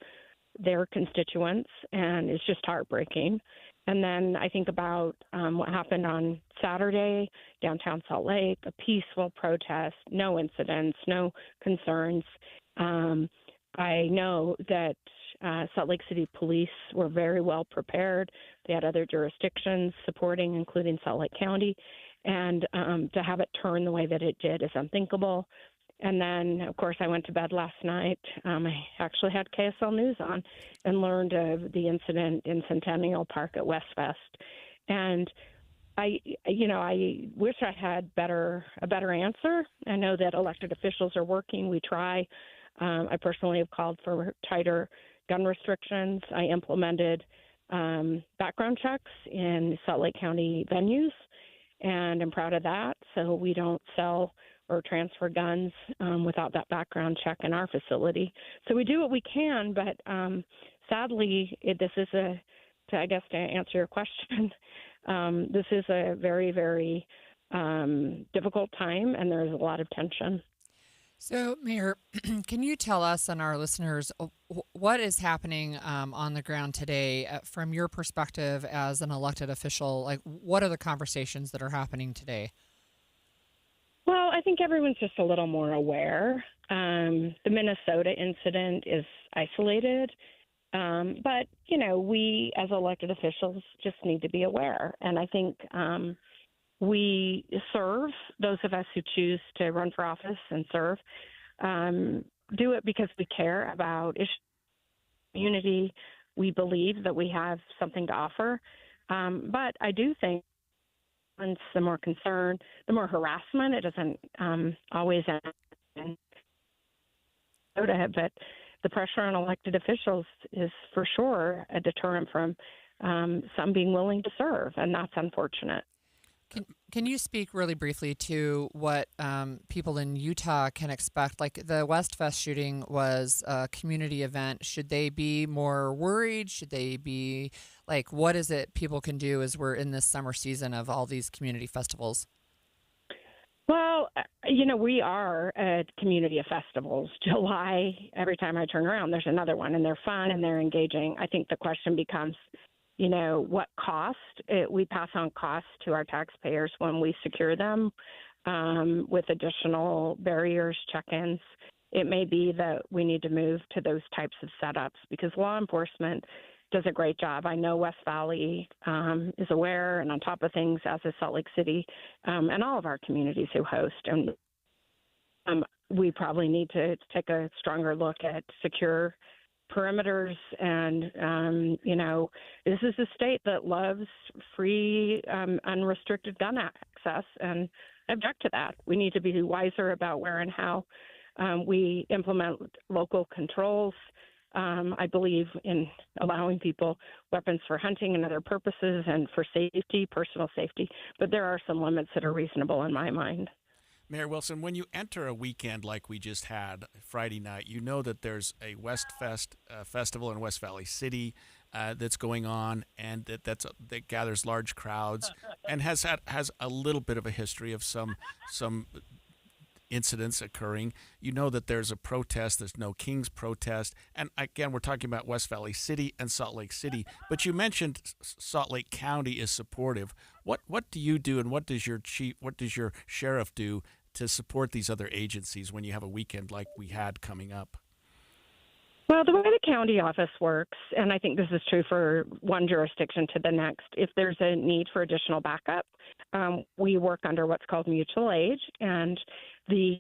Speaker 29: their constituents, and it's just heartbreaking. And then I think about what happened on Saturday, downtown Salt Lake, a peaceful protest, no incidents, no concerns. I know that Salt Lake City Police were very well prepared. They had other jurisdictions supporting, including Salt Lake County. And to have it turn the way that it did is unthinkable. And then, of course, I went to bed last night. I actually had KSL News on and learned of the incident in Centennial Park at Westfest. And I wish I had a better answer. I know that elected officials are working. We try. I personally have called for tighter gun restrictions. I implemented background checks in Salt Lake County venues, and I'm proud of that. So we don't sell or transfer guns without that background check in our facility. So we do what we can, but sadly, to answer your question, this is a very, very difficult time, and there's a lot of tension.
Speaker 13: So, Mayor, can you tell us and our listeners what is happening on the ground today from your perspective as an elected official? Like, what are the conversations that are happening today?
Speaker 29: Well, I think everyone's just a little more aware. The Minnesota incident is isolated, but, we as elected officials just need to be aware. And I think we serve, those of us who choose to run for office and serve, do it because we care about community. We believe that we have something to offer. But I do think the more concern, the more harassment, it doesn't always end. But the pressure on elected officials is for sure a deterrent from some being willing to serve, and that's unfortunate.
Speaker 13: Can you speak really briefly to what people in Utah can expect? Like the Westfest shooting was a community event. Should they be more worried? Should they be like, what is it people can do as we're in this summer season of all these community festivals?
Speaker 29: Well, we are at community of festivals. July, every time I turn around, there's another one, and they're fun and they're engaging. I think the question becomes, what cost? We pass on costs to our taxpayers when we secure them with additional barriers, check-ins. It may be that we need to move to those types of setups because law enforcement does a great job. I know West Valley is aware and on top of things, as is Salt Lake City and all of our communities who host. And we probably need to take a stronger look at secure perimeters, and this is a state that loves free, unrestricted gun access, and I object to that. We need to be wiser about where and how we implement local controls. I believe in allowing people weapons for hunting and other purposes and for safety, personal safety, but there are some limits that are reasonable in my mind.
Speaker 12: Mayor Wilson, when you enter a weekend like we just had Friday night, you know that there's a Westfest festival in West Valley City that's going on, and that gathers large crowds, and has a little bit of a history of some incidents occurring. You know that there's a protest. There's no King's protest, and again, we're talking about West Valley City and Salt Lake City. But you mentioned Salt Lake County is supportive. What do you do, and what does your sheriff do to support these other agencies when you have a weekend like we had coming up?
Speaker 29: Well, the way the county office works, and I think this is true for one jurisdiction to the next, if there's a need for additional backup, we work under what's called mutual aid, and the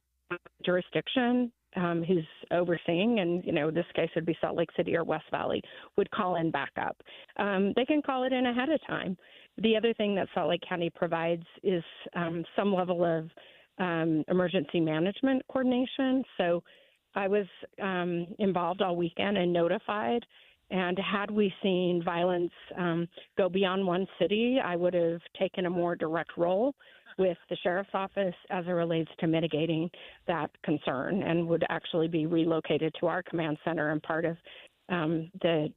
Speaker 29: jurisdiction who's overseeing, and this case would be Salt Lake City or West Valley, would call in backup. They can call it in ahead of time. The other thing that Salt Lake County provides is some level of emergency management coordination. So I was involved all weekend and notified. And had we seen violence go beyond one city, I would have taken a more direct role with the sheriff's office as it relates to mitigating that concern, and would actually be relocated to our command center and part of the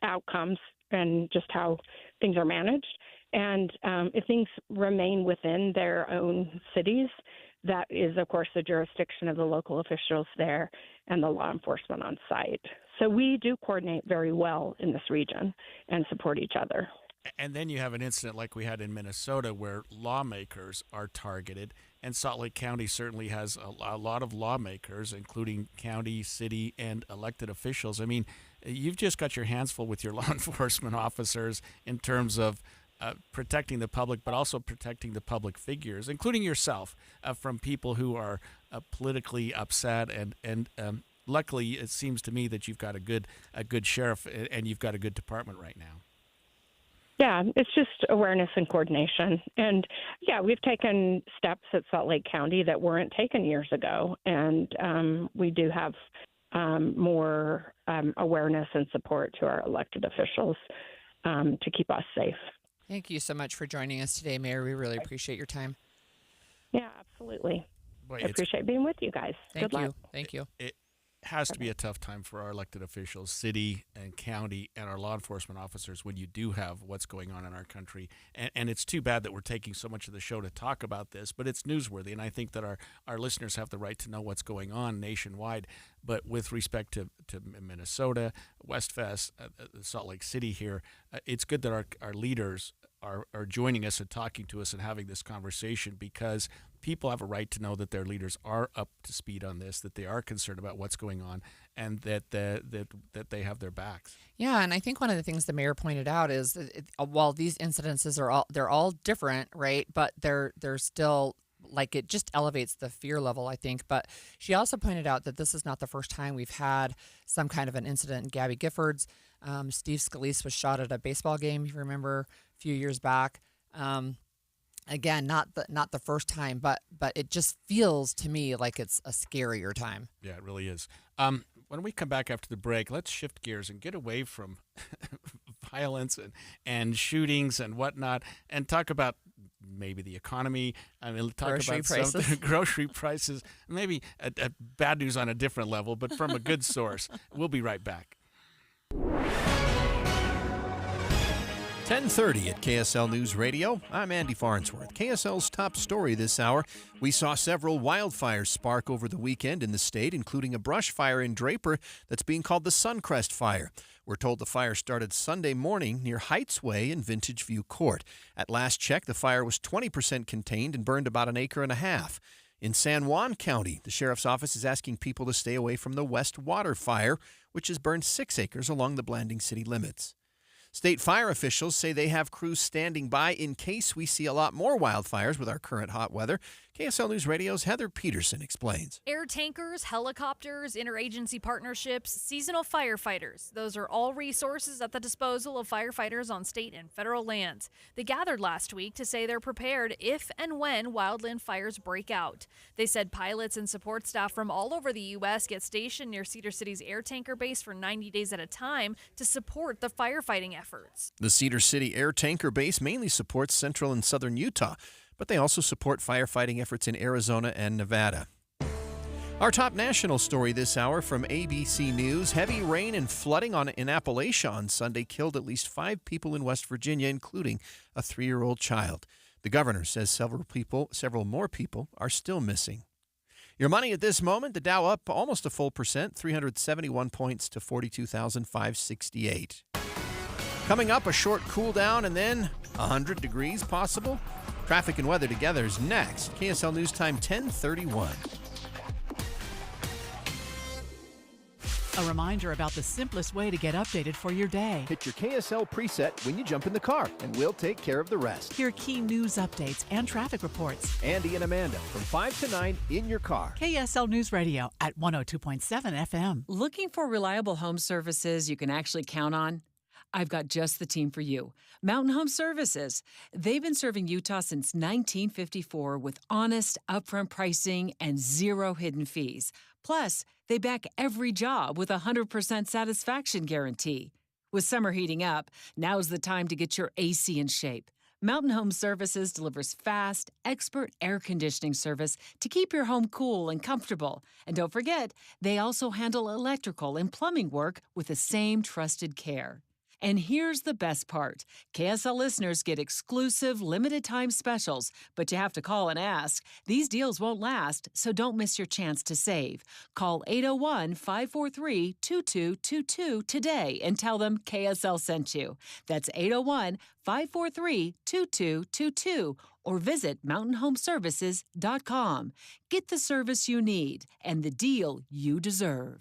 Speaker 29: outcomes and just how things are managed. And if things remain within their own cities, that is, of course, the jurisdiction of the local officials there and the law enforcement on site. So we do coordinate very well in this region and support each other.
Speaker 12: And then you have an incident like we had in Minnesota where lawmakers are targeted, and Salt Lake County certainly has a lot of lawmakers, including county, city, and elected officials. I mean, you've just got your hands full with your law enforcement officers in terms of protecting the public, but also protecting the public figures, including yourself, from people who are politically upset. And luckily, it seems to me that you've got a good sheriff and you've got a good department right now.
Speaker 29: Yeah, it's just awareness and coordination. And yeah, we've taken steps at Salt Lake County that weren't taken years ago. And we do have more awareness and support to our elected officials to keep us safe.
Speaker 13: Thank you so much for joining us today, Mayor. We really appreciate your time.
Speaker 29: Yeah, absolutely.
Speaker 12: Boy,
Speaker 29: I appreciate being with you guys. Good luck.
Speaker 13: Thank you.
Speaker 12: It has to be a tough time for our elected officials, city and county, and our law enforcement officers when you do have what's going on in our country. And it's too bad that we're taking so much of the show to talk about this, but it's newsworthy, and I think that our listeners have the right to know what's going on nationwide. But with respect to Minnesota, Westfest, Salt Lake City here, it's good that our leaders are joining us and talking to us and having this conversation, because people have a right to know that their leaders are up to speed on this, that they are concerned about what's going on, and that they have their backs.
Speaker 13: Yeah, and I think one of the things the mayor pointed out is that while these incidences they're all different, right? But they're still, like, it just elevates the fear level, I think. But she also pointed out that this is not the first time we've had some kind of an incident in Gabby Giffords. Steve Scalise was shot at a baseball game, if you remember, a few years back. Again, not the first time, but it just feels to me like it's a scarier time.
Speaker 12: Yeah, it really is. When we come back after the break, let's shift gears and get away from violence and shootings and whatnot, and talk about maybe the economy. I mean, talk
Speaker 13: grocery
Speaker 12: about
Speaker 13: prices.
Speaker 12: some grocery prices, maybe a bad news on a different level, but from a good source. We'll be right back.
Speaker 1: 10:30 at KSL News Radio. I'm Andy Farnsworth. KSL's top story this hour. We saw several wildfires spark over the weekend in the state, including a brush fire in Draper that's being called the Suncrest Fire. We're told the fire started Sunday morning near Heights Way in Vintage View Court. At last check, the fire was 20% contained and burned about an acre and a half. In San Juan County, the sheriff's office is asking people to stay away from the West Water Fire, which has burned 6 acres along the Blanding city limits. State fire officials say they have crews standing by in case we see a lot more wildfires with our current hot weather. KSL News Radio's Heather Peterson explains.
Speaker 6: Air tankers, helicopters, interagency partnerships, seasonal firefighters. Those are all resources at the disposal of firefighters on state and federal lands. They gathered last week to say they're prepared if and when wildland fires break out. They said pilots and support staff from all over the U.S. get stationed near Cedar City's air tanker base for 90 days at a time to support the firefighting efforts.
Speaker 1: The Cedar City Air Tanker Base mainly supports central and southern Utah, but they also support firefighting efforts in Arizona and Nevada. Our top national story this hour from ABC News. Heavy rain and flooding in Appalachia on Sunday killed at least 5 people in West Virginia, including a 3-year-old child. The governor says several more people are still missing. Your money at this moment, the Dow up almost a full percent, 371 points to 42,568. Coming up, a short cool down and then 100 degrees possible. Traffic and weather together is next. KSL News Time 10:31.
Speaker 8: A reminder about the simplest way to get updated for your day.
Speaker 10: Hit your KSL preset when you jump in the car, and we'll take care of the rest.
Speaker 8: Hear key news updates and traffic reports.
Speaker 10: Andy and Amanda from 5 to 9 in your car.
Speaker 8: KSL News Radio at 102.7 FM.
Speaker 20: Looking for reliable home services you can actually count on? I've got just the team for you. Mountain Home Services. They've been serving Utah since 1954 with honest, upfront pricing and 0 hidden fees. Plus, they back every job with a 100% satisfaction guarantee. With summer heating up, now's the time to get your AC in shape. Mountain Home Services delivers fast, expert air conditioning service to keep your home cool and comfortable. And don't forget, they also handle electrical and plumbing work with the same trusted care. And here's the best part. KSL listeners get exclusive limited-time specials, but you have to call and ask. These deals won't last, so don't miss your chance to save. Call 801-543-2222 today and tell them KSL sent you. That's 801-543-2222 or visit mountainhomeservices.com. Get the service you need and the deal you deserve.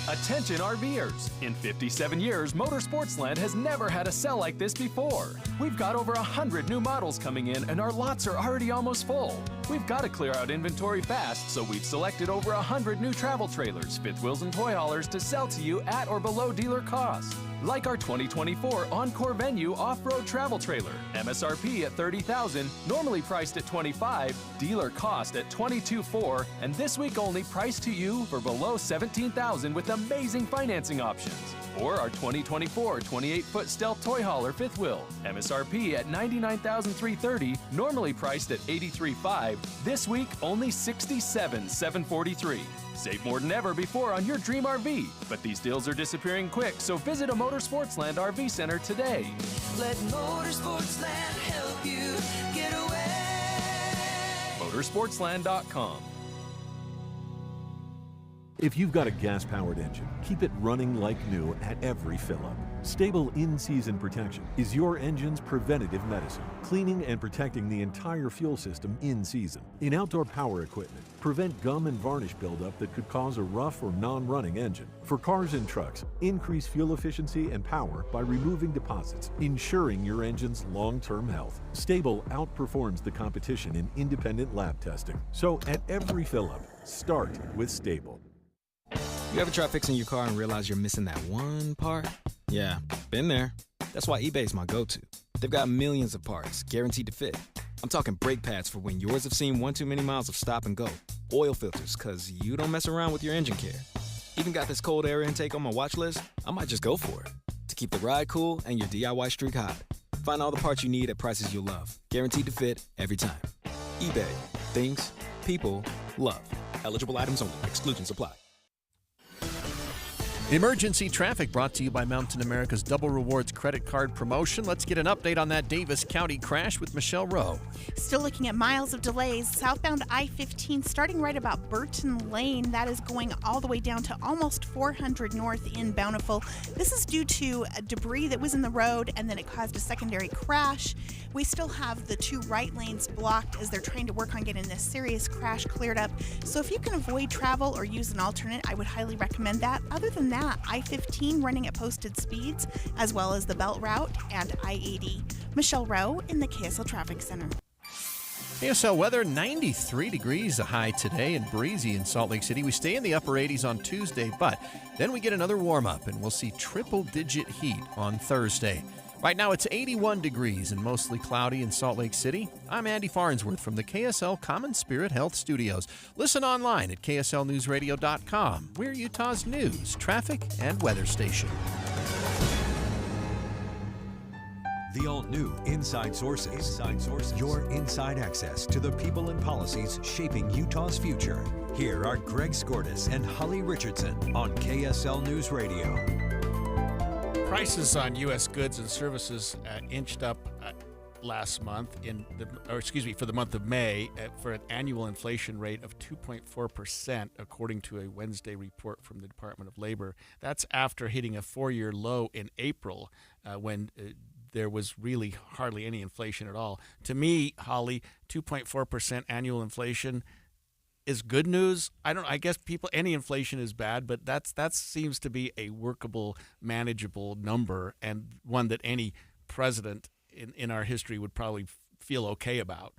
Speaker 14: Attention RVers! In 57 years, Motorsportsland has never had a sale like this before. We've got over 100 new models coming in and our lots are already almost full. We've got to clear out inventory fast, so we've selected over 100 new travel trailers, fifth wheels and toy haulers to sell to you at or below dealer cost. Like our 2024 Encore Venue off-road travel trailer. MSRP at $30,000, normally priced at $25,000, dealer cost at $22,400, and this week only priced to you for below $17,000 with amazing financing options. Or our 2024 28-foot Stealth Toy Hauler fifth wheel. MSRP at $99,330, normally priced at $83,500, this week only $67,743. Save more than ever before on your dream RV. But these deals are disappearing quick, so visit a Motorsportsland RV Center today.
Speaker 15: Let Motorsportsland help you get away.
Speaker 14: Motorsportsland.com.
Speaker 16: If you've got a gas-powered engine, keep it running like new at every fill-up. Stable in-season protection is your engine's preventative medicine, cleaning and protecting the entire fuel system in season. In outdoor power equipment, prevent gum and varnish buildup that could cause a rough or non-running engine. For cars and trucks, increase fuel efficiency and power by removing deposits, ensuring your engine's long-term health. Stable outperforms the competition in independent lab testing. So at every fill-up, start with Stable.
Speaker 17: You ever try fixing your car and realize you're missing that one part? Yeah, been there. That's why eBay's my go-to. They've got millions of parts, guaranteed to fit. I'm talking brake pads for when yours have seen one too many miles of stop and go. Oil filters, because you don't mess around with your engine care. Even got this cold air intake on my watch list. I might just go for it. To keep the ride cool and your DIY streak hot. Find all the parts you need at prices you'll love. Guaranteed to fit every time. eBay. Things. People. Love. Eligible items only. Exclusions apply.
Speaker 1: Emergency traffic brought to you by Mountain America's Double Rewards credit card promotion. Let's get an update on that Davis County crash with Michelle Rowe.
Speaker 18: Still looking at miles of delays. Southbound I-15 starting right about Burton Lane. That is going all the way down to almost 400 north in Bountiful. This is due to debris that was in the road and then it caused a secondary crash. We still have the two right lanes blocked as they're trying to work on getting this serious crash cleared up. So if you can avoid travel or use an alternate, I would highly recommend that. Other than that, I-15 running at posted speeds, as well as the Belt Route and I-80. Michelle Rowe in the KSL Traffic Center.
Speaker 1: KSL weather, 93 degrees a high today and breezy in Salt Lake City. We stay in the upper 80s on Tuesday, but then we get another warm-up and we'll see triple-digit heat on Thursday. Right now it's 81 degrees and mostly cloudy in Salt Lake City. I'm Andy Farnsworth from the KSL Common Spirit Health Studios. Listen online at kslnewsradio.com. We're Utah's news, traffic, and weather station.
Speaker 11: The all-new Inside Sources. Your inside access to the people and policies shaping Utah's future. Here are Greg Skordas and Holly Richardson on KSL News Radio.
Speaker 12: Prices on U.S. goods and services inched up last month for the month of May for an annual inflation rate of 2.4%, according to a Wednesday report from the Department of Labor. That's after hitting a 4-year low in April when there was really hardly any inflation at all. To me, Holly, 2.4% annual inflation is good news. I guess any inflation is bad, but that seems to be a workable, manageable number and one that any president in our history would probably feel okay about.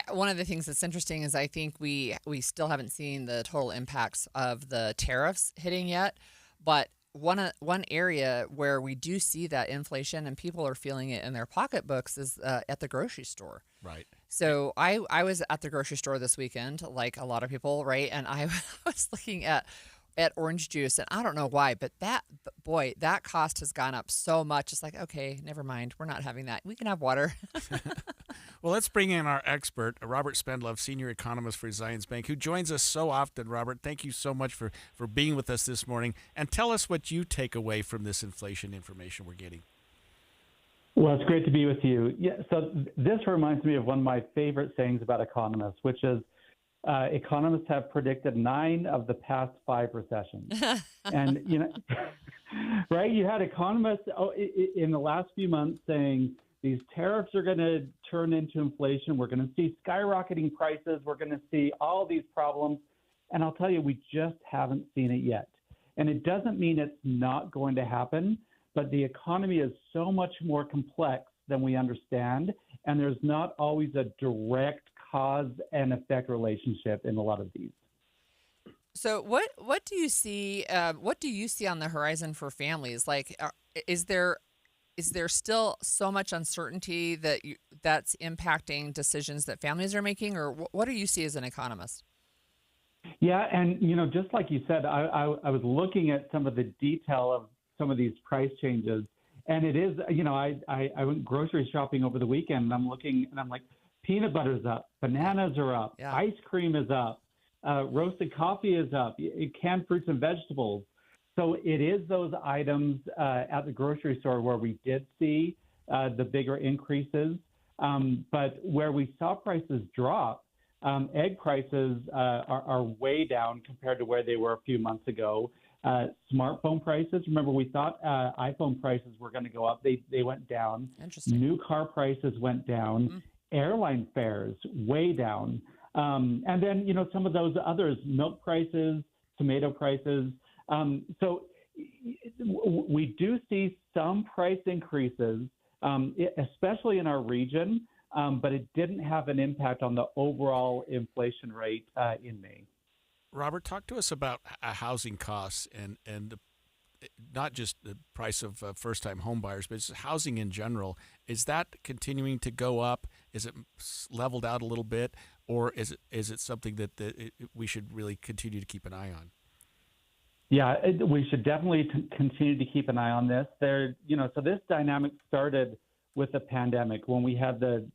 Speaker 13: One of the things that's interesting is I think we still haven't seen the total impacts of the tariffs hitting yet, but one area where we do see that inflation and people are feeling it in their pocketbooks is at the grocery store.
Speaker 12: Right.
Speaker 13: So I was at the grocery store this weekend, like a lot of people, right? And I was looking at orange juice, and I don't know why, but that cost has gone up so much. It's like, okay, never mind. We're not having that. We can have water.
Speaker 12: Well, let's bring in our expert, Robert Spendlove, senior economist for Zions Bank, who joins us so often. Robert, thank you so much for being with us this morning. And tell us what you take away from this inflation information we're getting.
Speaker 19: Well, it's great to be with you. Yeah, so this reminds me of one of my favorite sayings about economists, which is economists have predicted 9 of the past 5 recessions. And, right, you had economists in the last few months saying these tariffs are going to turn into inflation. We're going to see skyrocketing prices. We're going to see all these problems. And I'll tell you, we just haven't seen it yet. And it doesn't mean it's not going to happen, but the economy is so much more complex than we understand, and there's not always a direct cause and effect relationship in a lot of these.
Speaker 13: So what do you see? What do you see on the horizon for families? Like, is there still so much uncertainty that's impacting decisions that families are making, or what do you see as an economist?
Speaker 19: Yeah, and just like you said, I was looking at some of the detail of some of these price changes, and it is, I went grocery shopping over the weekend, and I'm looking, and I'm like, peanut butter's up, bananas are up, ice cream is up, roasted coffee is up, canned fruits and vegetables. So it is those items at the grocery store where we did see the bigger increases, but where we saw prices drop. Egg prices are way down compared to where they were a few months ago. Smartphone prices, remember we thought iPhone prices were going to go up. They went down.
Speaker 13: Interesting.
Speaker 19: New car prices went down. Airline fares way down. And then, some of those others, milk prices, tomato prices. So we do see some price increases, especially in our region. But it didn't have an impact on the overall inflation rate in May.
Speaker 12: Robert, talk to us about housing costs and not just the price of first-time home buyers, but just housing in general. Is that continuing to go up? Is it leveled out a little bit, or is it something that we should really continue to keep an eye on?
Speaker 19: Yeah, we should definitely continue to keep an eye on this. So this dynamic started with the pandemic when we had the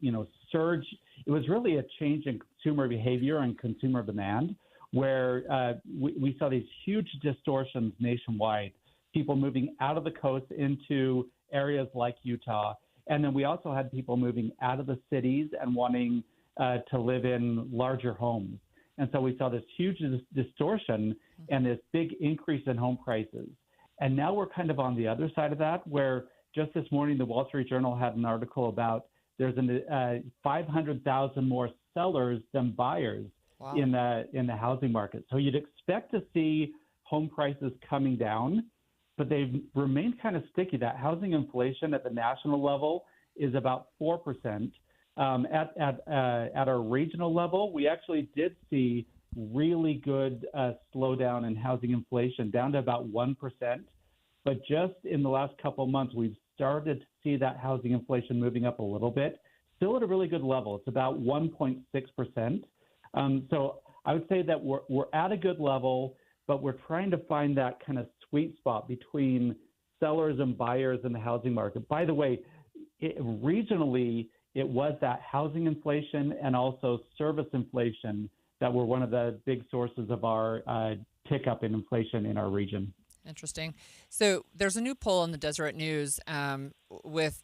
Speaker 19: surge. It was really a change in consumer behavior and consumer demand, where we saw these huge distortions nationwide. People moving out of the coast into areas like Utah, and then we also had people moving out of the cities and wanting to live in larger homes. And so we saw this huge distortion and this big increase in home prices. And now we're kind of on the other side of that, where just this morning, the Wall Street Journal had an article about there's 500,000 more sellers than buyers in the housing market. So you'd expect to see home prices coming down, but they've remained kind of sticky. That housing inflation at the national level is about 4%. At our regional level, we actually did see really good slowdown in housing inflation, down to about 1%. But just in the last couple of months, we've started to see that housing inflation moving up a little bit, still at a really good level. It's about 1.6%. So I would say that we're at a good level, but we're trying to find that kind of sweet spot between sellers and buyers in the housing market. By the way, regionally, it was that housing inflation and also service inflation that were one of the big sources of our tick up in inflation in our region.
Speaker 13: Interesting. So there's a new poll in the Deseret News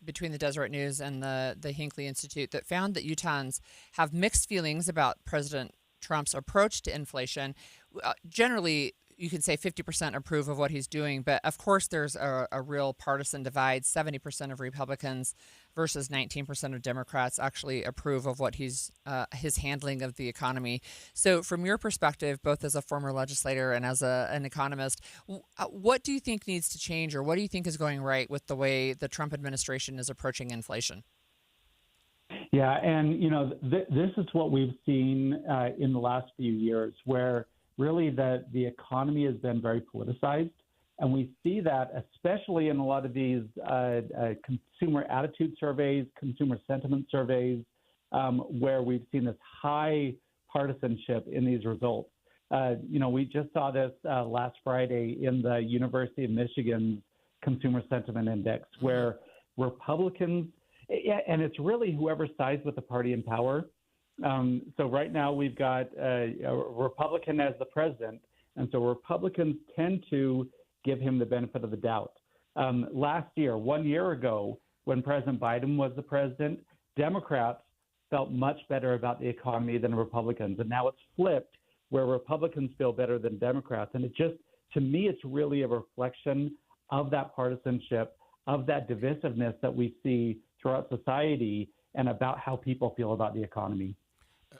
Speaker 13: between the Deseret News and the Hinckley Institute that found that Utahns have mixed feelings about President Trump's approach to inflation. Generally, you can say 50% approve of what he's doing, but of course there's a real partisan divide. 70% of Republicans versus 19% of Democrats actually approve of what his handling of the economy. So from your perspective, both as a former legislator and as an economist, what do you think needs to change, or what do you think is going right with the way the Trump administration is approaching inflation?
Speaker 19: Yeah, and this is what we've seen in the last few years, where really the economy has been very politicized. And we see that especially in a lot of these consumer attitude surveys, consumer sentiment surveys, where we've seen this high partisanship in these results. We just saw this last Friday in the University of Michigan's Consumer Sentiment Index, where Republicans, and it's really whoever sides with the party in power. So right now we've got a Republican as the president, and so Republicans tend to give him the benefit of the doubt. Last year, 1 year ago, when President Biden was the president, Democrats felt much better about the economy than Republicans, and now it's flipped, where Republicans feel better than Democrats. And to me, it's really a reflection of that partisanship, of that divisiveness that we see throughout society, and about how people feel about the economy.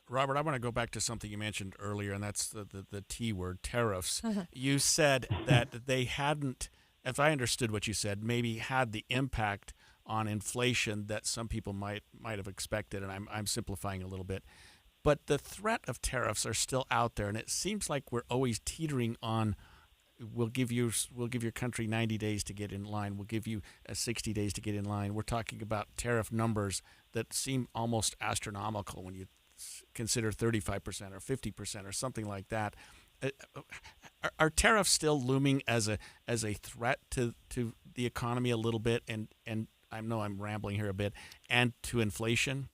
Speaker 12: Robert, I want to go back to something you mentioned earlier, and that's the T word, tariffs. You said that they hadn't, if I understood what you said, maybe had the impact on inflation that some people might have expected, and I'm simplifying a little bit. But the threat of tariffs are still out there, and it seems like we're always teetering on. We'll give your country 90 days to get in line. We'll give you 60 days to get in line. We're talking about tariff numbers that seem almost astronomical when you consider 35% or 50% or something like that. Are tariffs still looming as a threat to the economy a little bit? And I know I'm rambling here a bit, and to inflation.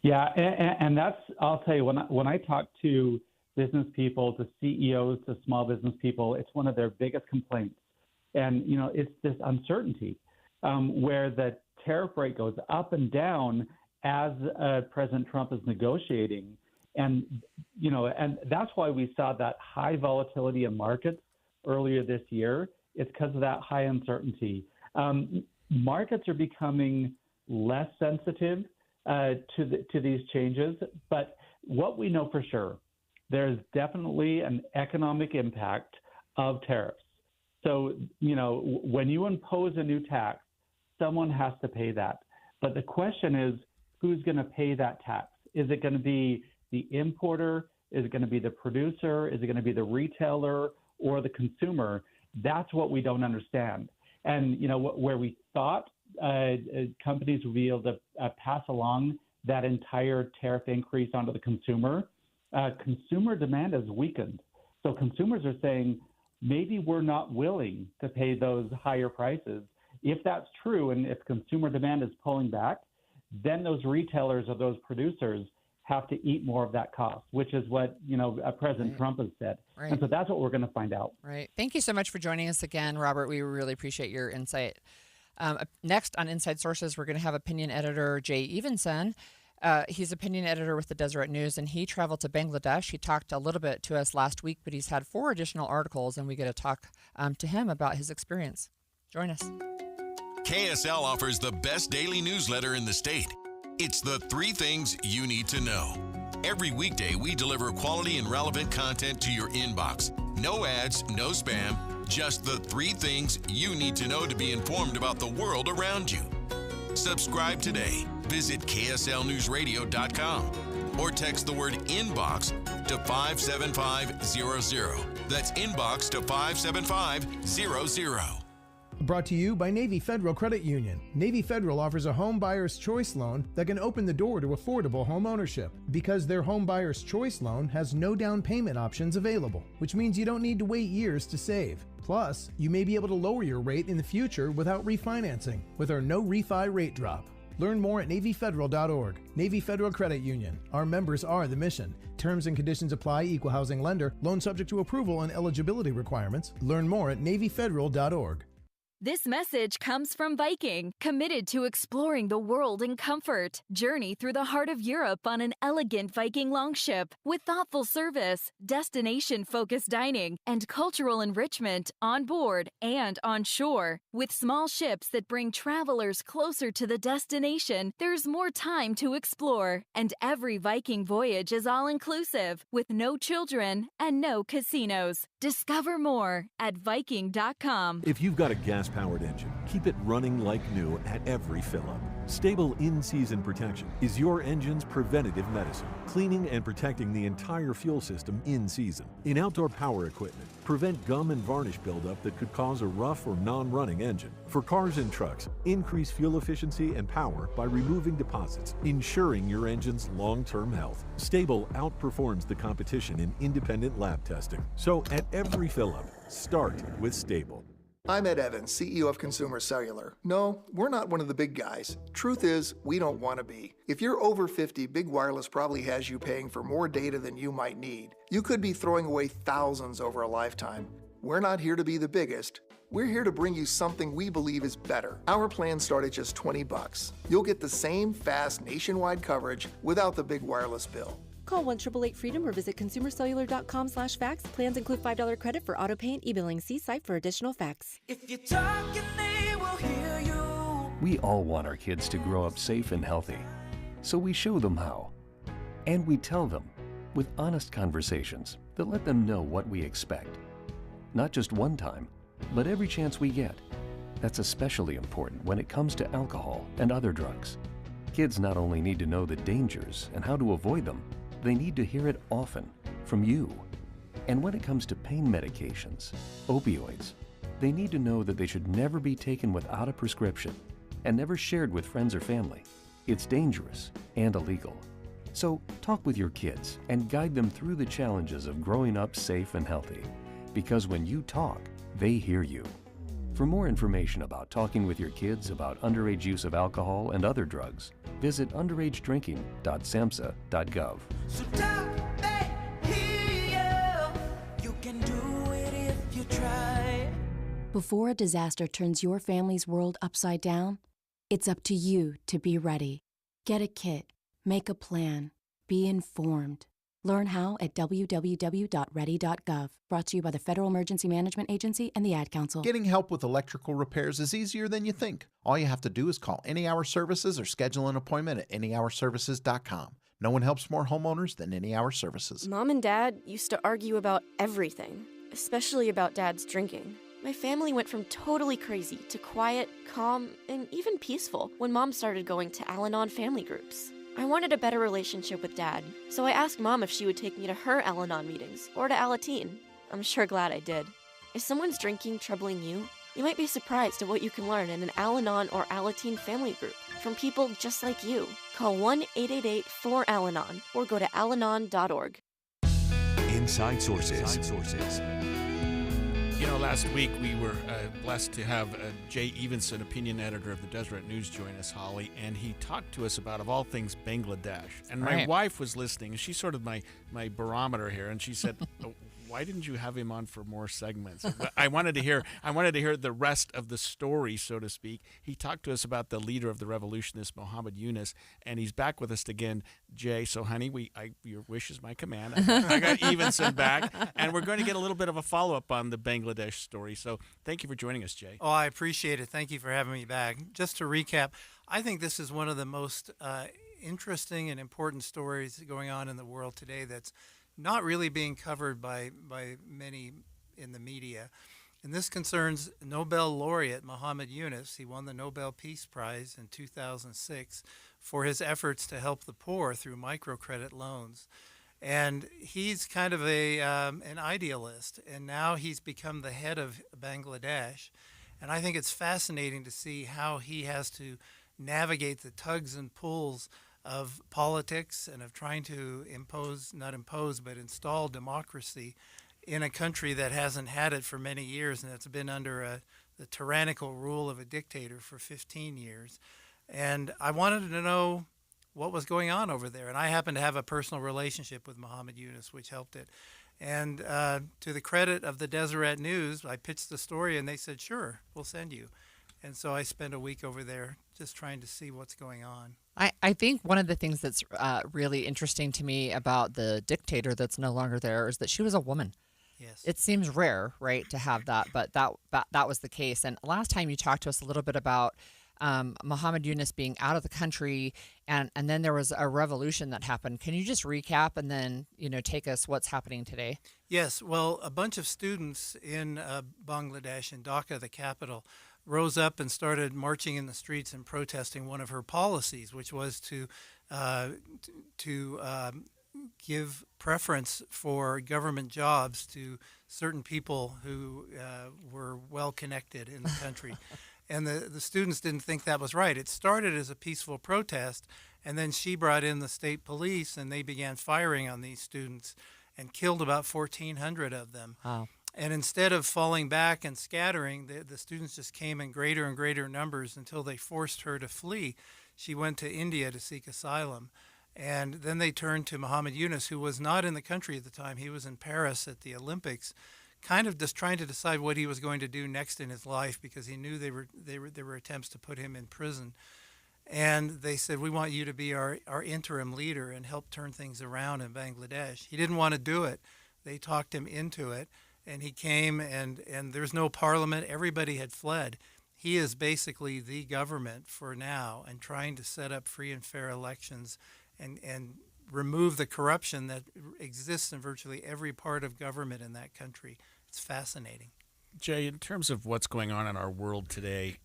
Speaker 19: Yeah, and that's, I'll tell you, when I talk to business people, to CEOs, to small business people, it's one of their biggest complaints. And, it's this uncertainty where the tariff rate goes up and down as President Trump is negotiating. And, and that's why we saw that high volatility in markets earlier this year. It's because of that high uncertainty. Markets are becoming less sensitive to these changes, but what we know for sure, there's definitely an economic impact of tariffs. So, when you impose a new tax, someone has to pay that. But the question is, who's going to pay that tax? Is it going to be the importer? Is it going to be the producer? Is it going to be the retailer or the consumer? That's what we don't understand. And, where we thought companies would be able to pass along that entire tariff increase onto the consumer, consumer demand has weakened. So consumers are saying, maybe we're not willing to pay those higher prices. If that's true, and if consumer demand is pulling back, then those retailers or those producers have to eat more of that cost, which is what, President Trump has said.
Speaker 13: Right.
Speaker 19: And so that's what we're going to find out.
Speaker 13: Right. Thank you so much for joining us again, Robert. We really appreciate your insight. Next on Inside Sources, we're going to have opinion editor Jay Evenson. He's opinion editor with the Deseret News, and he traveled to Bangladesh. He talked a little bit to us last week, but he's had 4 additional articles, and we get to talk to him about his experience. Join us.
Speaker 2: KSL offers the best daily newsletter in the state. It's the 3 things you need to know. Every weekday, we deliver quality and relevant content to your inbox. No ads, no spam, just the 3 things you need to know to be informed about the world around you. Subscribe today. Visit KSLNewsRadio.com or text the word inbox to 57500. That's inbox to 57500.
Speaker 3: Brought to you by Navy Federal Credit Union. Navy Federal offers a home buyer's choice loan that can open the door to affordable home ownership because their home buyer's choice loan has no down payment options available, which means you don't need to wait years to save. Plus, you may be able to lower your rate in the future without refinancing with our no refi rate drop. Learn more at NavyFederal.org. Navy Federal Credit Union. Our members are the mission. Terms and conditions apply. Equal housing lender. Loan subject to approval and eligibility requirements. Learn more at NavyFederal.org.
Speaker 4: This message comes from Viking, committed to exploring the world in comfort. Journey through the heart of Europe on an elegant Viking longship with thoughtful service, destination-focused dining, and cultural enrichment on board and on shore. With small ships that bring travelers closer to the destination, there's more time to explore. And every Viking voyage is all-inclusive, with no children and no casinos. Discover more at Viking.com.
Speaker 16: If you've got a gas-powered engine, keep it running like new at every fill-up. Stable in-season protection is your engine's preventative medicine, cleaning and protecting the entire fuel system in season. In outdoor power equipment, prevent gum and varnish buildup that could cause a rough or non-running engine. For cars and trucks, increase fuel efficiency and power by removing deposits, ensuring your engine's long-term health. Stable outperforms the competition in independent lab testing. So at every fill-up, start with Stable.
Speaker 5: I'm Ed Evans, CEO of Consumer Cellular. No, we're not one of the big guys. Truth is, we don't want to be. If you're over 50, Big Wireless probably has you paying for more data than you might need. You could be throwing away thousands over a lifetime. We're not here to be the biggest. We're here to bring you something we believe is better. Our plans start at just $20. You'll get the same fast nationwide coverage without the Big Wireless bill.
Speaker 22: Call 1-888-FREEDOM or visit consumercellular.com/facts. Plans include $5 credit for auto pay and e-billing. See site for additional facts.
Speaker 15: If you talk and they will hear you.
Speaker 28: We all want our kids to grow up safe and healthy, so we show them how. And we tell them with honest conversations that let them know what we expect. Not just one time, but every chance we get. That's especially important when it comes to alcohol and other drugs. Kids not only need to know the dangers and how to avoid them, they need to hear it often from you. And when it comes to pain medications, opioids, they need to know that they should never be taken without a prescription and never shared with friends or family. It's dangerous and illegal. So talk with your kids and guide them through the challenges of growing up safe and healthy. Because when you talk, they hear you. For more information about talking with your kids about underage use of alcohol and other drugs, visit underagedrinking.samhsa.gov.
Speaker 15: So talk back here. You can do it if you try.
Speaker 7: Before a disaster turns your family's world upside down, it's up to you to be ready. Get a kit, make a plan, be informed. Learn how at www.ready.gov. Brought to you by the Federal Emergency Management Agency and the Ad Council.
Speaker 9: Getting help with electrical repairs is easier than you think. All you have to do is call Any Hour Services or schedule an appointment at anyhourservices.com. No one helps more homeowners than Any Hour Services.
Speaker 21: Mom and Dad used to argue about everything, especially about Dad's drinking. My family went from totally crazy to quiet, calm, and even peaceful when Mom started going to Al-Anon family groups. I wanted a better relationship with Dad, so I asked Mom if she would take me to her Al-Anon meetings or to Alateen. I'm sure glad I did. If someone's drinking troubling you, you might be surprised at what you can learn in an Al-Anon or Alateen family group from people just like you. Call 1-888-4-AL-ANON or go to alanon.org.
Speaker 11: Inside Sources.
Speaker 12: You know, last week we were blessed to have Jay Evenson, opinion editor of the Deseret News, join us, Holly, and he talked to us about, of all things, Bangladesh. And my wife was listening, and she's sort of my barometer here, and she said, oh, why didn't you have him on for more segments? I wanted to hear the rest of the story, so to speak. He talked to us about the leader of the revolutionists, Muhammad Yunus, and he's back with us again, Jay. So, honey, your wish is my command. I got Evenson back, and we're going to get a little bit of a follow-up on the Bangladesh story. So thank you for joining us, Jay.
Speaker 23: Oh, I appreciate it. Thank you for having me back. Just to recap, I think this is one of the most interesting and important stories going on in the world today that's not really being covered by many in the media. And this concerns Nobel laureate Muhammad Yunus. He won the Nobel Peace Prize in 2006 for his efforts to help the poor through microcredit loans. And he's kind of an idealist, and now he's become the head of Bangladesh. And I think it's fascinating to see how he has to navigate the tugs and pulls of politics and of trying to install democracy in a country that hasn't had it for many years, and it's been under the tyrannical rule of a dictator for 15 years. And I wanted to know what was going on over there. And I happen to have a personal relationship with Muhammad Yunus, which helped it. And to the credit of the Deseret News, I pitched the story, and they said, sure, we'll send you. And so I spent a week over there just trying to see what's going on.
Speaker 13: I think one of the things that's really interesting to me about the dictator that's no longer there is that she was a woman.
Speaker 23: Yes.
Speaker 13: It seems rare, right, to have that, but that was the case. And last time you talked to us a little bit about Muhammad Yunus being out of the country, and then there was a revolution that happened. Can you just recap and then take us what's happening today?
Speaker 23: Yes. Well, a bunch of students in Bangladesh, in Dhaka, the capital, rose up and started marching in the streets and protesting one of her policies, which was to give preference for government jobs to certain people who were well connected in the country. And the students didn't think that was right. It started as a peaceful protest, and then she brought in the state police, and they began firing on these students and killed about 1,400 of them.
Speaker 13: Wow.
Speaker 23: And instead of falling back and scattering, the students just came in greater and greater numbers until they forced her to flee. She went to India to seek asylum. And then they turned to Muhammad Yunus, who was not in the country at the time. He was in Paris at the Olympics, kind of just trying to decide what he was going to do next in his life, because he knew there were attempts to put him in prison. And they said, we want you to be our interim leader and help turn things around in Bangladesh. He didn't want to do it. They talked him into it. And he came, and there's no parliament. Everybody had fled. He is basically the government for now, and trying to set up free and fair elections and remove the corruption that exists in virtually every part of government in that country. It's fascinating.
Speaker 12: Jay, in terms of what's going on in our world today,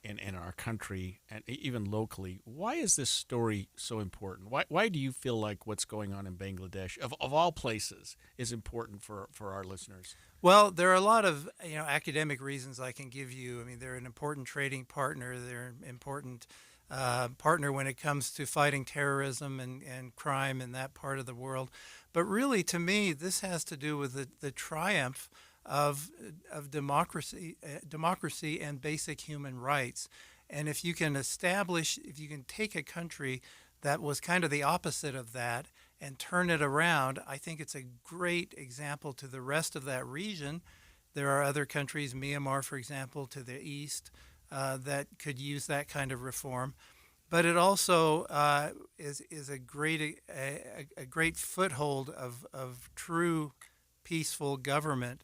Speaker 12: in our country, and even locally, why is this story so important? Why do you feel like what's going on in Bangladesh, of all places, is important for our listeners?
Speaker 23: Well, there are a lot of academic reasons I can give you. I mean, they're an important trading partner. They're an important partner when it comes to fighting terrorism and crime in that part of the world. But really, to me, this has to do with the triumph of democracy and basic human rights. And if you can take a country that was kind of the opposite of that and turn it around, I think it's a great example to the rest of that region. There are other countries, Myanmar, for example, to the east, that could use that kind of reform. But it also is a great foothold of true peaceful government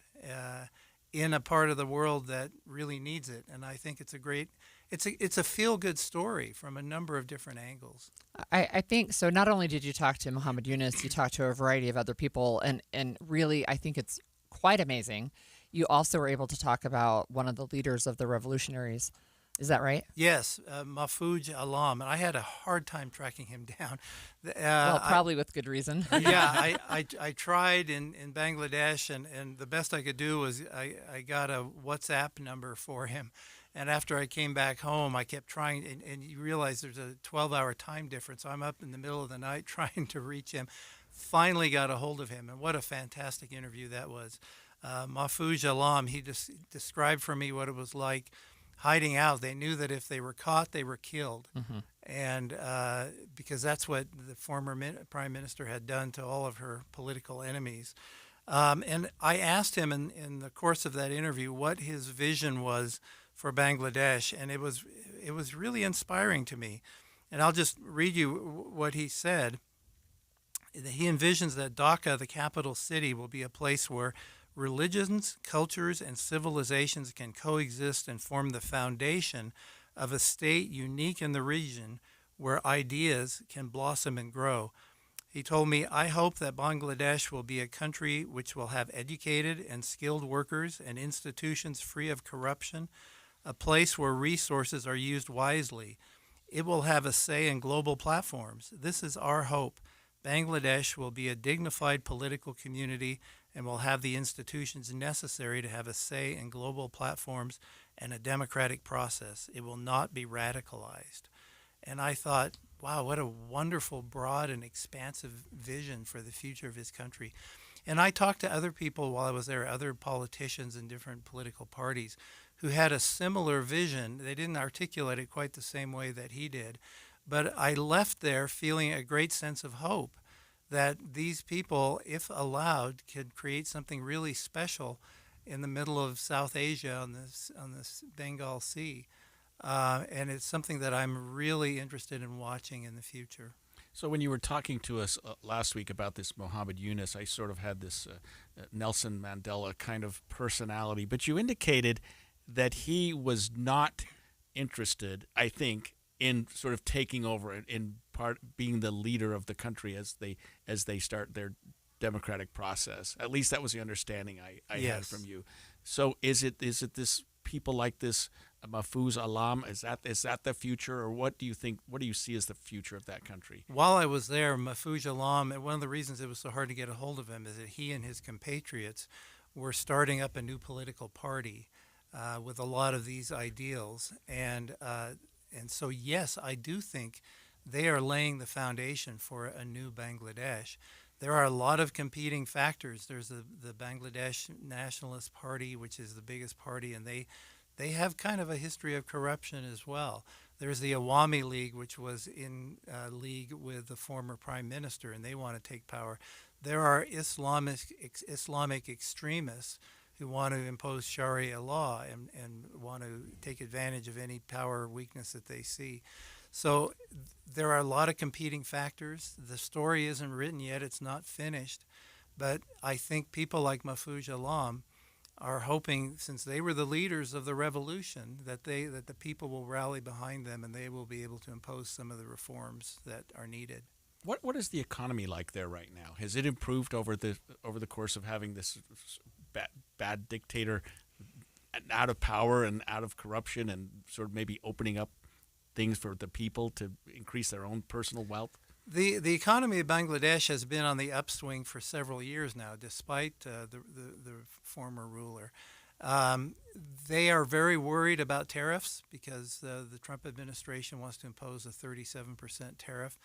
Speaker 23: in a part of the world that really needs it. And I think it's a feel-good story from a number of different angles.
Speaker 13: I think so. Not only did you talk to Muhammad Yunus, you talked to a variety of other people, and really I think it's quite amazing. You also were able to talk about one of the leaders of the revolutionaries. Is that right?
Speaker 23: Yes, Mahfouz Alam, and I had a hard time tracking him down.
Speaker 13: Well, probably with good reason.
Speaker 23: Yeah, I tried in Bangladesh, and the best I could do was I got a WhatsApp number for him. And after I came back home, I kept trying, and you realize there's a 12-hour time difference. So I'm up in the middle of the night trying to reach him. Finally got a hold of him, and what a fantastic interview that was. Mahfouz Alam, he just described for me what it was like hiding out. They knew that if they were caught, they were killed. Mm-hmm. And because that's what the former prime minister had done to all of her political enemies. And I asked him in the course of that interview what his vision was for Bangladesh, and it was really inspiring to me. And I'll just read you what he said. He envisions that Dhaka, the capital city, will be a place where religions, cultures, and civilizations can coexist and form the foundation of a state unique in the region where ideas can blossom and grow. He told me, I hope that Bangladesh will be a country which will have educated and skilled workers and institutions free of corruption, a place where resources are used wisely. It will have a say in global platforms. This is our hope. Bangladesh will be a dignified political community and will have the institutions necessary to have a say in global platforms and a democratic process. It will not be radicalized. And I thought, wow, what a wonderful, broad, and expansive vision for the future of his country. And I talked to other people while I was there, other politicians in different political parties, who had a similar vision. They didn't articulate it quite the same way that he did. But I left there feeling a great sense of hope that these people, if allowed, could create something really special in the middle of South Asia on this Bengal Sea. And it's something that I'm really interested in watching in the future.
Speaker 12: So when you were talking to us last week about this Muhammad Yunus, I sort of had this Nelson Mandela kind of personality, but you indicated that he was not interested, I think, in sort of taking over, in part being the leader of the country as they start their democratic process. At least that was the understanding I
Speaker 23: Yes.
Speaker 12: had from you. So is it this people like this Mahfouz Alam? Is that the future, or what do you think? What do you see as the future of that country?
Speaker 23: While I was there, Mahfouz Alam, and one of the reasons it was so hard to get a hold of him is that he and his compatriots were starting up a new political party with a lot of these ideals, and so yes, I do think they are laying the foundation for a new Bangladesh. There are a lot of competing factors. There's the Bangladesh Nationalist Party, which is the biggest party, and they have kind of a history of corruption as well. There's the Awami League, which was in league with the former prime minister, and they want to take power. There are Islamic extremists who want to impose Sharia law and want to take advantage of any power or weakness that they see. So there are a lot of competing factors. The story isn't written yet. It's not finished. But I think people like Mahfouz Alam are hoping, since they were the leaders of the revolution, that the people will rally behind them and they will be able to impose some of the reforms that are needed.
Speaker 12: What is the economy like there right now? Has it improved over the course of having this bad dictator out of power and out of corruption, and sort of maybe opening up things for the people to increase their own personal wealth?
Speaker 23: The economy of Bangladesh has been on the upswing for several years now, despite the former ruler. They are very worried about tariffs because the Trump administration wants to impose a 37% tariff.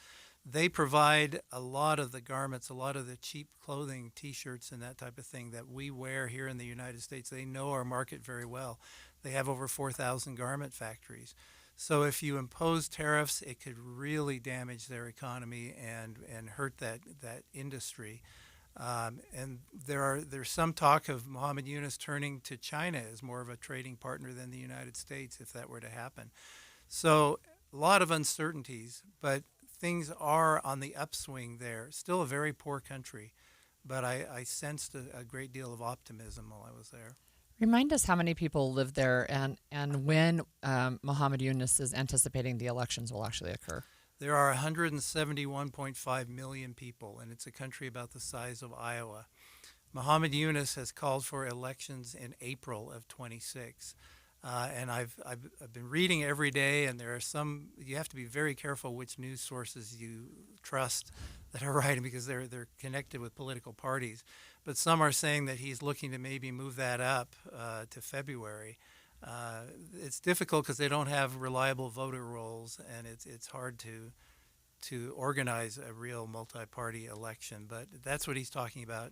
Speaker 23: They provide a lot of the garments, a lot of the cheap clothing, T-shirts and that type of thing that we wear here in the United States. They know our market very well. They have over 4,000 garment factories. So if you impose tariffs, it could really damage their economy and hurt that industry. And there's some talk of Mohammed Yunus turning to China as more of a trading partner than the United States if that were to happen. So a lot of uncertainties, but things are on the upswing there. Still a very poor country, but I sensed a great deal of optimism while I was there.
Speaker 13: Remind us how many people live there and when Mohammed Yunus is anticipating the elections will actually occur.
Speaker 23: There are 171.5 million people, and it's a country about the size of Iowa. Mohammed Yunus has called for elections in April of 26. And I've been reading every day, and there are some, you have to be very careful which news sources you trust that are writing because they're connected with political parties. But some are saying that he's looking to maybe move that up to February. It's difficult because they don't have reliable voter rolls, and it's hard to organize a real multi-party election. But that's what he's talking about,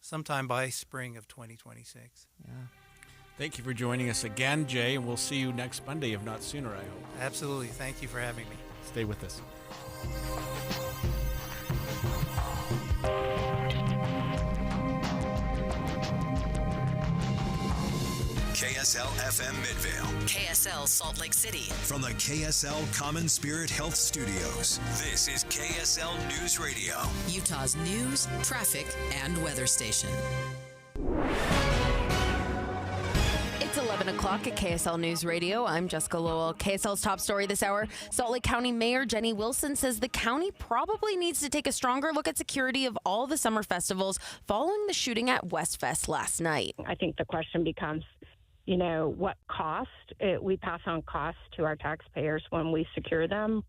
Speaker 23: sometime by spring of 2026.
Speaker 13: Yeah.
Speaker 12: Thank you for joining us again, Jay, and we'll see you next Monday, if not sooner, I hope.
Speaker 23: Absolutely. Thank you for having me.
Speaker 12: Stay with us.
Speaker 6: KSL FM Midvale.
Speaker 8: KSL Salt Lake City.
Speaker 6: From the KSL Common Spirit Health Studios, this is KSL News Radio.
Speaker 8: Utah's news, traffic, and weather station.
Speaker 10: It's 11 o'clock at KSL News Radio. I'm Jessica Lowell. KSL's top story this hour, Salt Lake County Mayor Jenny Wilson says the county probably needs to take a stronger look at security of all the summer festivals following the shooting at Westfest last night.
Speaker 20: I think the question becomes, what cost? We pass on costs to our taxpayers when we secure them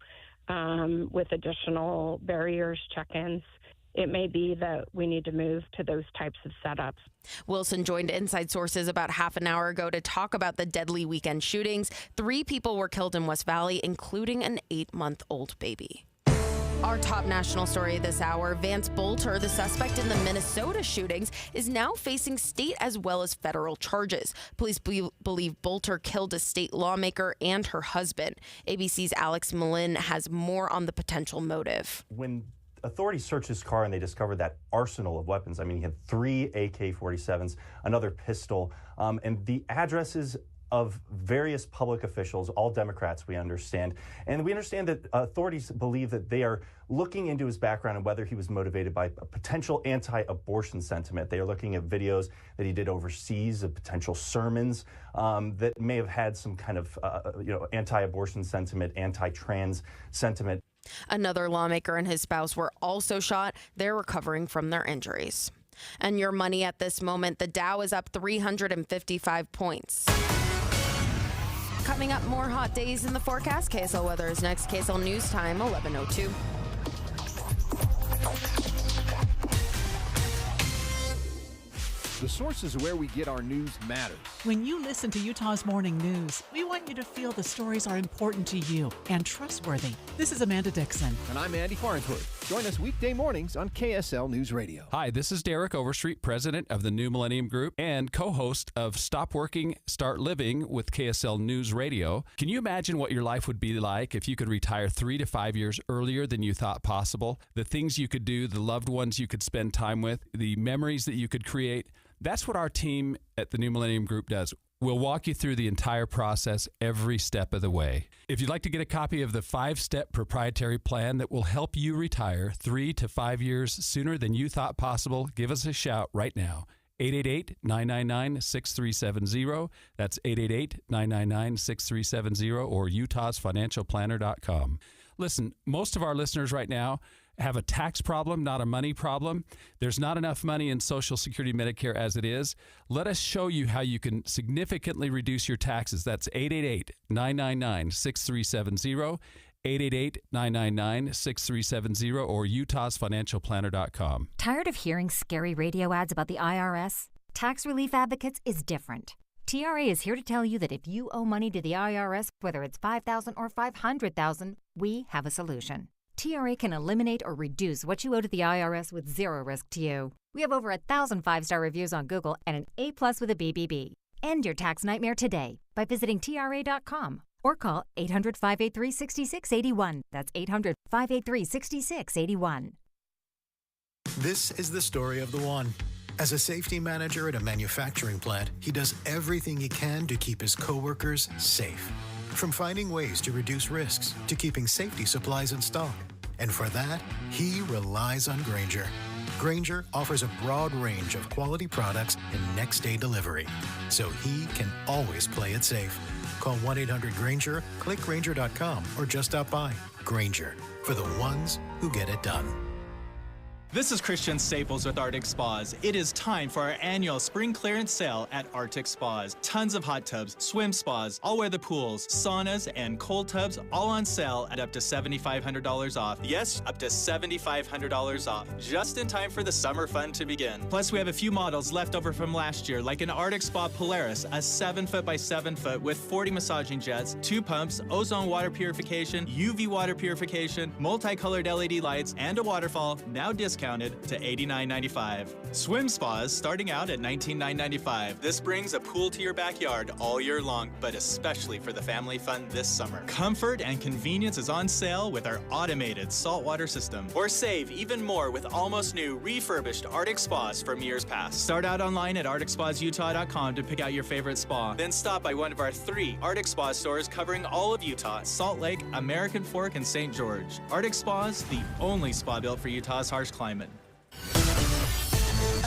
Speaker 20: with additional barriers, check-ins. It may be that we need to move to those types of setups.
Speaker 10: Wilson joined Inside Sources about half an hour ago to talk about the deadly weekend shootings. 3 people were killed in West Valley, including an 8-month-old baby. Our top national story this hour, Vance Bolter, the suspect in the Minnesota shootings, is now facing state as well as federal charges. Police believe Bolter killed a state lawmaker and her husband. ABC's Alex Malin has more on the potential motive.
Speaker 24: When authorities searched his car and they discovered that arsenal of weapons. He had 3 AK-47s, another pistol, and the addresses of various public officials, all Democrats, we understand. And we understand that authorities believe that they are looking into his background and whether he was motivated by a potential anti-abortion sentiment. They are looking at videos that he did overseas of potential sermons that may have had some kind of anti-abortion sentiment, anti-trans sentiment.
Speaker 10: Another lawmaker and his spouse were also shot. They're recovering from their injuries. And your money at this moment, the Dow is up 355 points. Coming up, more hot days in the forecast. KSL weather is next. KSL News Time, 11:02.
Speaker 1: The sources where we get our news matters.
Speaker 25: When you listen to Utah's Morning News, we want you to feel the stories are important to you and trustworthy. This is Amanda Dixon.
Speaker 1: And I'm Andy Farnsworth. Join us weekday mornings on KSL News Radio.
Speaker 26: Hi, this is Derek Overstreet, president of the New Millennium Group and co-host of Stop Working, Start Living with KSL News Radio. Can you imagine what your life would be like if you could retire 3 to 5 years earlier than you thought possible? The things you could do, the loved ones you could spend time with, the memories that you could create. That's what our team at the New Millennium Group does. We'll walk you through the entire process every step of the way. If you'd like to get a copy of the 5-step proprietary plan that will help you retire 3 to 5 years sooner than you thought possible, give us a shout right now. 888-999-6370. That's 888-999-6370 or utahsfinancialplanner.com. Listen, most of our listeners right now have a tax problem, not a money problem. There's not enough money in Social Security, Medicare as it is. Let us show you how you can significantly reduce your taxes. That's 888-999-6370, 888-999-6370, or utahsfinancialplanner.com.
Speaker 2: Tired of hearing scary radio ads about the IRS? Tax Relief Advocates is different. TRA is here to tell you that if you owe money to the IRS, whether it's $5,000 or $500,000, we have a solution. TRA can eliminate or reduce what you owe to the IRS with zero risk to you. We have over 1,000 5-star reviews on Google and an A+ with a BBB. End your tax nightmare today by visiting TRA.com or call 800-583-6681. That's 800-583-6681.
Speaker 3: This is the story of the one. As a safety manager at a manufacturing plant, he does everything he can to keep his coworkers safe. From finding ways to reduce risks to keeping safety supplies in stock. And for that, he relies on Grainger. Grainger offers a broad range of quality products and next-day delivery, so he can always play it safe. Call 1-800-GRAINGER, click Grainger.com, or just stop by. Grainger, for the ones who get it done.
Speaker 4: This is Christian Staples with Arctic Spas. It is time for our annual spring clearance sale at Arctic Spas. Tons of hot tubs, swim spas, all-weather pools, saunas, and cold tubs all on sale at up to $7,500 off. Yes, up to $7,500 off. Just in time for the summer fun to begin. Plus, we have a few models left over from last year, like an Arctic Spa Polaris, a 7-foot by 7-foot with 40 massaging jets, 2 pumps, ozone water purification, UV water purification, multicolored LED lights, and a waterfall, now discounted to $89.95. Swim spas starting out at $19,995. This brings a pool to your backyard all year long, but especially for the family fun this summer. Comfort and convenience is on sale with our automated saltwater system. Or save even more with almost new refurbished Arctic Spas from years past. Start out online at arcticspasutah.com to pick out your favorite spa. Then stop by one of our 3 Arctic Spa stores covering all of Utah: Salt Lake, American Fork, and St. George. Arctic Spas, the only spa built for Utah's harsh climate.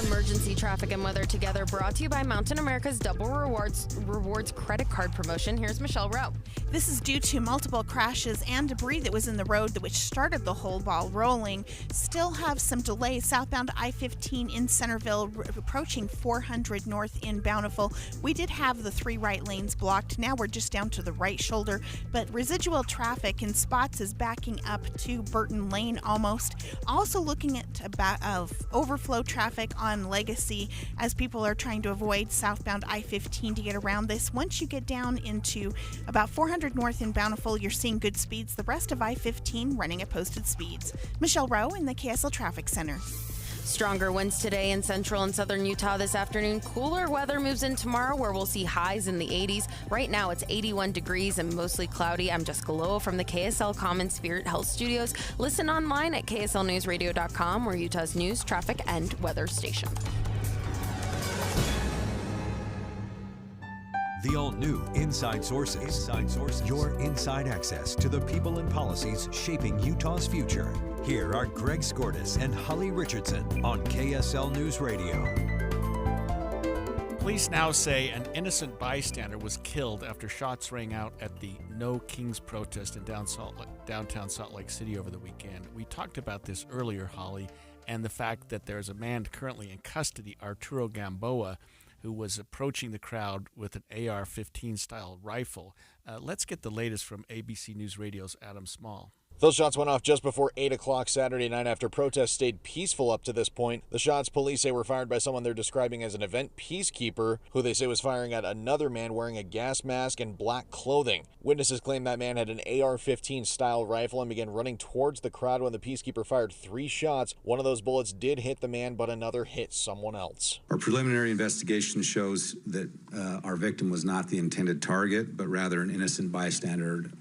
Speaker 10: Emergency traffic and weather together, brought to you by Mountain America's Double Rewards credit card promotion. Here's Michelle Rowe.
Speaker 14: This is due to multiple crashes and debris that was in the road which started the whole ball rolling. Still have some delays southbound I-15 in Centerville, approaching 400 north in Bountiful. We did have the 3 right lanes blocked. Now we're just down to the right shoulder, but residual traffic in spots is backing up to Burton Lane almost. Also looking at overflow traffic on Legacy as people are trying to avoid southbound I-15 to get around this. Once you get down into about 400 north in Bountiful, you're seeing good speeds. The rest of I-15 running at posted speeds. Michelle Rowe in the KSL Traffic Center.
Speaker 10: Stronger winds today in central and southern Utah this afternoon. Cooler weather moves in tomorrow, where we'll see highs in the 80s. Right now it's 81 degrees and mostly cloudy. I'm Jessica Lowe from the KSL Common Spirit Health Studios. Listen online at kslnewsradio.com, we're Utah's news, traffic, and weather station.
Speaker 11: The all-new Inside Sources. Your inside access to the people and policies shaping Utah's future. Here are Greg Skordas and Holly Richardson on KSL News Radio.
Speaker 12: Police now say an innocent bystander was killed after shots rang out at the No Kings protest in downtown Salt Lake City over the weekend. We talked about this earlier, Holly, and the fact that there's a man currently in custody, Arturo Gamboa, who was approaching the crowd with an AR-15 style rifle. Let's get the latest from ABC News Radio's Adam Small.
Speaker 17: Those shots went off just before 8 o'clock Saturday night after protests stayed peaceful up to this point. The shots, police say, were fired by someone they're describing as an event peacekeeper, who they say was firing at another man wearing a gas mask and black clothing. Witnesses claim that man had an AR-15 style rifle and began running towards the crowd when the peacekeeper fired 3 shots. One of those bullets did hit the man, but another hit someone else.
Speaker 18: Our preliminary investigation shows that our victim was not the intended target, but rather an innocent bystander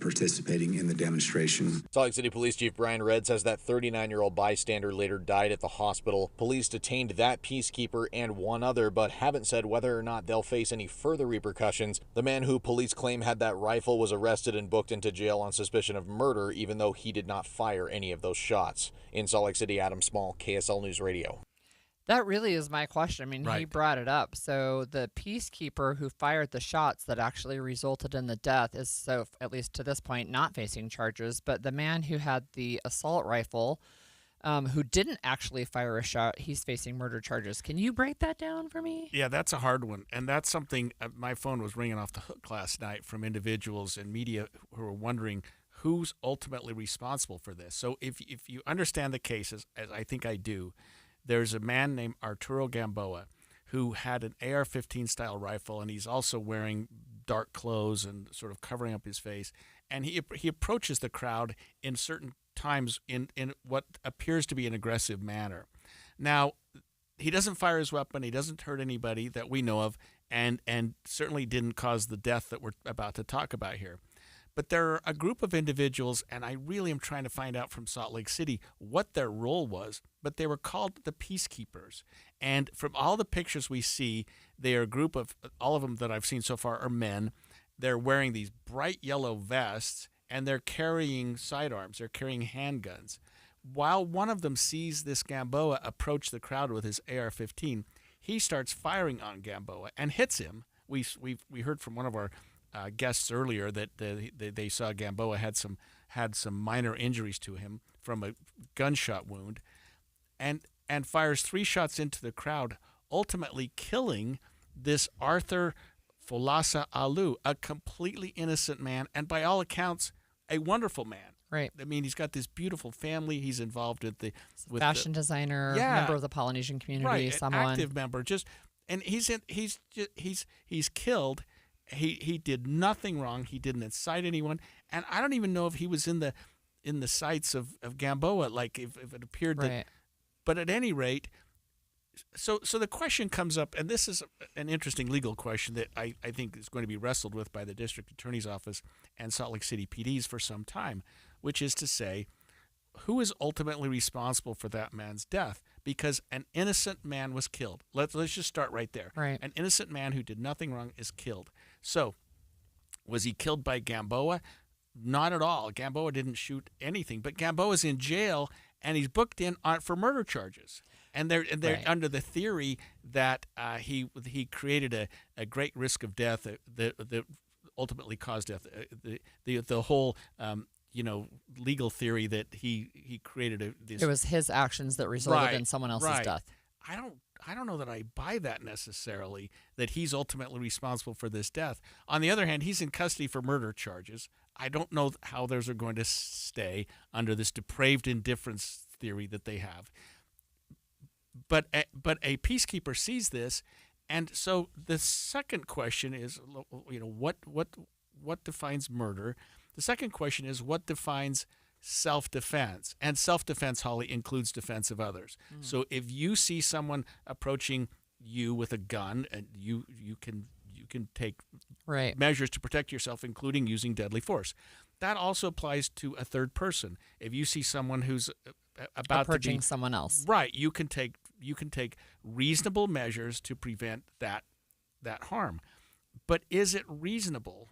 Speaker 18: participating in the demonstration.
Speaker 17: Salt Lake City Police Chief Brian Redd says that 39-year-old bystander later died at the hospital. Police detained that peacekeeper and one other, but haven't said whether or not they'll face any further repercussions. The man who police claim had that rifle was arrested and booked into jail on suspicion of murder, even though he did not fire any of those shots. In Salt Lake City, Adam Small, KSL News Radio.
Speaker 13: That really is my question. I mean, he
Speaker 12: Right.
Speaker 13: brought it up. So the peacekeeper who fired the shots that actually resulted in the death is, so at least to this point, not facing charges. But the man who had the assault rifle, who didn't actually fire a shot, he's facing murder charges. Can you break that down for me?
Speaker 12: Yeah, that's a hard one. And that's something my phone was ringing off the hook last night from individuals and media who were wondering who's ultimately responsible for this. So if you understand the cases, as I think I do, there's a man named Arturo Gamboa who had an AR-15 style rifle, and he's also wearing dark clothes and sort of covering up his face. And he approaches the crowd in certain times in what appears to be an aggressive manner. Now, he doesn't fire his weapon. He doesn't hurt anybody that we know of, and certainly didn't cause the death that we're about to talk about here. But there are a group of individuals, and I really am trying to find out from Salt Lake City what their role was, but they were called the Peacekeepers. And from all the pictures we see, they are a group of, all of them that I've seen so far are men. They're wearing these bright yellow vests, and they're carrying sidearms. They're carrying handguns. While one of them sees this Gamboa approach the crowd with his AR-15, he starts firing on Gamboa and hits him. We heard from one of our guests earlier that they saw Gamboa had some minor injuries to him from a gunshot wound, and fires 3 shots into the crowd, ultimately killing this Arthur Folasa Alu, a completely innocent man, and by all accounts, a wonderful man.
Speaker 13: Right.
Speaker 12: I mean, he's got this beautiful family. He's involved with
Speaker 13: fashion designer, member of the Polynesian community,
Speaker 12: right,
Speaker 13: someone
Speaker 12: an active member. And he's killed. He did nothing wrong. He didn't incite anyone, and I don't even know if he was in the sights of Gamboa. Like if it appeared that, but at any rate, so the question comes up, and this is an interesting legal question that I think is going to be wrestled with by the district attorney's office and Salt Lake City PDs for some time, which is to say, who is ultimately responsible for that man's death? Because an innocent man was killed. Let's just start right there.
Speaker 13: Right.
Speaker 12: An innocent man who did nothing wrong is killed. So, was he killed by Gamboa? Not at all. Gamboa didn't shoot anything. But Gamboa's in jail, and he's booked in for murder charges. And they're under the theory that he created a great risk of death that ultimately caused death. The whole legal theory that he created this.
Speaker 13: It was his actions that resulted in someone else's death.
Speaker 12: I don't know that I buy that necessarily, that he's ultimately responsible for this death. On the other hand, he's in custody for murder charges. I don't know how those are going to stay under this depraved indifference theory that they have. But a peacekeeper sees this, and so the second question is, what defines murder? The second question is, what defines self-defense? And self-defense, Holly, includes defense of others. So if you see someone approaching you with a gun, and you can take measures to protect yourself, including using deadly force. That also applies to a third person. If you see someone who's about
Speaker 13: approaching someone else,
Speaker 12: right, you can take reasonable measures to prevent that harm. But is it reasonable?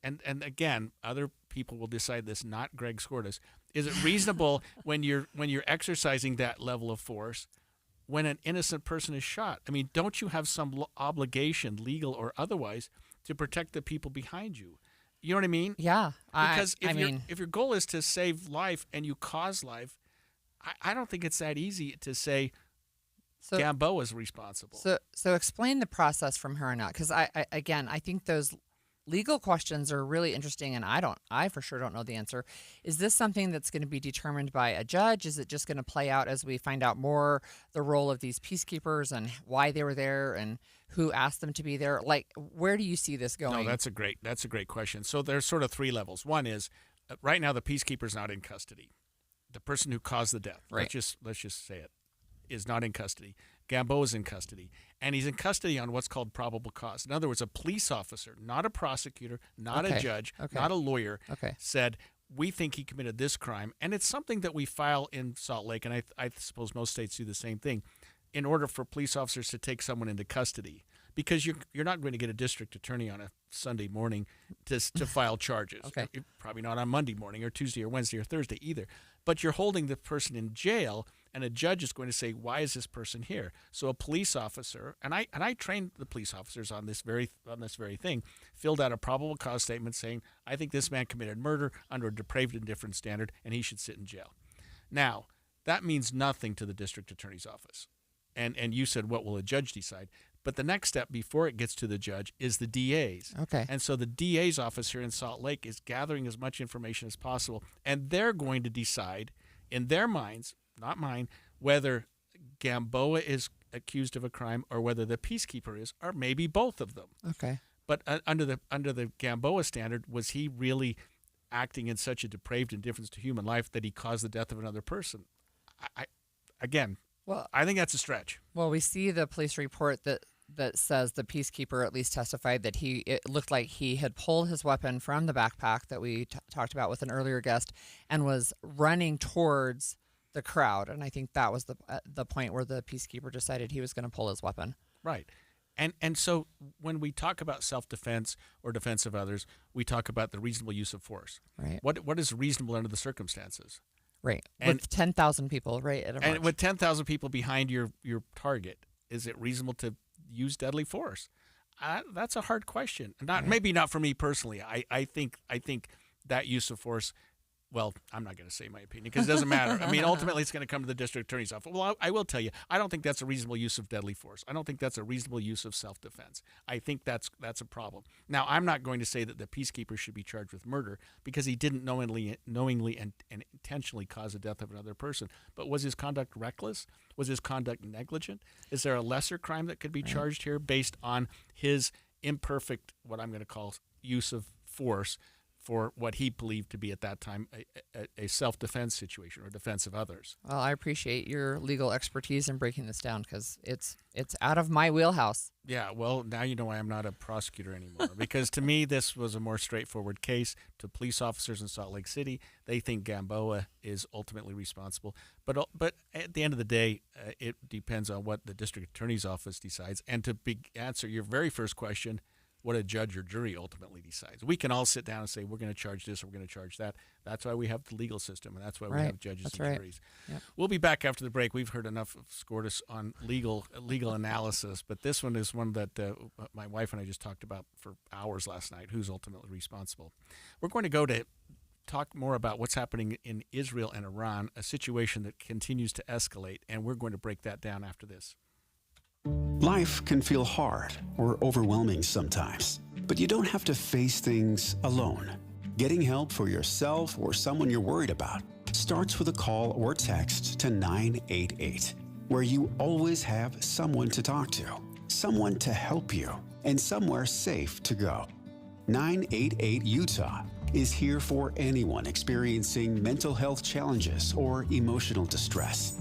Speaker 12: And again, other people will decide this, not Greg Skordas. Is it reasonable when you're exercising that level of force when an innocent person is shot? I mean, don't you have some obligation, legal or otherwise, to protect the people behind you? You know what I mean?
Speaker 13: Yeah.
Speaker 12: Because if your goal is to save life and you cause life, I don't think it's that easy to say Gamboa is responsible.
Speaker 13: So explain the process from here on out, because I think those legal questions are really interesting, and I for sure don't know the answer. Is this something that's going to be determined by a judge? Is it just going to play out as we find out more the role of these peacekeepers and why they were there and who asked them to be there? Like, where do you see this going?
Speaker 12: No, that's a great question. So there's sort of 3 levels. One is right now the peacekeeper's not in custody. The person who caused the death, let's just say it, is not in custody. Gamboa is in custody, and he's in custody on what's called probable cause. In other words, a police officer, not a prosecutor, not a judge, not a lawyer, said, we think he committed this crime, and it's something that we file in Salt Lake, and I suppose most states do the same thing, in order for police officers to take someone into custody, because you're not going to get a district attorney on a Sunday morning to file charges. Probably not on Monday morning or Tuesday or Wednesday or Thursday either. But you're holding the person in jail and a judge is going to say, why is this person here? So a police officer, and I trained the police officers on this very thing, filled out a probable cause statement saying, I think this man committed murder under a depraved indifference standard, and he should sit in jail. Now, that means nothing to the district attorney's office. And you said, what will a judge decide? But the next step before it gets to the judge is the DA's.
Speaker 13: Okay.
Speaker 12: And so the DA's office here in Salt Lake is gathering as much information as possible, and they're going to decide in their minds, not mine, whether Gamboa is accused of a crime or whether the peacekeeper is, or maybe both of them.
Speaker 13: Okay.
Speaker 12: But under the Gamboa standard, was he really acting in such a depraved indifference to human life that he caused the death of another person? I think that's a stretch.
Speaker 13: Well, we see the police report that says the peacekeeper at least testified that it looked like he had pulled his weapon from the backpack that we talked about with an earlier guest and was running towards the crowd. And I think that was the point where the peacekeeper decided he was going to pull his weapon.
Speaker 12: Right. And so when we talk about self-defense or defense of others, we talk about the reasonable use of force.
Speaker 13: Right.
Speaker 12: What is reasonable under the circumstances?
Speaker 13: Right. With 10,000 people, right? At a march.
Speaker 12: And with 10,000 people behind your target, is it reasonable to use deadly force? That's a hard question. Maybe not for me personally. I think that use of force. Well, I'm not going to say my opinion because it doesn't matter. I mean, ultimately, it's going to come to the district attorney's office. Well, I will tell you, I don't think that's a reasonable use of deadly force. I don't think that's a reasonable use of self-defense. I think that's a problem. Now, I'm not going to say that the peacekeeper should be charged with murder because he didn't knowingly and intentionally cause the death of another person. But was his conduct reckless? Was his conduct negligent? Is there a lesser crime that could be charged here based on his imperfect, what I'm going to call, use of force for what he believed to be at that time a self-defense situation or defense of others?
Speaker 13: Well, I appreciate your legal expertise in breaking this down because it's out of my wheelhouse.
Speaker 12: Yeah, well, now you know why I'm not a prosecutor anymore. Because to me, this was a more straightforward case. To police officers in Salt Lake City, they think Gamboa is ultimately responsible. But at the end of the day, it depends on what the district attorney's office decides. And to answer your very first question, what a judge or jury ultimately decides. We can all sit down and say, we're going to charge this or we're going to charge that. That's why we have the legal system, and that's why we have judges and juries.
Speaker 13: Yep.
Speaker 12: We'll be back after the break. We've heard enough of Skordas on legal analysis, but this one is one that my wife and I just talked about for hours last night, who's ultimately responsible. We're going to go to talk more about what's happening in Israel and Iran, a situation that continues to escalate, and we're going to break that down after this.
Speaker 5: Life can feel hard or overwhelming sometimes, but you don't have to face things alone. Getting help for yourself or someone you're worried about starts with a call or text to 988, where you always have someone to talk to, someone to help you, and somewhere safe to go. 988 Utah is here for anyone experiencing mental health challenges or emotional distress.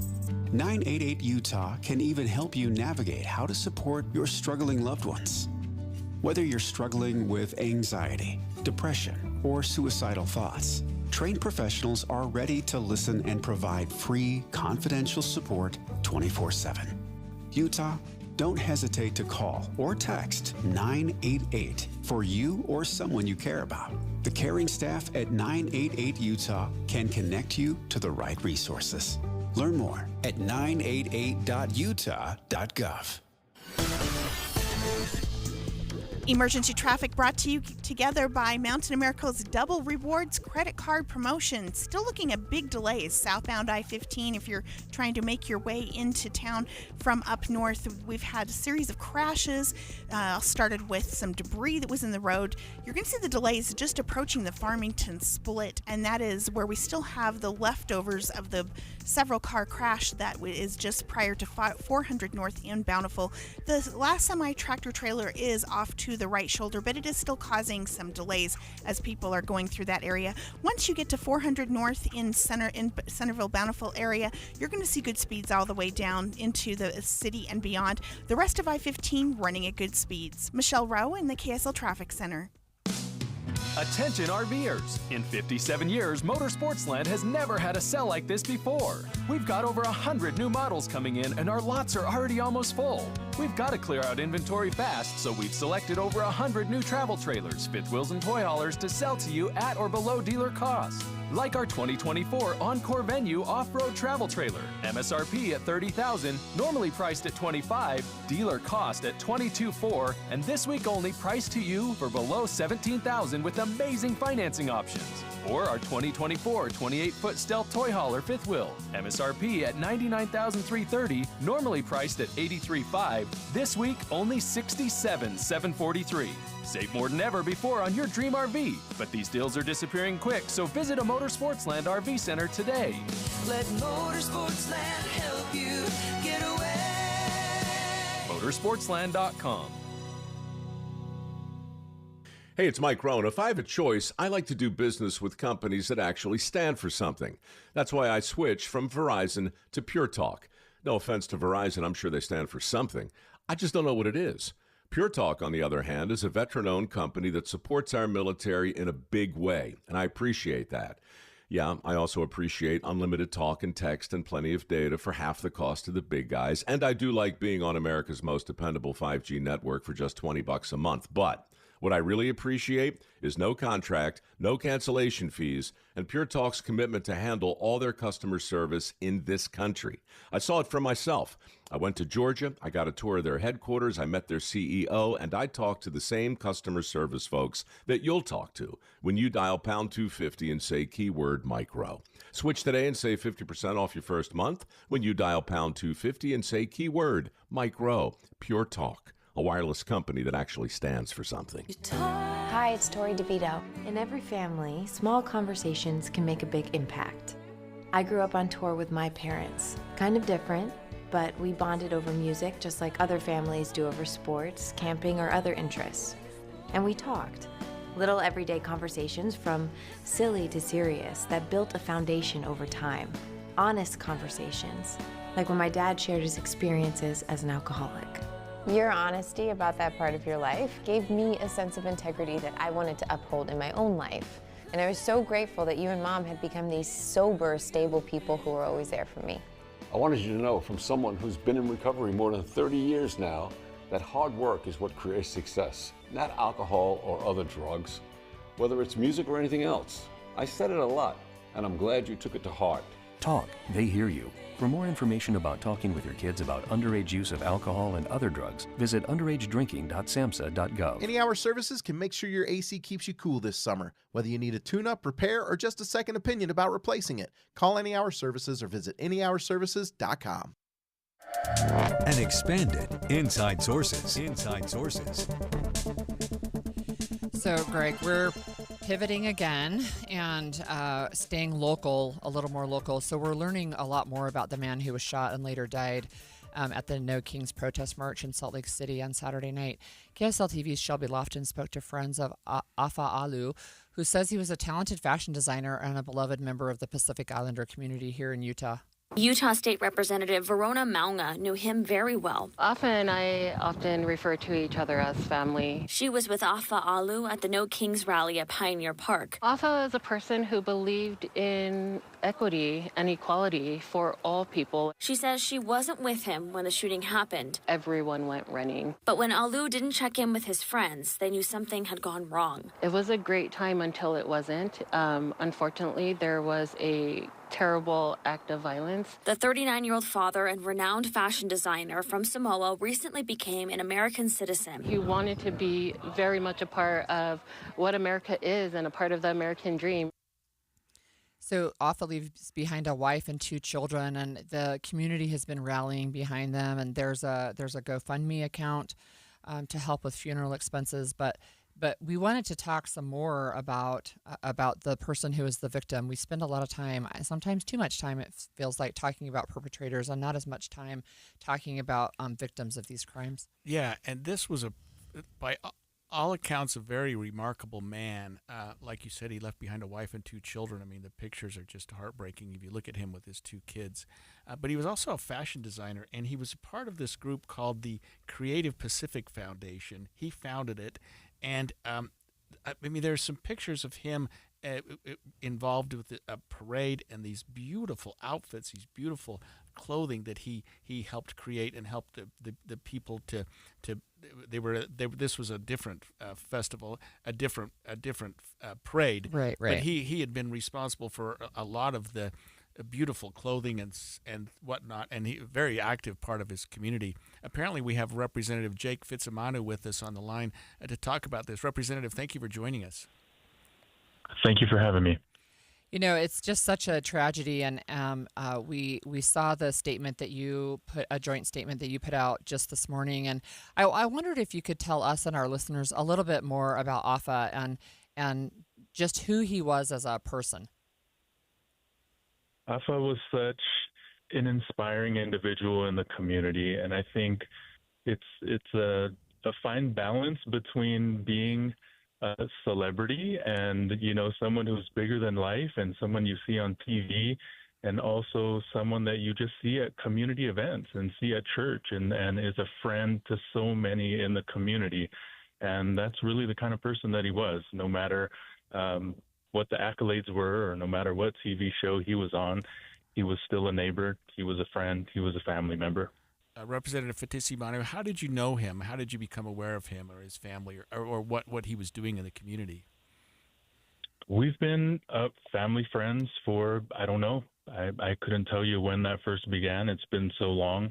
Speaker 5: 988 Utah can even help you navigate how to support your struggling loved ones. Whether you're struggling with anxiety, depression, or suicidal thoughts, trained professionals are ready to listen and provide free, confidential support 24/7. Utah, don't hesitate to call or text 988 for you or someone you care about. The caring staff at 988 Utah can connect you to the right resources. Learn more at 988.utah.gov.
Speaker 14: Emergency traffic brought to you together by Mountain America's Double Rewards credit card promotion. Still looking at big delays southbound I-15 if you're trying to make your way into town from up north. We've had a series of crashes. Started with some debris that was in the road. You're going to see the delays just approaching the Farmington split, and that is where we still have the leftovers of the several car crash that is just prior to 400 North in Bountiful. The last semi-tractor trailer is off to the right shoulder, but it is still causing some delays as people are going through that area. Once you get to 400 North in Centerville Bountiful area, you're going to see good speeds all the way down into the city and beyond. The rest of I-15 running at good speeds. Michelle Rowe in the KSL Traffic Center.
Speaker 7: Attention RVers! In 57 years, Motorsportsland has never had a sale like this before. We've got over 100 new models coming in and our lots are already almost full. We've got to clear out inventory fast, so we've selected over 100 new travel trailers, fifth wheels, and toy haulers to sell to you at or below dealer cost. Like our 2024 Encore Venue off-road travel trailer, MSRP at $30,000, normally priced at $25,000, dealer cost at $22,400, and this week only priced to you for below $17,000 with amazing financing options. Or our 2024 28-foot Stealth toy hauler fifth wheel, MSRP at $99,330, normally priced at $83,500, this week only $67,743. Save more than ever before on your dream RV. But these deals are disappearing quick, so visit a Motorsportsland RV Center today.
Speaker 9: Let Motorsportsland help you get away.
Speaker 7: Motorsportsland.com.
Speaker 15: Hey, it's Mike Rohn. If I have a choice, I like to do business with companies that actually stand for something. That's why I switched from Verizon to Pure Talk. No offense to Verizon, I'm sure they stand for something. I just don't know what it is. Pure Talk, on the other hand, is a veteran-owned company that supports our military in a big way, and I appreciate that. Yeah, I also appreciate unlimited talk and text and plenty of data for half the cost of the big guys, and I do like being on America's most dependable 5G network for just $20 a month. But what I really appreciate is no contract, no cancellation fees, and Pure Talk's commitment to handle all their customer service in this country. I saw it for myself. I went to Georgia, I got a tour of their headquarters, I met their CEO, and I talked to the same customer service folks that you'll talk to when you dial pound 250 and say keyword micro. Switch today and save 50% off your first month when you dial pound 250 and say keyword micro. Pure Talk, a wireless company that actually stands for something.
Speaker 16: Hi, it's Tori DeVito. In every family, small conversations can make a big impact. I grew up on tour with my parents. Kind of different, but we bonded over music just like other families do over sports, camping, or other interests. And we talked. Little everyday conversations from silly to serious that built a foundation over time. Honest conversations, like when my dad shared his experiences as an alcoholic.
Speaker 19: Your honesty about that part of your life gave me a sense of integrity that I wanted to uphold in my own life. And I was so grateful that you and Mom had become these sober, stable people who were always there for me.
Speaker 21: I wanted you to know from someone who's been in recovery more than 30 years now that hard work is what creates success, not alcohol or other drugs, whether it's music or anything else. I said it a lot, and I'm glad you took it to heart.
Speaker 22: Talk, they hear you. For more information about talking with your kids about underage use of alcohol and other drugs, visit underagedrinking.samhsa.gov.
Speaker 27: Any Hour Services can make sure your AC keeps you cool this summer. Whether you need a tune-up, repair, or just a second opinion about replacing it, call Any Hour Services or visit anyhourservices.com.
Speaker 11: And expanded Inside Sources. Inside Sources.
Speaker 13: So, Greg, we're pivoting again and staying local, a little more local. So we're learning a lot more about the man who was shot and later died at the No Kings protest march in Salt Lake City on Saturday night. KSL TV's Shelby Lofton spoke to friends of Afa Alu, who says he was a talented fashion designer and a beloved member of the Pacific Islander community here in Utah.
Speaker 28: Utah State Representative Verona Maunga knew him very well.
Speaker 29: Afa and I often refer to each other as family.
Speaker 28: She was with Afa Alu at the No Kings rally at Pioneer Park.
Speaker 29: Afa is a person who believed in equity and equality for all people.
Speaker 28: She says she wasn't with him when the shooting happened.
Speaker 29: Everyone went running.
Speaker 28: But when Alu didn't check in with his friends, they knew something had gone wrong.
Speaker 29: It was a great time until it wasn't. Unfortunately, there was a terrible act of violence.
Speaker 28: The 39-year-old father and renowned fashion designer from Samoa recently became an American citizen.
Speaker 29: He wanted to be very much a part of what America is and a part of the American dream.
Speaker 13: So Afa leaves behind a wife and 2 children, and the community has been rallying behind them. And there's a GoFundMe account to help with funeral expenses, But we wanted to talk some more about the person who is the victim. We spend a lot of time, sometimes too much time, it feels like, talking about perpetrators and not as much time talking about victims of these crimes.
Speaker 12: Yeah, and this was, by all accounts, a very remarkable man. Like you said, he left behind a wife and 2 children. I mean, the pictures are just heartbreaking if you look at him with his 2 kids. But he was also a fashion designer, and he was a part of this group called the Creative Pacific Foundation. He founded it. And I mean, there's some pictures of him involved with a parade and these beautiful outfits, these beautiful clothing that he helped create and helped the people to this was a different festival, a different parade.
Speaker 13: Right.
Speaker 12: But he had been responsible for a lot of the beautiful clothing and whatnot, and he a very active part of his community. Apparently, we have Representative Jake Fitzimanu with us on the line to talk about this. Representative, thank you for joining us.
Speaker 1: Thank you for having me.
Speaker 13: You know, it's just such a tragedy, and we saw the statement that you a joint statement that you put out just this morning, and I wondered if you could tell us and our listeners a little bit more about Afa and just who he was as a person.
Speaker 1: Afa was such an inspiring individual in the community, and I think it's a fine balance between being a celebrity and, you know, someone who's bigger than life and someone you see on TV, and also someone that you just see at community events and see at church and is a friend to so many in the community. And that's really the kind of person that he was, no matter what the accolades were or no matter what TV show he was on. He was still a neighbor. He was a friend. He was a family member.
Speaker 12: Representative Fitzimanu, how did you know him? How did you become aware of him or his family or what he was doing in the community?
Speaker 1: We've been family friends for, I don't know. I couldn't tell you when that first began. It's been so long.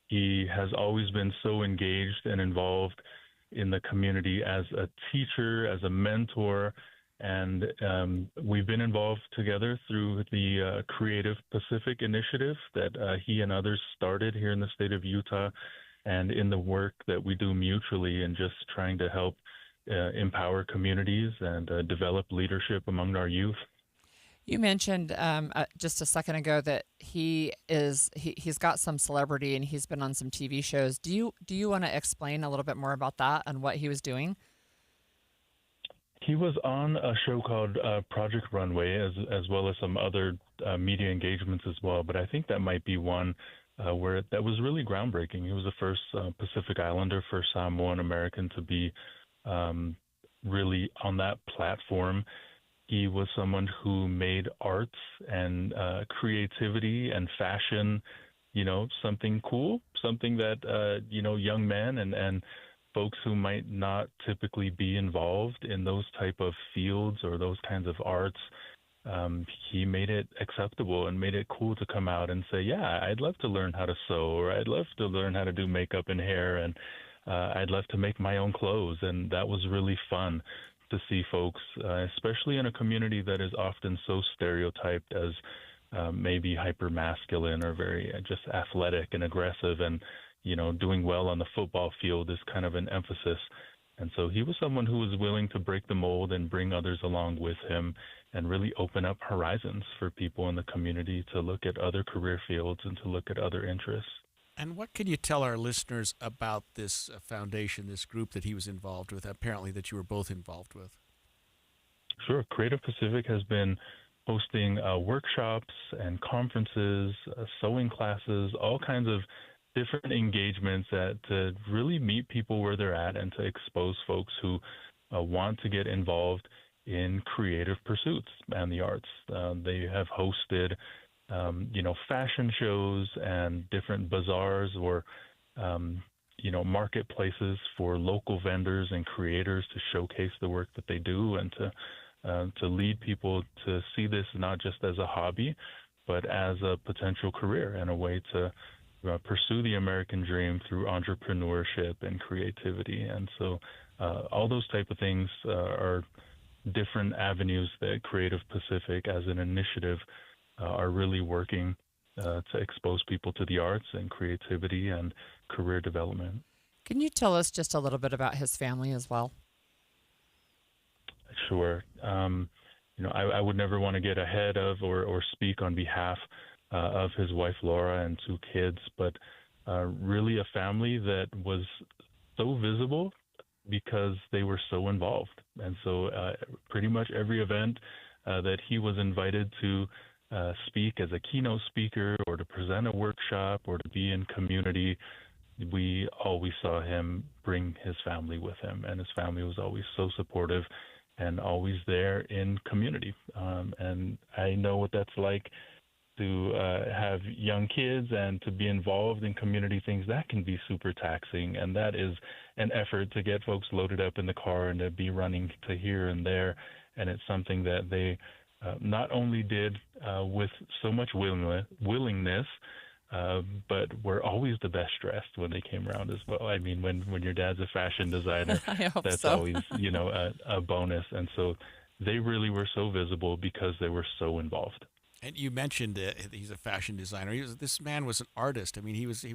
Speaker 1: He has always been so engaged and involved in the community as a teacher, as a mentor, and we've been involved together through the Creative Pacific initiative that he and others started here in the state of Utah, and in the work that we do mutually and just trying to help empower communities and develop leadership among our youth.
Speaker 13: You mentioned just a second ago that he's got some celebrity and he's been on some TV shows. Do you want to explain a little bit more about that and what he was doing?
Speaker 1: He was on a show called Project Runway, as well as some other media engagements as well. But I think that might be one where that was really groundbreaking. He was the first Pacific Islander, first Samoan American to be really on that platform. He was someone who made arts and creativity and fashion, you know, something cool, something that, you know, young men and folks who might not typically be involved in those type of fields or those kinds of arts, he made it acceptable and made it cool to come out and say, yeah, I'd love to learn how to sew, or I'd love to learn how to do makeup and hair, and I'd love to make my own clothes. And that was really fun to see folks, especially in a community that is often so stereotyped as maybe hyper-masculine or very just athletic and aggressive, and you know, doing well on the football field is kind of an emphasis. And so he was someone who was willing to break the mold and bring others along with him and really open up horizons for people in the community to look at other career fields and to look at other interests.
Speaker 12: And what can you tell our listeners about this foundation, this group that he was involved with, apparently that you were both involved with?
Speaker 1: Sure. Creative Pacific has been hosting workshops and conferences, sewing classes, all kinds of different engagements to really meet people where they're at and to expose folks who want to get involved in creative pursuits and the arts. They have hosted, you know, fashion shows and different bazaars or, you know, marketplaces for local vendors and creators to showcase the work that they do and to lead people to see this not just as a hobby, but as a potential career and a way to pursue the American dream through entrepreneurship and creativity. And so all those type of things are different avenues that Creative Pacific as an initiative are really working to expose people to the arts and creativity and career development.
Speaker 13: Can you tell us just a little bit about his family as well?
Speaker 1: Sure. You know, I would never want to get ahead of or speak on behalf of his wife Laura and 2 kids, but really a family that was so visible because they were so involved. And so pretty much every event that he was invited to speak as a keynote speaker or to present a workshop or to be in community, we always saw him bring his family with him, and his family was always so supportive and always there in community. And I know what that's like to have young kids and to be involved in community things. That can be super taxing, and that is an effort to get folks loaded up in the car and to be running to here and there. And it's something that they not only did with so much willingness, but were always the best dressed when they came around as well. I mean, when your dad's a fashion designer, that's
Speaker 13: so.
Speaker 1: always, a bonus. And so they really were so visible because they were so involved.
Speaker 12: And you mentioned he's a fashion designer. This man was an artist. I mean, he was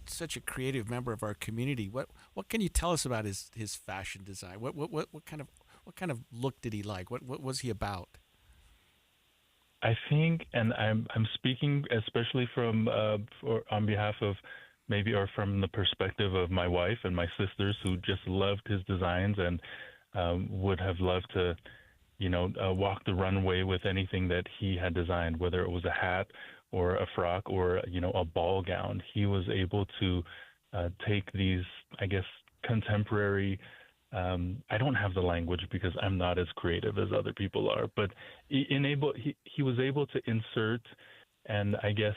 Speaker 12: such a creative member of our community. What can you tell us about his fashion design? What kind of look did he like? What was he about?
Speaker 1: I think, and I'm speaking especially from on behalf of maybe, or from the perspective of my wife and my sisters, who just loved his designs and would have loved to, walk the runway with anything that he had designed, whether it was a hat or a frock or, a ball gown. He was able to take these, I guess, contemporary, I don't have the language because I'm not as creative as other people are, but he was able to insert and, I guess,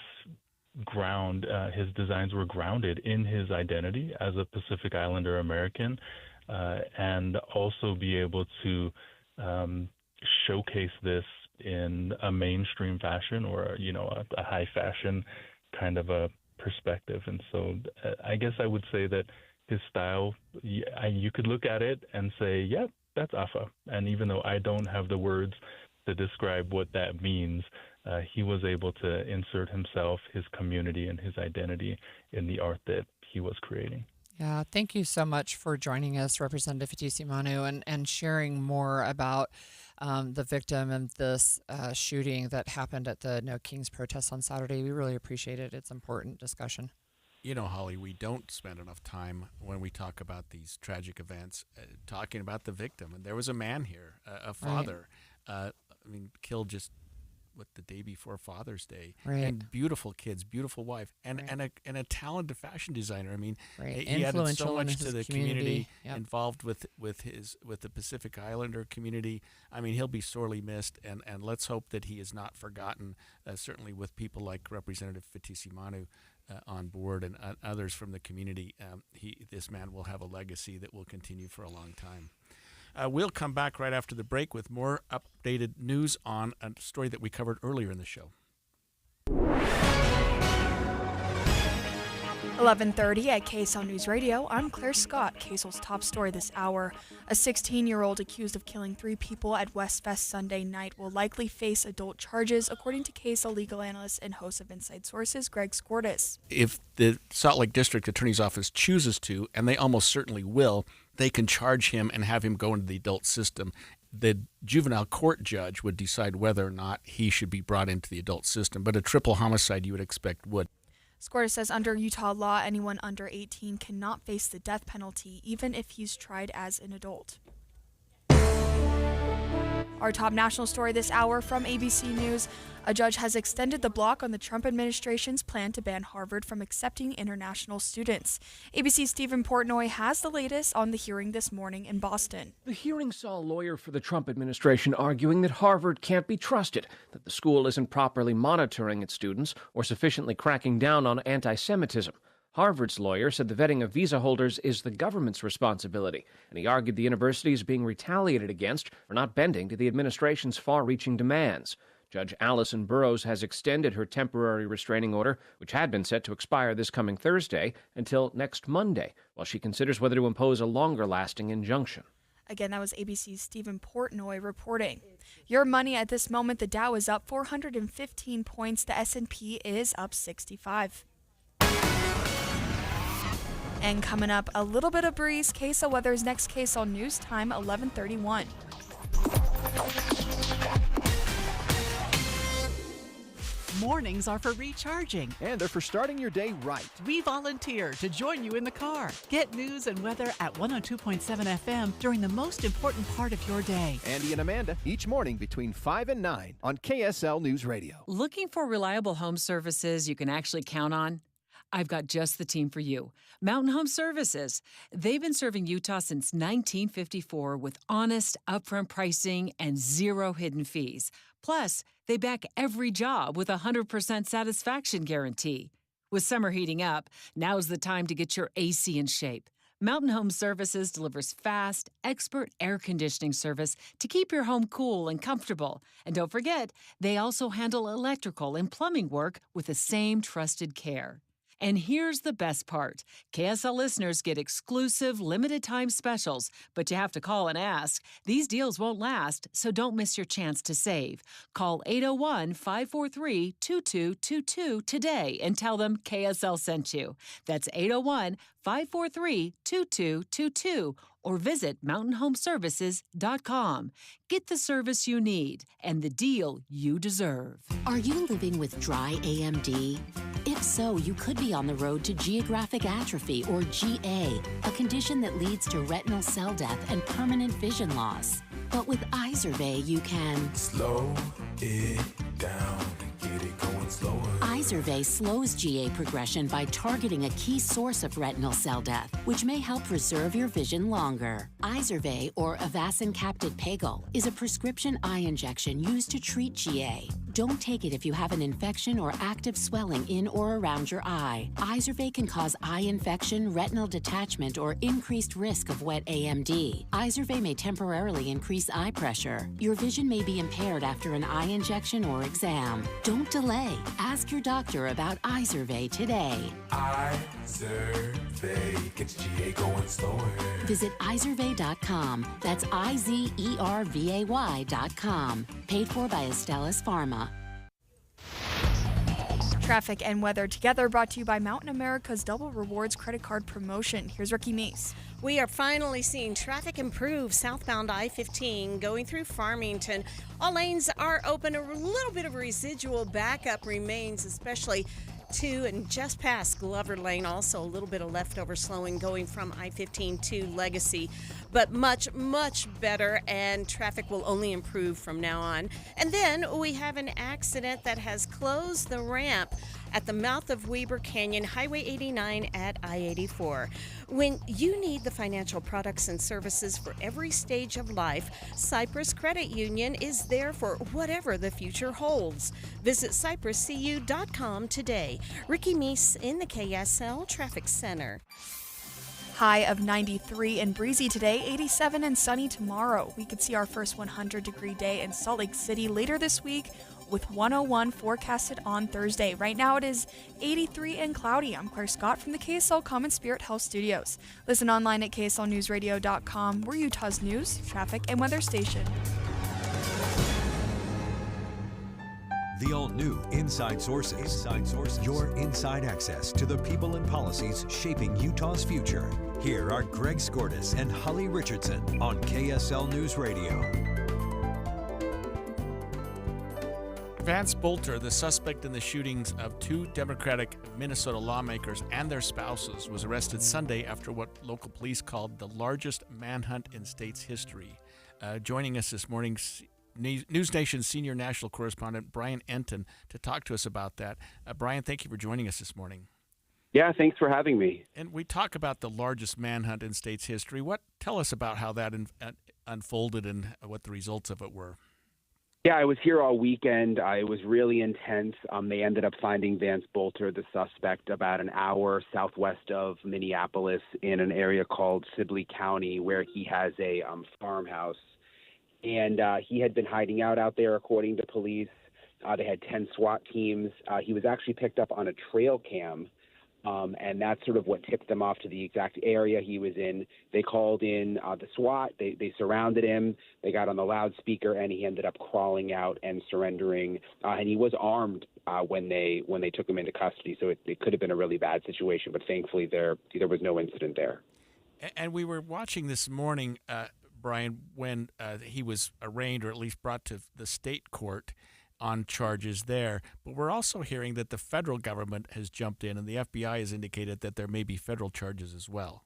Speaker 1: ground, his designs were grounded in his identity as a Pacific Islander American, and also be able to showcase this in a mainstream fashion or, a high fashion kind of a perspective. And so I guess I would say that his style, you could look at it and say, yep, that's Afa. And even though I don't have the words to describe what that means, he was able to insert himself, his community, and his identity in the art that he was creating.
Speaker 13: Yeah, thank you so much for joining us, Representative Fatisi Manu, and sharing more about the victim and this shooting that happened at the No Kings protest on Saturday. We really appreciate it. It's important discussion.
Speaker 12: Holly, we don't spend enough time when we talk about these tragic events talking about the victim. And there was a man here, a father, killed just the day before Father's Day, and beautiful kids, beautiful wife, and a talented fashion designer. I mean, he added so much to the community, involved with the Pacific Islander community. I mean, he'll be sorely missed, and let's hope that he is not forgotten. Certainly, with people like Representative Fatisi Manu on board and others from the community, this man will have a legacy that will continue for a long time. We'll come back right after the break with more updated news on a story that we covered earlier in the show.
Speaker 2: 11:30 at KSL News Radio. I'm Claire Scott. KSL's top story this hour. A 16-year-old accused of killing 3 people at Westfest Sunday night will likely face adult charges, according to KSL legal analyst and host of Inside Sources, Greg Skordas.
Speaker 12: If the Salt Lake District Attorney's Office chooses to, and they almost certainly will, they can charge him and have him go into the adult system. The juvenile court judge would decide whether or not he should be brought into the adult system, but a triple homicide you would expect would.
Speaker 2: Skordas says under Utah law, anyone under 18 cannot face the death penalty, even if he's tried as an adult. Our top national story this hour from ABC News. A judge has extended the block on the Trump administration's plan to ban Harvard from accepting international students. ABC's Stephen Portnoy has the latest on the hearing this morning in Boston.
Speaker 3: The hearing saw a lawyer for the Trump administration arguing that Harvard can't be trusted, that the school isn't properly monitoring its students or sufficiently cracking down on anti-Semitism. Harvard's lawyer said the vetting of visa holders is the government's responsibility, and he argued the university is being retaliated against for not bending to the administration's far-reaching demands. Judge Allison Burroughs has extended her temporary restraining order, which had been set to expire this coming Thursday, until next Monday, while she considers whether to impose a longer-lasting injunction.
Speaker 2: Again, that was ABC's Stephen Portnoy reporting. Your money at this moment, the Dow is up 415 points. The S&P is up 65. And coming up, a little bit of breeze. KSL Weather's next KSL News Time, 11:31.
Speaker 6: Mornings are for recharging.
Speaker 8: And they're for starting your day right.
Speaker 6: We volunteer to join you in the car. Get news and weather at 102.7 FM during the most important part of your day.
Speaker 8: Andy and Amanda, each morning between 5 and 9 on KSL News Radio.
Speaker 20: Looking for reliable home services you can actually count on?
Speaker 4: I've got just the team for you. Mountain Home Services. They've been serving Utah since 1954 with honest, upfront pricing and zero hidden fees. Plus, they back every job with a 100% satisfaction guarantee. With summer heating up, now's the time to get your AC in shape. Mountain Home Services delivers fast, expert air conditioning service to keep your home cool and comfortable. And don't forget, they also handle electrical and plumbing work with the same trusted care. And here's the best part. KSL listeners get exclusive limited-time specials, but you have to call and ask. These deals won't last, so don't miss your chance to save. Call 801-543-2222 today and tell them KSL sent you. That's 801-543-2222 or visit mountainhomeservices.com. Get the service you need and the deal you deserve.
Speaker 10: Are you living with dry AMD? If so, you could be on the road to geographic atrophy, or GA, a condition that leads to retinal cell death and permanent vision loss. But with Izervay, you can
Speaker 17: slow it down and get it going slower.
Speaker 10: Izervay slows GA progression by targeting a key source of retinal cell death, which may help preserve your vision longer. Izervay, or Avastin Capted Pagel, is a prescription eye injection used to treat GA. Don't take it if you have an infection or active swelling in or around your eye. Izervay can cause eye infection, retinal detachment, or increased risk of wet AMD. Izervay may temporarily increase eye pressure. Your vision may be impaired after an eye injection or exam. Don't delay. Ask your doctor about Izervay today.
Speaker 17: Izervay gets GA going slower.
Speaker 10: Visit Izervay.com. That's IZERVAY.com. Paid for by Astellas Pharma.
Speaker 2: Traffic and weather together, brought to you by Mountain America's Double Rewards credit card promotion. Here's Ricky Mace.
Speaker 18: We are finally seeing traffic improve southbound I-15 going through Farmington. All lanes are open. A little bit of residual backup remains, especially to and just past Glover Lane. Also a little bit of leftover slowing going from I-15 to Legacy, but much better, and traffic will only improve from now on. And then we have an accident that has closed the ramp at the mouth of Weber Canyon, Highway 89 at I-84. When you need the financial products and services for every stage of life, Cypress Credit Union is there for whatever the future holds. Visit cypresscu.com today. Ricky Meese in the KSL Traffic Center.
Speaker 2: High of 93 and breezy today, 87 and sunny tomorrow. We could see our first 100-degree day in Salt Lake City later this week, with 101 forecasted on Thursday. Right now it is 83 and cloudy. I'm Claire Scott from the KSL Common Spirit Health Studios. Listen online at kslnewsradio.com. We're Utah's news, traffic, and weather station.
Speaker 11: The all-new Inside Sources. Your inside access to the people and policies shaping Utah's future. Here are Greg Skordas and Holly Richardson on KSL News Radio.
Speaker 12: Vance Bolter, the suspect in the shootings of two Democratic Minnesota lawmakers and their spouses, was arrested Sunday after what local police called the largest manhunt in state's history. Joining us this morning, News Nation senior national correspondent Brian Enton to talk to us about that. Brian, thank you for joining us this morning.
Speaker 20: Yeah, thanks for having me.
Speaker 12: And we talk about the largest manhunt in state's history. Tell us about how that unfolded and what the results of it were.
Speaker 20: Yeah, I was here all weekend. It was really intense. They ended up finding Vance Bolter, the suspect, about an hour southwest of Minneapolis in an area called Sibley County, where he has a farmhouse. And he had been hiding out there, according to police. They had 10 SWAT teams. He was actually picked up on a trail cam, and that's sort of what tipped them off to the exact area he was in. They called in the SWAT. They surrounded him. They got on the loudspeaker, and he ended up crawling out and surrendering. And he was armed when they took him into custody, so it could have been a really bad situation. But thankfully, there was no incident there.
Speaker 12: And we were watching this morning, Brian, when he was arraigned, or at least brought to the state court on charges there. But we're also hearing that the federal government has jumped in, and the FBI has indicated that there may be federal charges as well.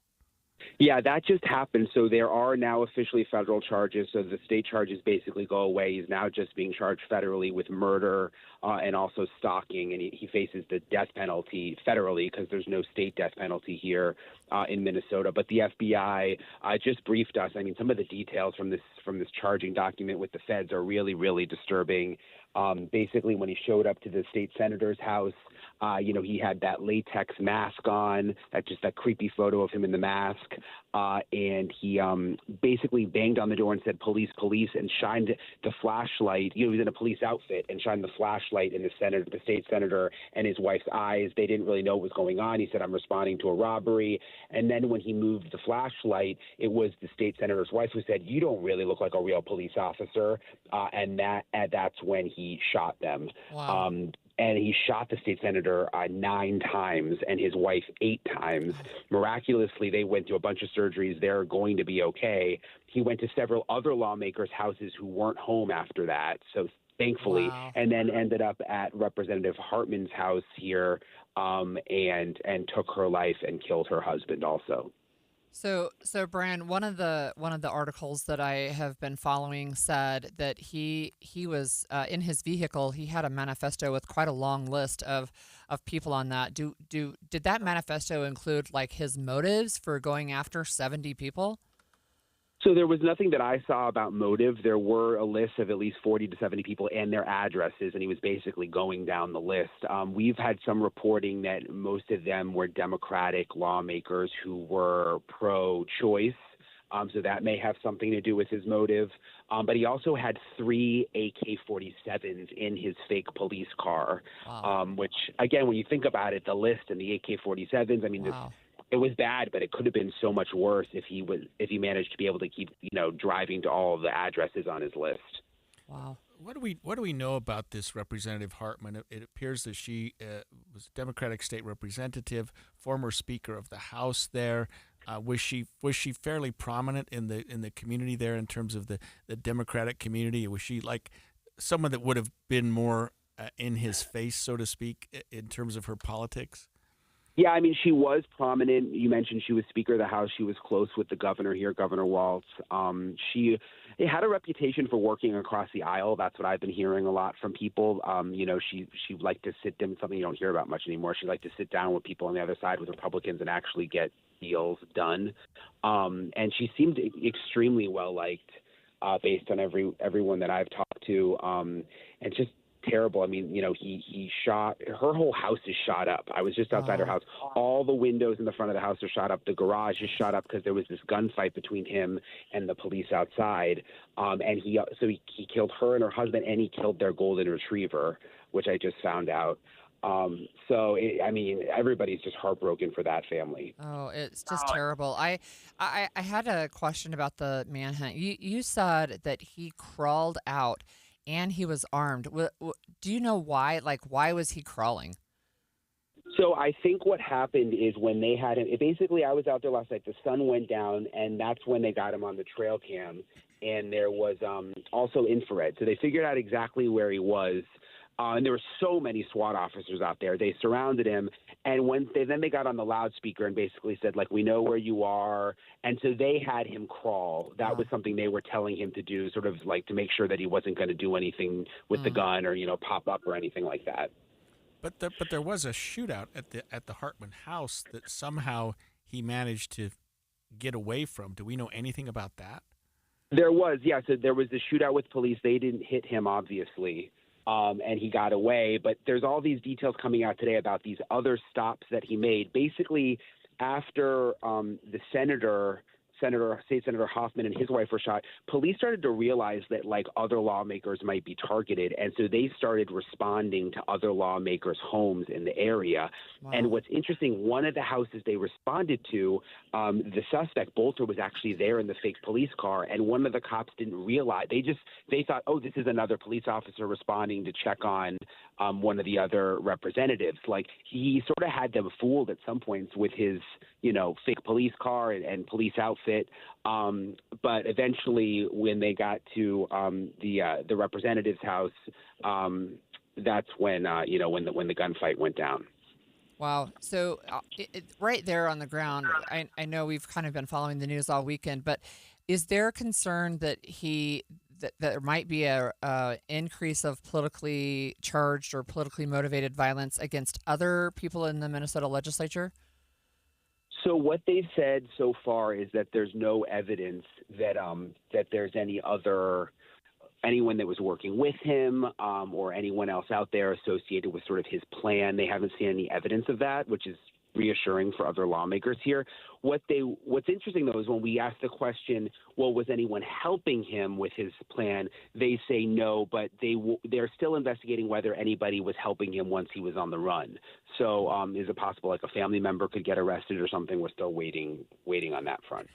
Speaker 20: Yeah, that just happened. So there are now officially federal charges. So the state charges basically go away. He's now just being charged federally with murder and also stalking. And he faces the death penalty federally because there's no state death penalty here in Minnesota. But the FBI just briefed us. I mean, some of the details from this charging document with the feds are really, really disturbing. Basically, when he showed up to the state senator's house, he had that latex mask on, that creepy photo of him in the mask. And he basically banged on the door and said, "Police, police," and shined the flashlight. He was in a police outfit and shined the flashlight in the state senator and his wife's eyes. They didn't really know what was going on. He said, "I'm responding to a robbery." And then when he moved the flashlight, it was the state senator's wife who said, "You don't really look like a real police officer." And that's when he shot them.
Speaker 13: Wow.
Speaker 20: And he shot the state senator 9 times and his wife 8 times. Miraculously, they went through a bunch of surgeries. They're going to be okay. He went to several other lawmakers' houses who weren't home after that. So thankfully,
Speaker 13: Wow.
Speaker 20: and then ended up at Representative Hartman's house here and took her life and killed her husband also.
Speaker 13: So Brian, one of the articles that I have been following said that he was in his vehicle. He had a manifesto with quite a long list of people on that. Did that manifesto include like his motives for going after 70 people?
Speaker 20: So there was nothing that I saw about motive. There were a list of at least 40 to 70 people and their addresses, and he was basically going down the list. We've had some reporting that most of them were Democratic lawmakers who were pro-choice, so that may have something to do with his motive. But he also had 3 AK-47s in his fake police car, which, again, when you think about it, the list and the AK-47s, I mean,
Speaker 13: Wow.
Speaker 20: It was bad, but it could have been so much worse if he managed to be able to keep driving to all of the addresses on his list.
Speaker 13: Wow.
Speaker 12: What do we know about this Representative Hartman? It appears that she was a Democratic state representative, former Speaker of the House there. Was she fairly prominent in the community there in terms of the Democratic community? Was she like someone that would have been more in his face, so to speak, in terms of her politics?
Speaker 20: Yeah, I mean, she was prominent. You mentioned she was Speaker of the House. She was close with the governor here, Governor Waltz. She had a reputation for working across the aisle. That's what I've been hearing a lot from people. She liked to sit down, something you don't hear about much anymore. She liked to sit down with people on the other side, with Republicans, and actually get deals done. And she seemed extremely well liked based on everyone that I've talked to. And just terrible. I mean, he shot, her whole house is shot up. I was just outside her house. All the windows in the front of the house are shot up. The garage is shot up because there was this gunfight between him and the police outside. And he killed her and her husband, and he killed their golden retriever, which I just found out. Everybody's just heartbroken for that family.
Speaker 13: Oh, it's just terrible. I had a question about the manhunt. You said that he crawled out and he was armed. Do you know why? Like, why was he crawling?
Speaker 20: So I think what happened is when they had him, basically I was out there last night, the sun went down, and that's when they got him on the trail cam. And there was also infrared. So they figured out exactly where he was. And there were so many SWAT officers out there. They surrounded him. And then they got on the loudspeaker and basically said, like, we know where you are. And so they had him crawl. That was something they were telling him to do, sort of like to make sure that he wasn't going to do anything with the gun or, pop up or anything like that.
Speaker 12: But there was a shootout at the Hartman house that somehow he managed to get away from. Do we know anything about that?
Speaker 20: There was, yeah. So there was the shootout with police. They didn't hit him, obviously. And he got away. But there's all these details coming out today about these other stops that he made. Basically, after the State Senator Hoffman and his wife were shot, police started to realize that other lawmakers might be targeted, and so they started responding to other lawmakers' homes in the area. Wow. And what's interesting, one of the houses they responded to, the suspect Bolter was actually there in the fake police car, and one of the cops didn't realize. They thought, oh, this is another police officer responding to check on one of the other representatives. He sort of had them fooled at some points with his fake police car and police outfit. But eventually, when they got to the representative's house, that's when the gunfight went down.
Speaker 13: Wow. So right there on the ground, I know we've kind of been following the news all weekend, but is there concern that that there might be a increase of politically charged or politically motivated violence against other people in the Minnesota legislature?
Speaker 20: So what they've said so far is that there's no evidence that that there's anyone that was working with him or anyone else out there associated with sort of his plan. They haven't seen any evidence of that, which is reassuring for other lawmakers here. What's interesting, though, is when we ask the question, well, was anyone helping him with his plan? They say no, but they're still investigating whether anybody was helping him once he was on the run. So is it possible like a family member could get arrested or something? We're still waiting on that front.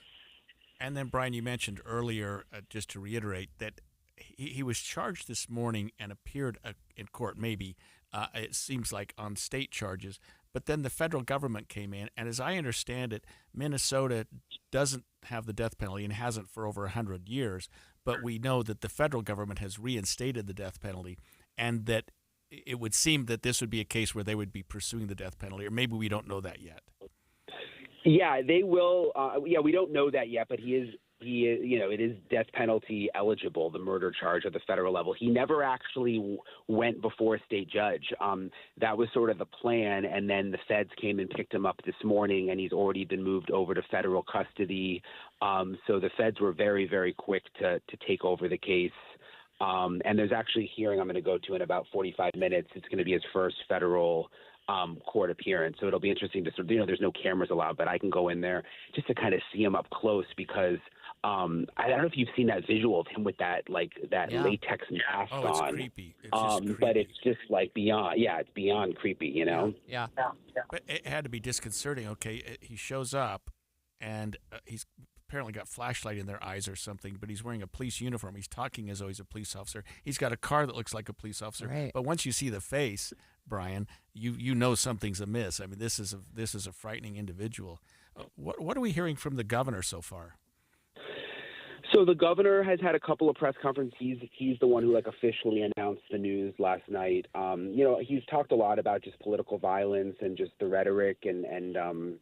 Speaker 12: And then, Brian, you mentioned earlier, just to reiterate, that he was charged this morning and appeared in court, maybe, it seems like, on state charges. But then the federal government came in, and as I understand it, Minnesota doesn't have the death penalty and hasn't for over 100 years. But we know that the federal government has reinstated the death penalty, and that it would seem that this would be a case where they would be pursuing the death penalty, or maybe we don't know that yet.
Speaker 20: Yeah, they will. We don't know that yet, but he is, it is death penalty eligible, the murder charge at the federal level. He never actually went before a state judge. That was sort of the plan. And then the feds came and picked him up this morning, and he's already been moved over to federal custody. So the feds were very, very quick to take over the case. And there's actually a hearing I'm going to go to in about 45 minutes. It's going to be his first federal court appearance. So it'll be interesting to sort of, there's no cameras allowed, but I can go in there just to kind of see him up close because I don't know if you've seen that visual of him with that latex mask on.
Speaker 12: Oh, it's creepy. It's just creepy.
Speaker 20: But it's just like beyond, it's beyond creepy,
Speaker 13: Yeah.
Speaker 12: But it had to be disconcerting. Okay, he shows up and he's apparently got flashlight in their eyes or something, but he's wearing a police uniform. He's talking as though he's a police officer. He's got a car that looks like a police officer.
Speaker 13: Right.
Speaker 12: But once you see the face, Brian, you know something's amiss. I mean, this is a frightening individual. What are we hearing from the governor so far?
Speaker 20: So the governor has had a couple of press conferences. He's the one who officially announced the news last night. He's talked a lot about just political violence and just the rhetoric and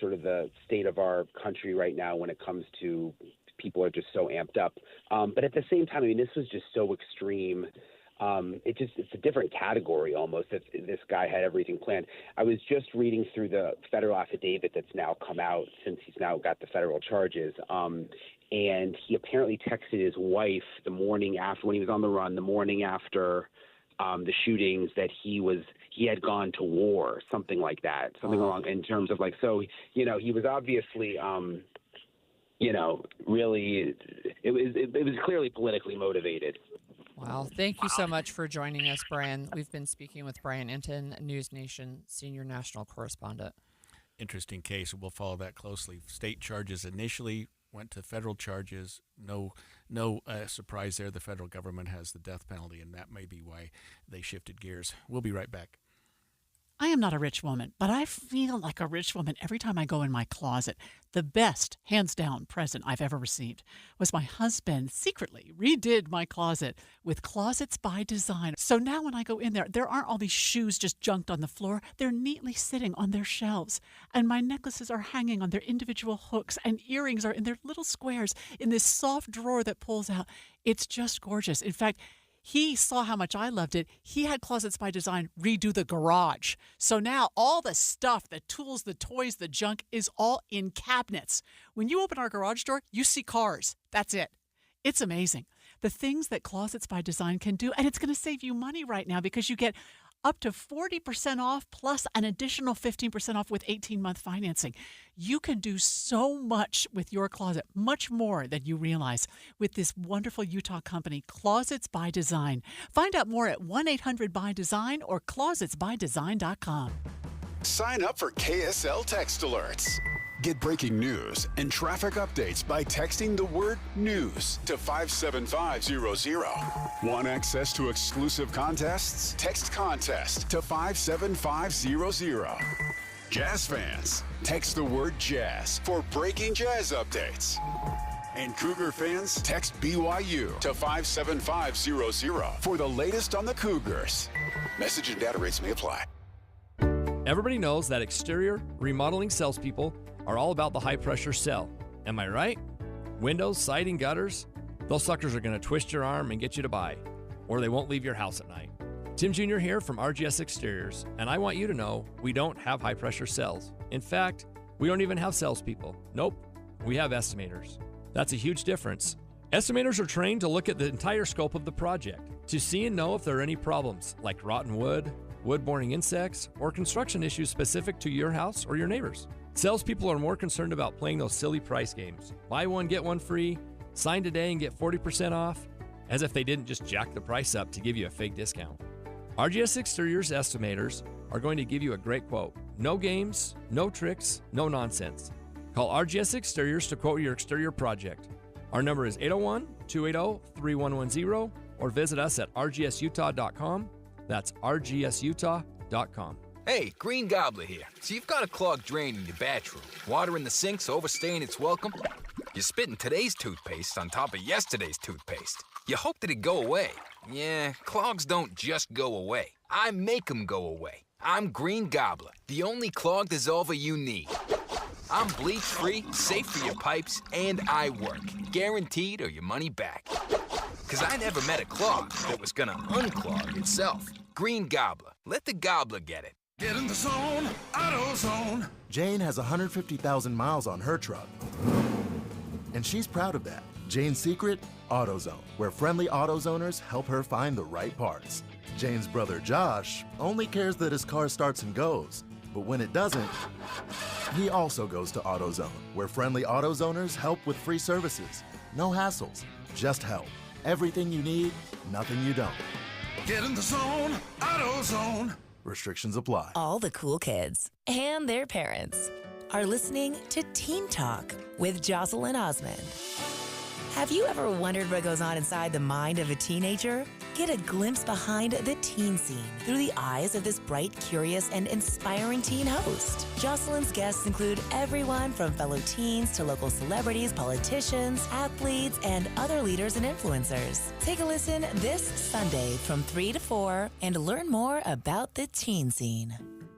Speaker 20: sort of the state of our country right now when it comes to people are just so amped up. But at the same time, I mean, this was just so extreme. It's a different category almost. If this guy had everything planned. I was just reading through the federal affidavit that's now come out since he's now got the federal charges. And he apparently texted his wife the morning after, when he was on the run, the morning after the shootings, that he had gone to war, something like that, something along in terms of he was obviously, really, it was clearly politically motivated.
Speaker 13: Wow. Thank you so much for joining us, Brian. We've been speaking with Brian Enton, News Nation senior national correspondent.
Speaker 12: Interesting case. We'll follow that closely. State charges initially went to federal charges. No surprise there. The federal government has the death penalty, and that may be why they shifted gears. We'll be right back.
Speaker 6: I am not a rich woman, but I feel like a rich woman every time I go in my closet. The best, hands down, present I've ever received was my husband secretly redid my closet with Closets by Design. So now when I go in there aren't all these shoes just junked on the floor. They're neatly sitting on their shelves. And my necklaces are hanging on their individual hooks, and earrings are in their little squares in this soft drawer that pulls out. It's just gorgeous. In fact, he saw how much I loved it. He had Closets by Design redo the garage. So now all the stuff, the tools, the toys, the junk is all in cabinets. When you open our garage door, you see cars. That's it. It's amazing. The things that Closets by Design can do, and it's going to save you money right now because you get up to 40% off plus an additional 15% off with 18-month financing. You can do so much with your closet, much more than you realize, with this wonderful Utah company, Closets by Design. Find out more at 1-800-BY-DESIGN or closetsbydesign.com.
Speaker 5: Sign up for KSL Text Alerts. Get breaking news and traffic updates by texting the word news to 57500. Want access to exclusive contests? Text contest to 57500. Jazz fans, text the word jazz for breaking jazz updates. And Cougar fans, text BYU to 57500 for the latest on the Cougars. Message and data rates may apply.
Speaker 7: Everybody knows that exterior remodeling salespeople are all about the high-pressure sell. Am I right? Windows, siding, gutters, those suckers are going to twist your arm and get you to buy, or they won't leave your house at night. Tim Jr. here from RGS Exteriors, and I want you to know we don't have high-pressure sells. In fact, we don't even have salespeople. Nope, we have estimators. That's a huge difference. Estimators are trained to look at the entire scope of the project, to see and know if there are any problems, like rotten wood, wood-borne insects, or construction issues specific to your house or your neighbors. Salespeople are more concerned about playing those silly price games. Buy one, get one free, sign today and get 40% off, as if they didn't just jack the price up to give you a fake discount. RGS Exteriors estimators are going to give you a great quote. No games, no tricks, no nonsense. Call RGS Exteriors to quote your exterior project. Our number is 801-280-3110 or visit us at rgsutah.com. That's rgsutah.com.
Speaker 9: Hey, Green Gobbler here. So you've got a clogged drain in your bathroom. Water in the sink's overstaying its welcome. You're spitting today's toothpaste on top of yesterday's toothpaste. You hope that it go away. Yeah, clogs don't just go away. I make them go away. I'm Green Gobbler, the only clog dissolver you need. I'm bleach-free, safe for your pipes, and I work. Guaranteed or your money back. Because I never met a clog that was gonna unclog itself. Green Gobbler. Let the gobbler get it.
Speaker 14: Get in the zone, AutoZone.
Speaker 15: Jane has 150,000 miles on her truck. And she's proud of that. Jane's secret? AutoZone, where friendly AutoZoners help her find the right parts. Jane's brother Josh only cares that his car starts and goes. But when it doesn't, he also goes to AutoZone, where friendly AutoZoners help with free services. No hassles, just help. Everything you need, nothing you don't.
Speaker 14: Get in the zone, AutoZone.
Speaker 15: Restrictions apply.
Speaker 16: All the cool kids and their parents are listening to Teen Talk with Jocelyn Osmond. Have you ever wondered what goes on inside the mind of a teenager? Get a glimpse behind the teen scene through the eyes of this bright, curious, and inspiring teen host. Jocelyn's guests include everyone from fellow teens to local celebrities, politicians, athletes, and other leaders and influencers. Take a listen this Sunday from 3 to 4 and learn more about the teen scene.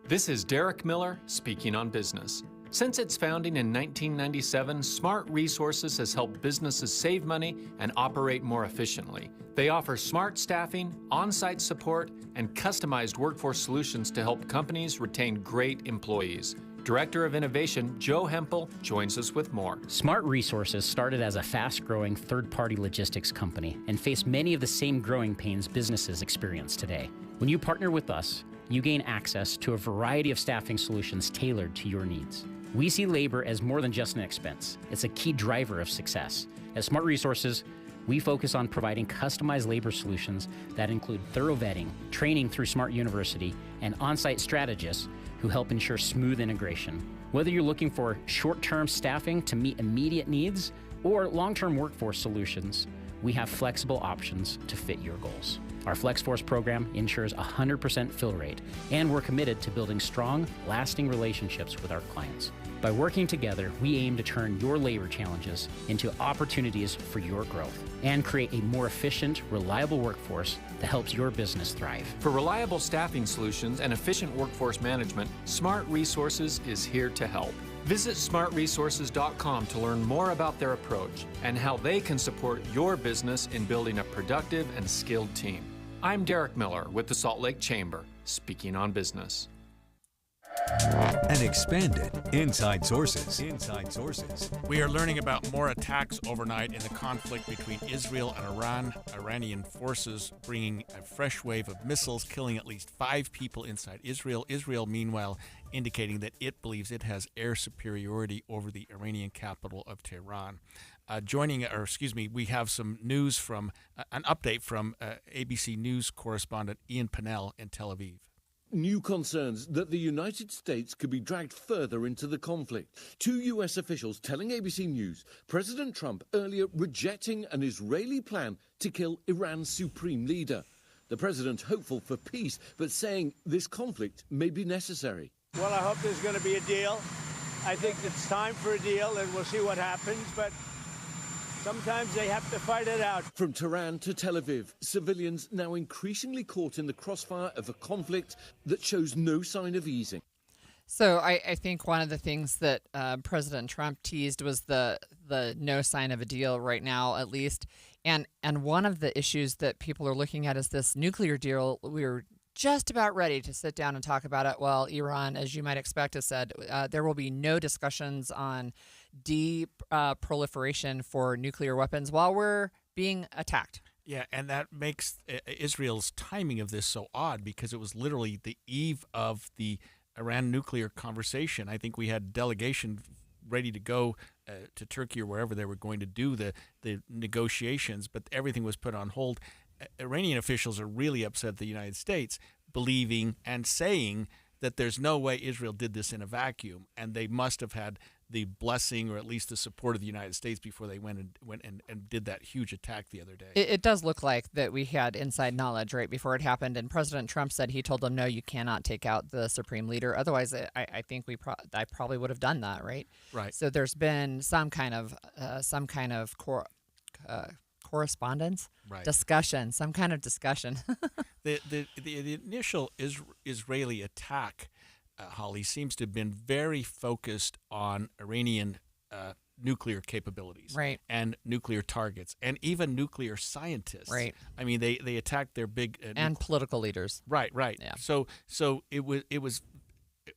Speaker 23: This is Derek Miller speaking on business. Since its founding in 1997, Smart Resources has helped businesses save money and operate more efficiently. They offer smart staffing, on-site support, and customized workforce solutions to help companies retain great employees. Director of Innovation, Joe Hempel, joins us with more.
Speaker 24: Smart Resources started as a fast-growing third-party logistics company and faced many of the same growing pains businesses experience today. When you partner with us, you gain access to a variety of staffing solutions tailored to your needs. We see labor as more than just an expense. It's a key driver of success. At Smart Resources, we focus on providing customized labor solutions that include thorough vetting, training through Smart University, and on-site strategists who help ensure smooth integration. Whether you're looking for short-term staffing to meet immediate needs or long-term workforce solutions, we have flexible options to fit your goals. Our FlexForce program ensures 100% fill rate, and we're committed to building strong, lasting relationships with our clients. By working together, we aim to turn your labor challenges into opportunities for your growth and create a more efficient, reliable workforce that helps your business thrive.
Speaker 23: For reliable staffing solutions and efficient workforce management, Smart Resources is here to help. Visit smartresources.com to learn more about their approach and how they can support your business in building a productive and skilled team. I'm Derek Miller with the Salt Lake Chamber, speaking on business.
Speaker 11: And expanded Inside Sources. Inside Sources.
Speaker 12: We are learning about more attacks overnight in the conflict between Israel and Iran. Iranian forces bringing a fresh wave of missiles, killing at least 5 people inside Israel. Israel, meanwhile, indicating that it believes it has air superiority over the Iranian capital of Tehran. We have some news from an update from ABC News correspondent Ian Pennell in Tel Aviv.
Speaker 25: New concerns that the United States could be dragged further into the conflict. 2 U.S. officials telling ABC News President Trump earlier rejecting an Israeli plan to kill Iran's supreme leader. The president hopeful for peace, but saying this conflict may be necessary.
Speaker 26: Well, I hope there's going to be a deal. I think it's time for a deal, and we'll see what happens, but sometimes they have to fight it out.
Speaker 25: From Tehran to Tel Aviv, civilians now increasingly caught in the crossfire of a conflict that shows no sign of easing.
Speaker 13: So I think one of the things that President Trump teased was the no sign of a deal right now, at least. And one of the issues that people are looking at is this nuclear deal. We're just about ready to sit down and talk about it. Well, Iran, as you might expect, has said there will be no discussions on proliferation for nuclear weapons while we're being attacked.
Speaker 12: Yeah, and that makes Israel's timing of this so odd because it was literally the eve of the Iran nuclear conversation. I think we had a delegation ready to go to Turkey or wherever they were going to do the negotiations, but everything was put on hold. Iranian officials are really upset at the United States, believing and saying that there's no way Israel did this in a vacuum, and they must have had the blessing or at least the support of the United States before they went and did that huge attack the other day.
Speaker 13: It does look like that we had inside knowledge right before it happened, and President Trump said he told them, no, you cannot take out the supreme leader. Otherwise, I think I probably would have done that, right?
Speaker 12: Right.
Speaker 13: So there's been some kind of correspondence,
Speaker 12: right.
Speaker 13: Discussion, some kind of discussion.
Speaker 12: The initial Israeli attack, Holly, seems to have been very focused on Iranian nuclear capabilities,
Speaker 13: right,
Speaker 12: and nuclear targets, and even nuclear scientists.
Speaker 13: Right.
Speaker 12: I mean, they attacked their big
Speaker 13: and political leaders.
Speaker 12: Right.
Speaker 13: Yeah.
Speaker 12: So it was.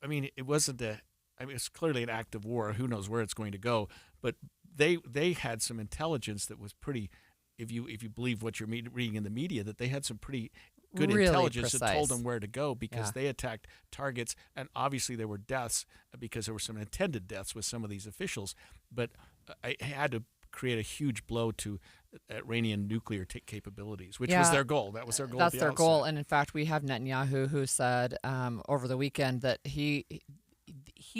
Speaker 12: I mean, it wasn't a. I mean, it's clearly an act of war. Who knows where it's going to go? But they had some intelligence that was pretty. If you believe what you're reading in the media, that they had some pretty good
Speaker 13: really
Speaker 12: intelligence
Speaker 13: precise.
Speaker 12: that told them where to go because
Speaker 13: Yeah.
Speaker 12: they attacked targets, and obviously there were deaths because there were some intended deaths with some of these officials. But I had to create a huge blow to Iranian nuclear capabilities, which was their goal. That was their goal.
Speaker 13: That's
Speaker 12: at the
Speaker 13: their
Speaker 12: outset.
Speaker 13: goal. And in fact, we have Netanyahu who said over the weekend that he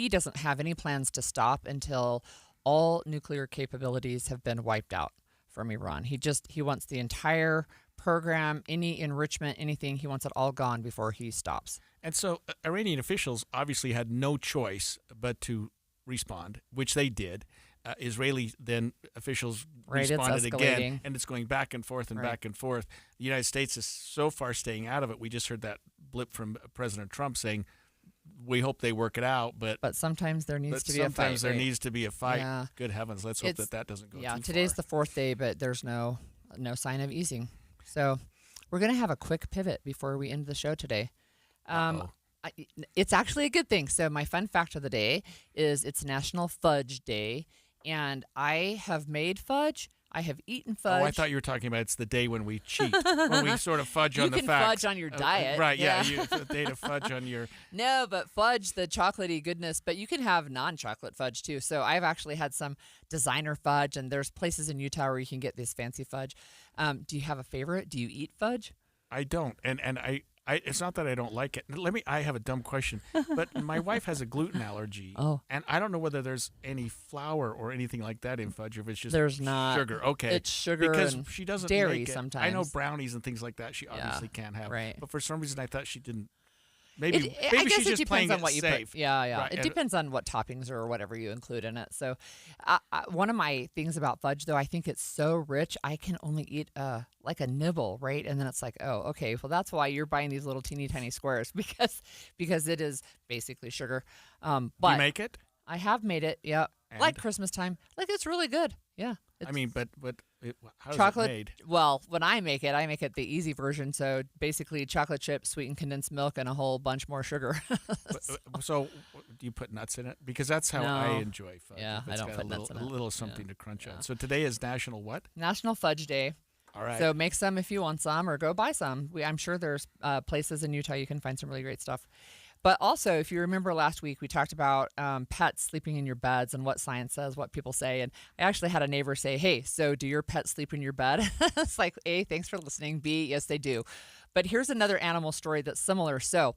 Speaker 13: doesn't have any plans to stop until all nuclear capabilities have been wiped out from Iran. He wants the entire program, any enrichment, anything, he wants it all gone before he stops.
Speaker 12: And so Iranian officials obviously had no choice but to respond, which they did. Israeli then officials responded again, and it's going back and forth and back and forth. The United States is so far staying out of it. We just heard that blip from President Trump saying, we hope they work it out, but
Speaker 13: sometimes there needs to be a fight.
Speaker 12: Sometimes there needs to be a fight.
Speaker 13: Yeah.
Speaker 12: Good heavens, let's hope that doesn't go too far.
Speaker 13: Today's the fourth day, but there's no sign of easing. So we're going to have a quick pivot before we end the show today. It's actually a good thing. So my fun fact of the day is it's National Fudge Day, and I have made fudge. I have eaten fudge.
Speaker 12: Oh, I thought you were talking about it's the day when we cheat, when we sort of fudge on the facts.
Speaker 13: You can fudge on your diet.
Speaker 12: Right, yeah. It's a day to fudge on your...
Speaker 13: No, but fudge, the chocolatey goodness, but you can have non-chocolate fudge too. So I've actually had some designer fudge, and there's places in Utah where you can get this fancy fudge. Do you have a favorite? Do you eat fudge?
Speaker 12: I don't, and I it's not that I don't like it. I have a dumb question, but my wife has a gluten allergy, and I don't know whether there's any flour or anything like that in fudge, or if it's just
Speaker 13: there's not
Speaker 12: sugar. Okay,
Speaker 13: it's sugar
Speaker 12: because
Speaker 13: and
Speaker 12: she doesn't
Speaker 13: dairy
Speaker 12: make it.
Speaker 13: sometimes.
Speaker 12: I know brownies and things like that she obviously can't have,
Speaker 13: right?
Speaker 12: But for some reason I thought she didn't. Maybe
Speaker 13: I guess
Speaker 12: she's
Speaker 13: it
Speaker 12: just
Speaker 13: depends
Speaker 12: playing
Speaker 13: on what you
Speaker 12: safe.
Speaker 13: put. Yeah.
Speaker 12: Right.
Speaker 13: It depends on what toppings or whatever you include in it. So, one of my things about fudge, though, I think it's so rich, I can only eat like a nibble, right? And then it's like, oh, okay, well, that's why you're buying these little teeny tiny squares because it is basically sugar. But
Speaker 12: you make it?
Speaker 13: I have made it. Yeah,
Speaker 12: and?
Speaker 13: like Christmas time. Like it's really good. Yeah.
Speaker 12: I mean, but how
Speaker 13: chocolate,
Speaker 12: is it made?
Speaker 13: Well, when I make it the easy version. So basically chocolate chips, sweetened condensed milk, and a whole bunch more sugar.
Speaker 12: So do you put nuts in it? Because that's how I enjoy fudge.
Speaker 13: Yeah, I don't put nuts in it.
Speaker 12: A little something to crunch on. So today is National what?
Speaker 13: National Fudge Day.
Speaker 12: All right.
Speaker 13: So make some if you want some, or go buy some. I'm sure there's places in Utah you can find some really great stuff. But also, if you remember last week, we talked about pets sleeping in your beds and what science says, what people say. And I actually had a neighbor say, hey, so do your pets sleep in your bed? It's like, A, thanks for listening. B, yes, they do. But here's another animal story that's similar. So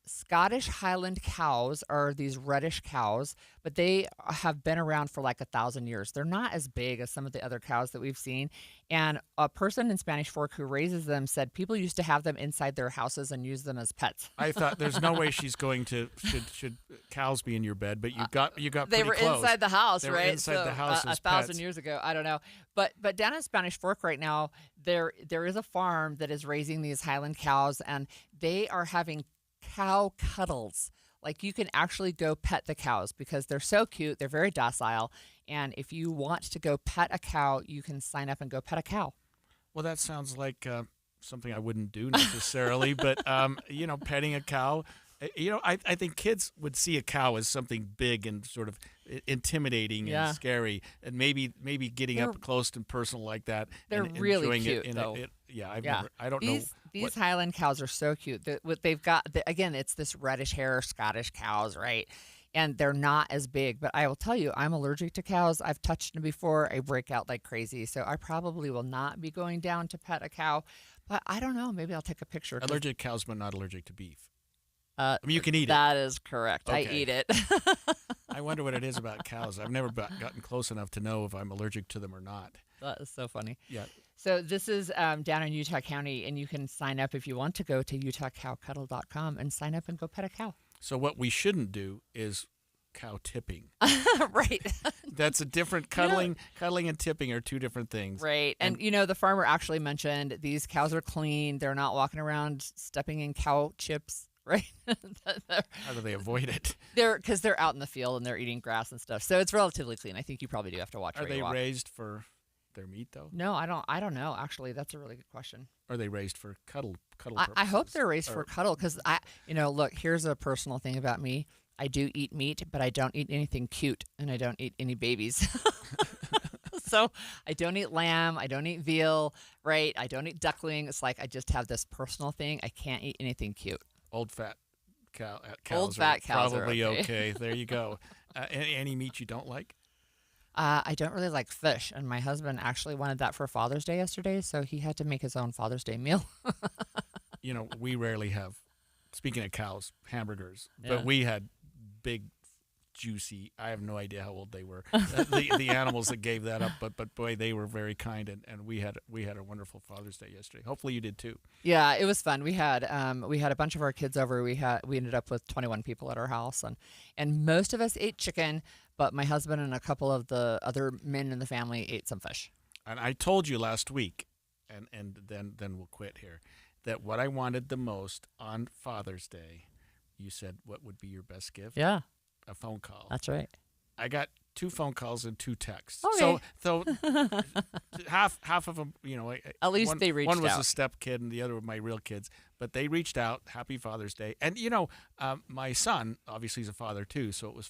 Speaker 13: Scottish Highland cows are these reddish cows, but they have been around for like 1,000 years. They're not as big as some of the other cows that we've seen. And a person in Spanish Fork who raises them said people used to have them inside their houses and use them as pets.
Speaker 12: I thought there's no way she's going to should cows be in your bed, but you got
Speaker 13: they
Speaker 12: pretty
Speaker 13: were
Speaker 12: close.
Speaker 13: Inside the house,
Speaker 12: they
Speaker 13: right?
Speaker 12: Were inside the house as
Speaker 13: 1,000
Speaker 12: pets.
Speaker 13: years ago. I don't know, but down in Spanish Fork right now, there is a farm that is raising these Highland cows, and they are having cow cuddles. Like you can actually go pet the cows because they're so cute. They're very docile. And if you want to go pet a cow, you can sign up and go pet a cow.
Speaker 12: Well, that sounds like something I wouldn't do necessarily, but petting a cow. I think kids would see a cow as something big and sort of intimidating and scary, and maybe getting up close and personal like that.
Speaker 13: They're
Speaker 12: and
Speaker 13: really
Speaker 12: enjoying
Speaker 13: cute,
Speaker 12: it
Speaker 13: though.
Speaker 12: I don't know.
Speaker 13: These Highland cows are so cute. What they've got, again, it's this reddish hair Scottish cows, right? And they're not as big. But I will tell you, I'm allergic to cows. I've touched them before. I break out like crazy. So I probably will not be going down to pet a cow. But I don't know. Maybe I'll take a picture.
Speaker 12: Allergic to cows, but not allergic to beef. You can eat it.
Speaker 13: That is correct.
Speaker 12: Okay.
Speaker 13: I eat it.
Speaker 12: I wonder what it is about cows. I've never gotten close enough to know if I'm allergic to them or not.
Speaker 13: That is so funny.
Speaker 12: Yeah.
Speaker 13: So this is down in Utah County, and you can sign up if you want to go to utahcowcuddle.com and sign up and go pet a cow.
Speaker 12: So what we shouldn't do is cow tipping.
Speaker 13: Right.
Speaker 12: That's a different cuddling and tipping are two different things.
Speaker 13: Right. And the farmer actually mentioned these cows are clean. They're not walking around stepping in cow chips. Right?
Speaker 12: How do they avoid it?
Speaker 13: Because they're out in the field and they're eating grass and stuff. So it's relatively clean. I think you probably do have to watch.
Speaker 12: Are they raised for their meat though?
Speaker 13: No, I don't know. Actually, that's a really good question.
Speaker 12: Are they raised for cuddle purposes?
Speaker 13: I hope they're raised for cuddle because look, here's a personal thing about me. I do eat meat, but I don't eat anything cute, and I don't eat any babies. So I don't eat lamb. I don't eat veal. Right? I don't eat duckling. It's like I just have this personal thing. I can't eat anything cute.
Speaker 12: Old fat cows
Speaker 13: are
Speaker 12: probably
Speaker 13: okay.
Speaker 12: There you go. Any meat you don't like?
Speaker 13: I don't really like fish, and my husband actually wanted that for Father's Day yesterday, so he had to make his own Father's Day meal.
Speaker 12: We rarely have, speaking of cows, hamburgers,
Speaker 13: Yeah.
Speaker 12: but we had big, juicy, I have no idea how old they were, the animals that gave that up, but boy, they were very kind, and we had a wonderful Father's Day yesterday. Hopefully you did too.
Speaker 13: Yeah, it was fun. We had a bunch of our kids over. We ended up with 21 people at our house, and most of us ate chicken, but my husband and a couple of the other men in the family ate some fish.
Speaker 12: And I told you last week, and then we'll quit here, that what I wanted the most on Father's Day, you said what would be your best gift?
Speaker 13: Yeah.
Speaker 12: A phone call.
Speaker 13: That's right.
Speaker 12: I got 2 phone calls and 2 texts.
Speaker 13: Okay.
Speaker 12: So half of them,
Speaker 13: at least they reached out.
Speaker 12: One was a step kid and the other were my real kids, but they reached out. Happy Father's Day. And my son obviously is a father too, so it was